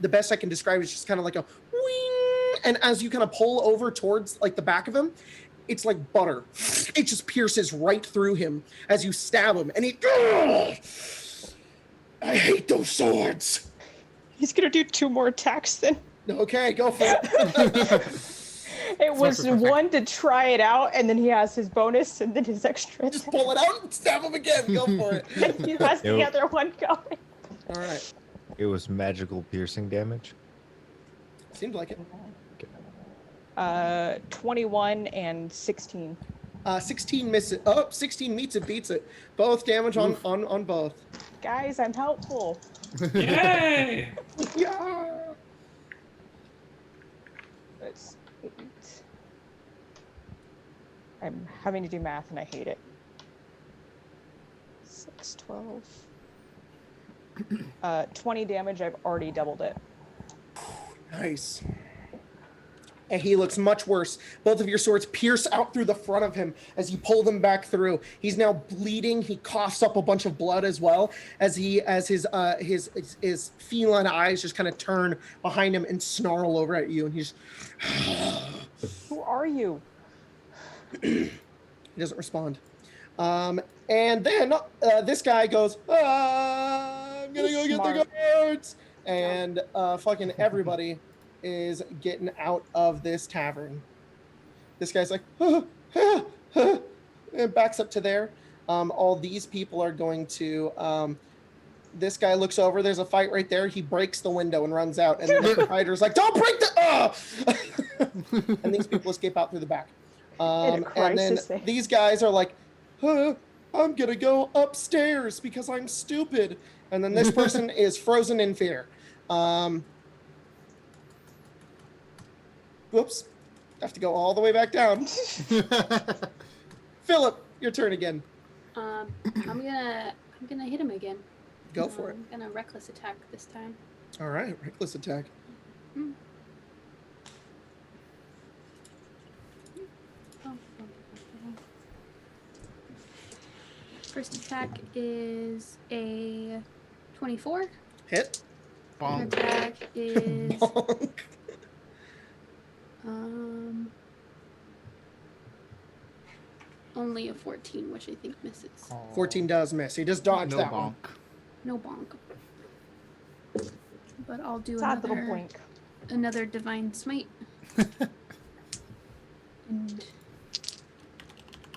the best I can describe is just kind of like a wing. And as you kind of pull over towards like the back of him, it's like butter. It just pierces right through him as you stab him. And I hate those swords. He's going to do 2 more attacks then. Okay, go for it. It was one to try it out, and then he has his bonus, and then his extra Just attack. pull it out and stab him again. Go for it. And he has the other one going. All right. It was magical piercing damage. Seemed like it. 21 and 16. 16 misses. Oh, 16 meets it, beats it. Both damage on both. Guys, I'm helpful. Yay! Yeah. That's 8. I'm having to do math, and I hate it. 6, 12. 20 damage. I've already doubled it. Nice. And he looks much worse. Both of your swords pierce out through the front of him as you pull them back through. He's now bleeding. He coughs up a bunch of blood as well as his feline eyes just kind of turn behind him and snarl over at you. And he's Who are you? he doesn't respond. And then this guy goes, I'm gonna go get the guards. And fucking everybody is getting out of this tavern. This guy's like, and backs up to there. All these people are going to. This guy looks over. There's a fight right there. He breaks the window and runs out. And the proprietor's like, "Don't break the!" And these people escape out through the back. And then these guys are like, I'm gonna go upstairs because I'm stupid. And then this person is frozen in fear. Whoops. Have to go all the way back down. Philip, your turn again. I'm gonna hit him again. Go for it. I'm gonna reckless attack this time. All right, reckless attack. First attack is a 24. Hit. Second attack is Bonk. only a 14, which I think misses. 14 does miss. He just dodged No that bonk. one. No bonk. But I'll do Sad little another blink. another divine smite. And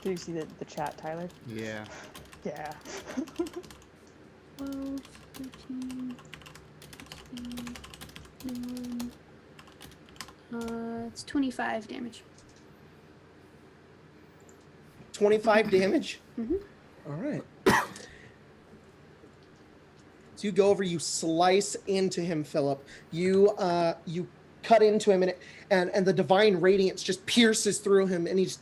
Did you see the chat, Tyler? Yeah. Yeah. 12, 13, 16, 21. It's 25 damage. 25 damage? Mm-hmm. All right. So you go over, you slice into him, Philip. You cut into him, and the divine radiance just pierces through him, and he's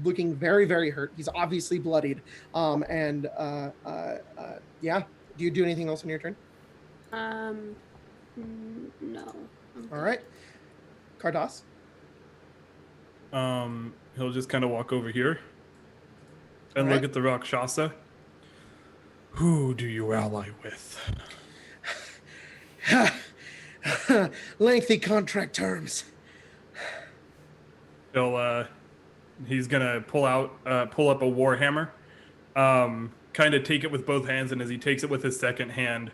looking very, very hurt. He's obviously bloodied. Yeah. Do you do anything else on your turn? No. All right. Kardas? He'll just kind of walk over here and Alright. look at the Rakshasa. Who do you ally with? Lengthy contract terms. He's gonna pull up a warhammer, kind of take it with both hands, and as he takes it with his second hand,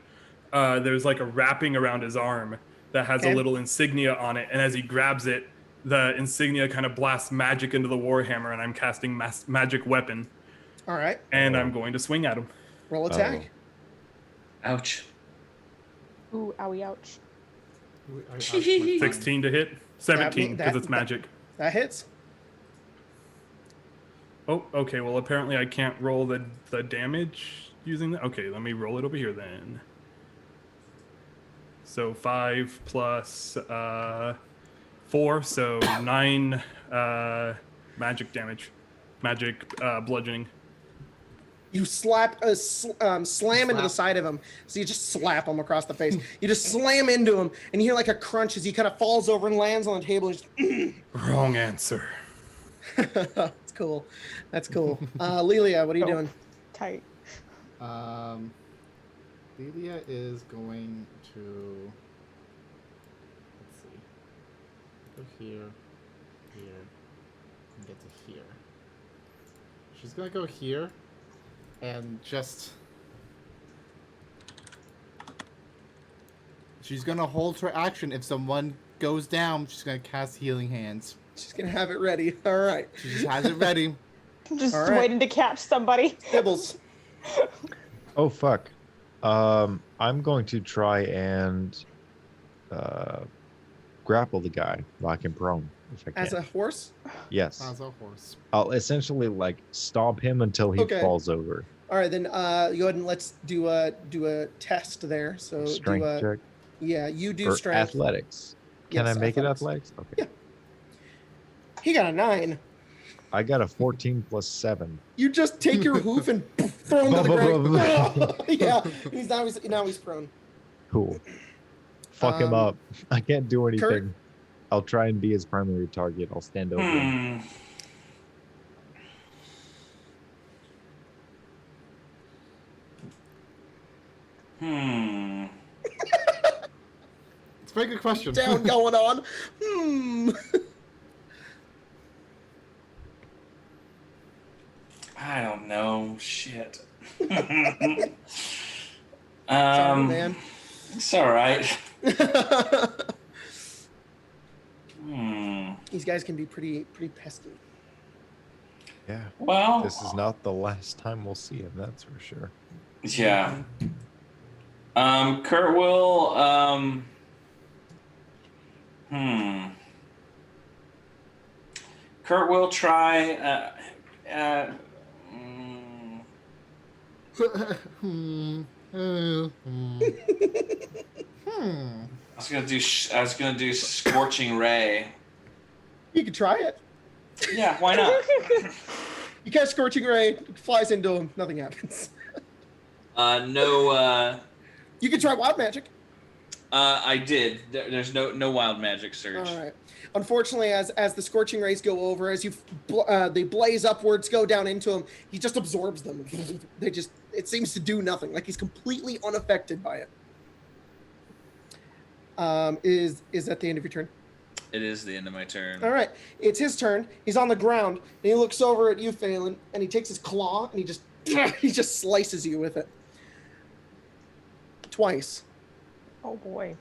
there's like a wrapping around his arm that has a little insignia on it, and as he grabs it, the insignia kind of blasts magic into the warhammer, and I'm casting magic weapon. All right. And I'm going to swing at him. Roll attack. Ouch. Ooh, owie, ouch. 16 to hit. 17 because it's magic. That hits. Oh, okay. Well, apparently I can't roll the damage using that. Okay, let me roll it over here then. So 5 plus 4, so 9 magic damage. Magic bludgeoning. You slam into the side of him. So you just slap him across the face. You just slam into him, and you hear like a crunch as he kind of falls over and lands on the table. And just, Wrong answer. That's cool. That's cool. Lelia, what are you doing? Tight. Lelia is going to, let's see, go here, and get to here. She's gonna go here, and she's gonna hold her action. If someone goes down, she's gonna cast Healing Hands. She's gonna have it ready. All right. She just has it ready. Just All right. waiting to catch somebody. Nibbles. Oh fuck. I'm going to try and grapple the guy, lock him prone if I can. As a horse? Yes. As a horse. I'll essentially like stomp him until he falls over. All right, then go ahead and let's do a test there. So Strength check. Yeah, you do For strength. athletics. Can Yes, I make it athletics? Okay. Yeah. He got a 9. I got a 14 plus 7. You just take your hoof and throw him to the ground. Yeah, now he's prone. Cool. Fuck him up. I can't do anything. Kurt? I'll try and be his primary target. I'll stand over him. It's a very good question. Down going on. I don't know. Shit. Sorry, man. It's all right. These guys can be pretty pesky. Yeah. Well, This is not the last time we'll see him, that's for sure. yeah. Kurt will. Kurt will try. I was gonna do Scorching Ray. You can try it. Yeah, why not? You catch Scorching Ray, it flies into him, nothing happens. No. You can try Wild Magic. I did. There's no wild magic surge. All right. Unfortunately, as the Scorching Rays go over, as they blaze upwards, go down into him, he just absorbs them. It seems to do nothing. Like he's completely unaffected by it. Is that the end of your turn? It is the end of my turn. All right. It's his turn. He's on the ground, and he looks over at you, Phelan, and he takes his claw, and he just slices you with it. Twice. Oh boy.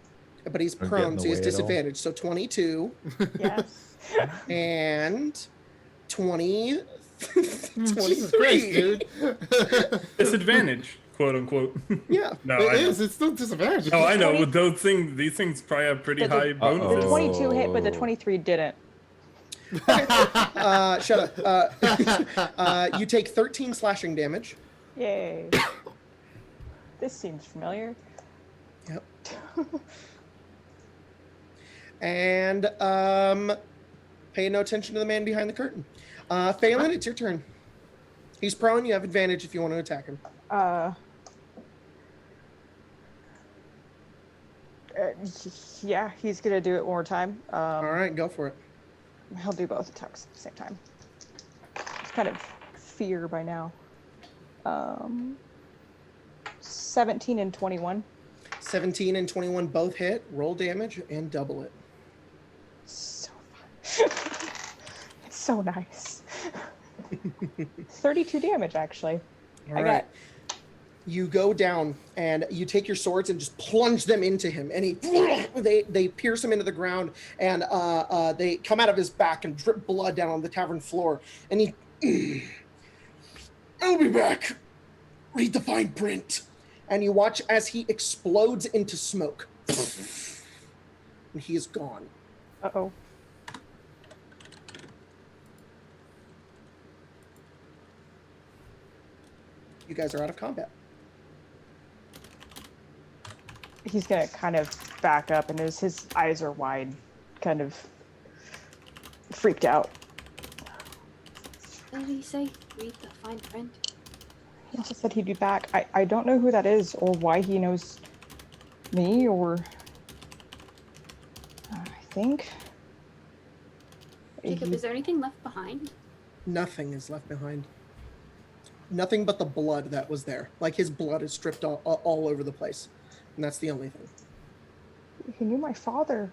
But he's I'm prone, getting so he has away at all. disadvantage. So 22. Yes. And 20. Jesus 23. Christ, dude. Disadvantage, quote unquote. Yeah. No, It I know. is. It's still disadvantage. No, I know. 20 With those things, these things probably have pretty The- high the bonuses. 22 hit, but the Oh. 23 didn't. Shut up. You take 13 slashing damage. Yay. This seems familiar. Yep. And pay no attention to the man behind the curtain. Phelan, it's your turn. He's prone. You have advantage if you want to attack him. Yeah, he's gonna do it one more time. All right, go for it. He'll do both attacks at the same time. It's kind of fear by now. 17 and 21. 17 and 21 both hit. Roll damage and double it. So fun. It's so nice. 32 damage, actually. All I right. got You go down and you take your swords and just plunge them into him, and they pierce him into the ground, and they come out of his back and drip blood down on the tavern floor. And he, I'll be back. Read the fine print. And you watch as he explodes into smoke, and he is gone. Uh-oh. You guys are out of combat. He's gonna kind of back up, and his eyes are wide, kind of freaked out. What did he say? Read the fine print. He also said he'd be back. I don't know who that is, or why he knows me, or I think Jacob, he- is there anything left behind? Nothing is left behind. Nothing but the blood that was there. Like his blood is stripped all over the place. And that's the only thing. he knew my father,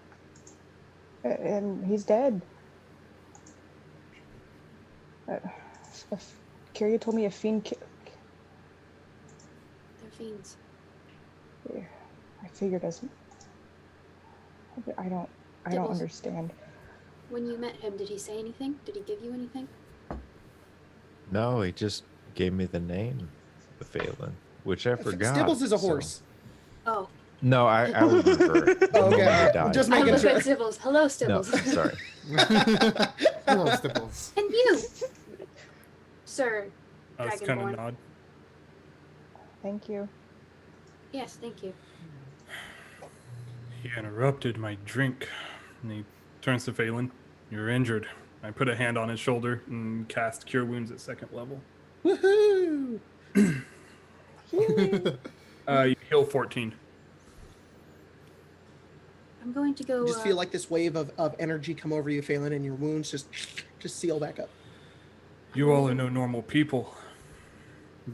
and he's dead. Kyria told me a fiend. They're fiends. I figured as. I don't Devils. understand. When you met him, did he say anything? Did he give you anything? No, he just gave me the name, the Phelan, which I forgot. Stibbles is a so- horse. Oh, No, I remember it. The moment Okay, he died. just I making look sure. at Stibbles. Hello, No, Stibbles. sorry. Hello, Stibbles. And you, Sir I was kind of Dragonborn. nod. Thank you. Yes, thank you. He interrupted my drink. And he turns to Phelan. You're injured. I put a hand on his shoulder and cast Cure Wounds at 2nd level. Woohoo! You heal 14. I'm going to go. You just feel like this wave of energy come over you, Phelan, and your wounds just seal back up. You all are no normal people.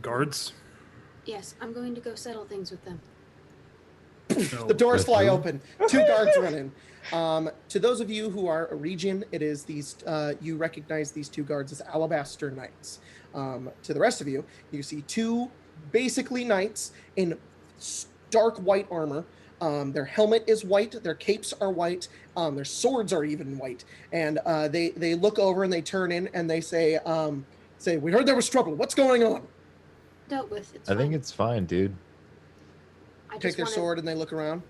Guards? Yes, I'm going to go settle things with them. No. The doors With fly who? open. 2 guards run in. To those of you who are a region, it is these. You recognize these 2 guards as Alabaster Knights. To the rest of you, you see 2 basically knights in stark white armor. Their helmet is white. Their capes are white. Their swords are even white. And they look over and they turn in and they say, "We heard there was trouble. What's going on?" Dealt with. It's I think fine. it's fine, dude. I Take just their wanna- sword and they look around.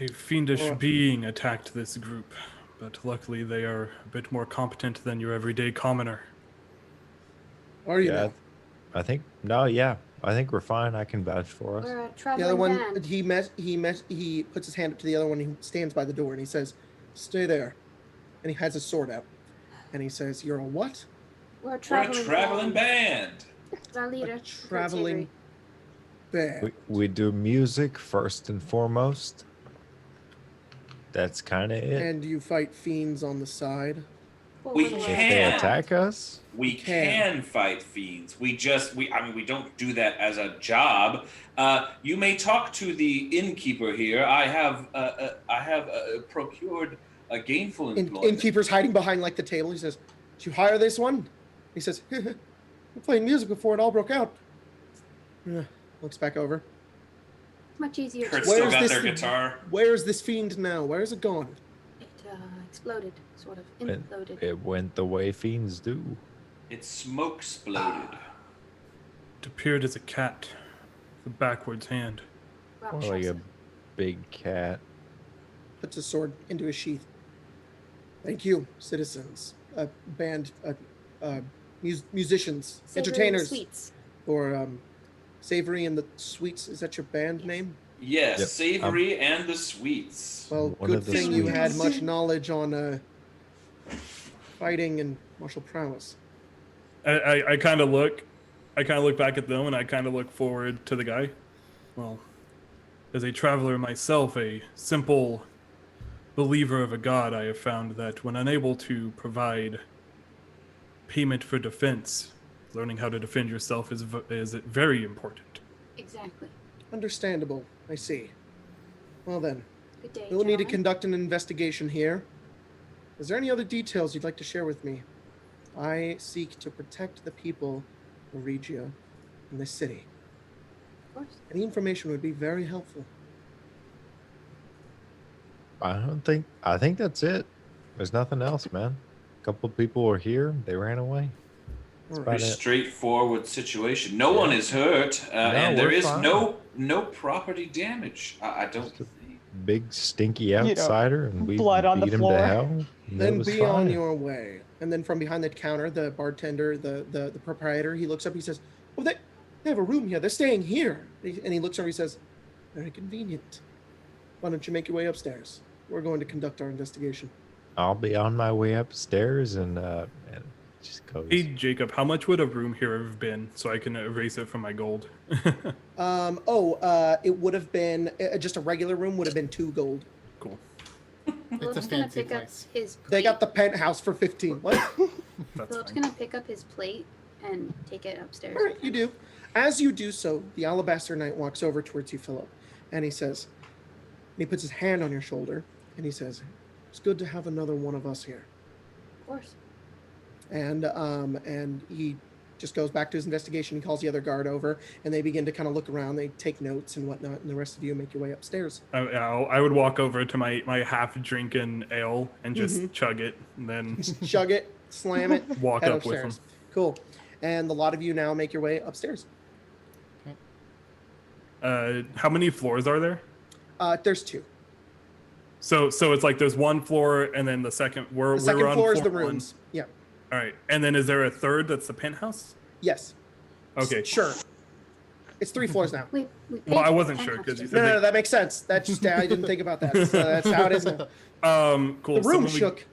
A fiendish Oh. being attacked this group, but luckily they are a bit more competent than your everyday commoner. Are you? Yeah, now? I think I think we're fine. I can vouch for us. We're a The traveling other one, band. he puts his hand up to the other one. He stands by the door and he says, "Stay there." And he has his sword out. And he says, "You're a what?" We're a We're a traveling, traveling band. It's our leader. A Prince traveling Avery. band. We do music first and foremost. That's kind of it. And you fight fiends on the side. Well, We we're the If last- they can. attack us, We Can. can fight fiends. We don't do that as a job. You may talk to the innkeeper here. I have procured a gainful employment. Innkeeper's hiding behind like the table. He says, "Did you hire this one?" He says, "We're playing music before it all broke out." Looks back over. Much easier Kurt's to still Where's got this their thing? guitar. Where is this fiend now? Where is it gone? It exploded, sort of It, imploded. it went the way fiends do. It smoke exploded. It appeared as a cat, with a backwards hand. Or like a Rakshasa. big cat. Puts his sword into his sheath. Thank you, citizens, band, musicians, Savory and entertainers, Sweets. or Savory and the Sweets. Is that your band name? Yes, Yep. Savory and the Sweets. Well, One good of the thing you had Sweets. much knowledge on fighting and martial prowess. I kind of look back at them, and I kind of look forward to the guy. Well, as a traveler myself, a simple believer of a god, I have found that when unable to provide payment for defense, learning how to defend yourself is very important. Exactly. Understandable. I see. Well then, Good day, we'll need to gentlemen. conduct an investigation here. Is there any other details you'd like to share with me? I seek to protect the people of Regia in this city. Of course. Any information would be very helpful. I think that's it. There's nothing else, man. A couple of people were here. They ran away. That's All about Pretty it. straightforward situation. No one is hurt, and there we're is fine. no property damage. I don't Just a think. Big stinky know, outsider, and we blood on the beat him floor. to hell. and it Then was be on fine. your way. And then from behind the counter, the bartender, the proprietor, he looks up, he says, "Oh, they have a room here. They're staying here." And he looks over, he says, "Very convenient. Why don't you make your way upstairs? We're going to conduct our investigation." I'll be on my way upstairs and just goes. Hey, Jacob, how much would a room here have been so I can erase it from my gold? It would have been just a regular room would have been 2 gold. Cool. It's a Philip's gonna fancy pick up place. his plate. They got the penthouse for 15. What? That's Philip's fine. gonna pick up his plate and take it upstairs. All right, you do. As you do so, the Alabaster Knight walks over towards you, Philip, and he says, and he puts his hand on your shoulder, and he says, "It's good to have another one of us here." Of course. And he just goes back to his investigation. He calls the other guard over, and they begin to kind of look around. They take notes and whatnot, and the rest of you make your way upstairs. I would walk over to my half-drinking ale and just Mhm. chug it, and then Chug it, slam it, walk head up with upstairs. them. Cool. And a lot of you now make your way upstairs. How many floors are there? There's 2. So it's like there's one floor, and then the second we're The second on floor is the one. rooms. Yeah. All right, and then is there a third that's the penthouse? Yes. Okay. Sure. It's 3 floors now. We Well, I paid wasn't for sure, penthouse 'cause you rooms. said- No, that makes sense. That's just I didn't think about that. So that's how it is now. Cool. The room when shook.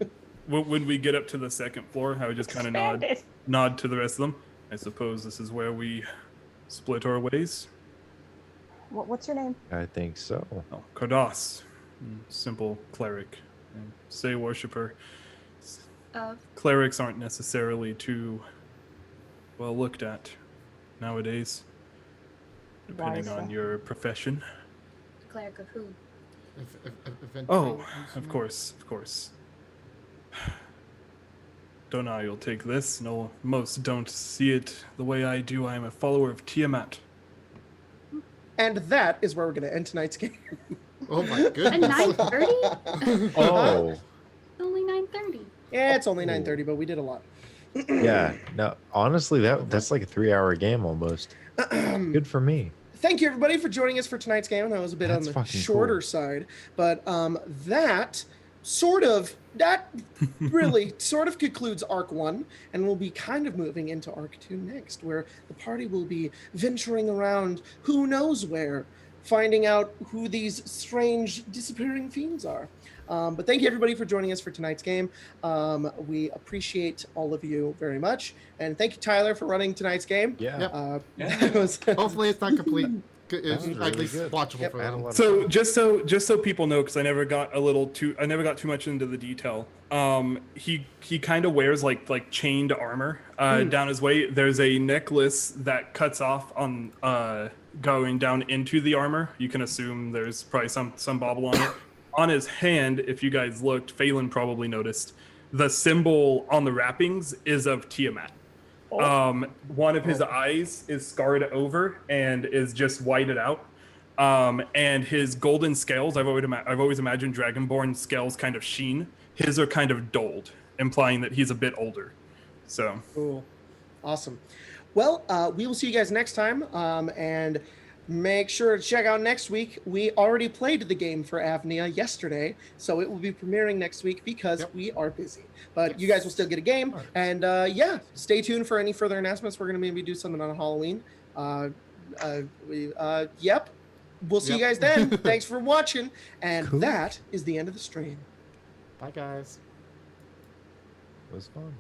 when we get up to the second floor, I would just kind of nod to the rest of them. I suppose this is where we split our ways. What's your name? I think so. Oh, Kardas, simple cleric, and say worshiper. Clerics aren't necessarily too well looked at nowadays, depending Why is on that? your profession. Cleric of who? Oh, of course. Don't I? You'll take this. No, most don't see it the way I do. I am a follower of Tiamat. And that is where we're going to end tonight's game. Oh my At goodness. 9:30? Oh, It's only 9:30. Yeah, it's only 9:30, but we did a lot. yeah. No, honestly, that's like a 3-hour game almost. Good for me. Thank you, everybody, for joining us for tonight's game. That was a bit That's on the fucking shorter cool. side, but that really sort of concludes Arc 1, and we'll be kind of moving into Arc 2 next, where the party will be venturing around who knows where, finding out who these strange disappearing fiends are. But thank you, everybody, for joining us for tonight's game. We appreciate all of you very much, and thank you, Tyler, for running tonight's game. Yeah. Yep. Yeah. That was Hopefully it's not complete. It's was at really least good. watchable Yep. for I had a them. lot of So just so people know, because I never got too much into the detail. He kind of wears like chained armor down his way. There's a necklace that cuts off on going down into the armor. You can assume there's probably some bauble on it. On his hand, if you guys looked, Phelan probably noticed the symbol on the wrappings is of Tiamat. One of his eyes is scarred over and is just whited out. And his golden scales, I've always imagined Dragonborn scales kind of sheen his are kind of dulled, implying that he's a bit older. So Cool. Awesome. Well, we will see you guys next time. And make sure to check out next week. We already played the game for Avnia yesterday, so it will be premiering next week because we are busy. But you guys will still get a game. And yeah, stay tuned for any further announcements. We're going to maybe do something on Halloween. Yep. We'll see you guys then. Thanks for watching. And that is the end of the stream. Bye, guys. It was fun.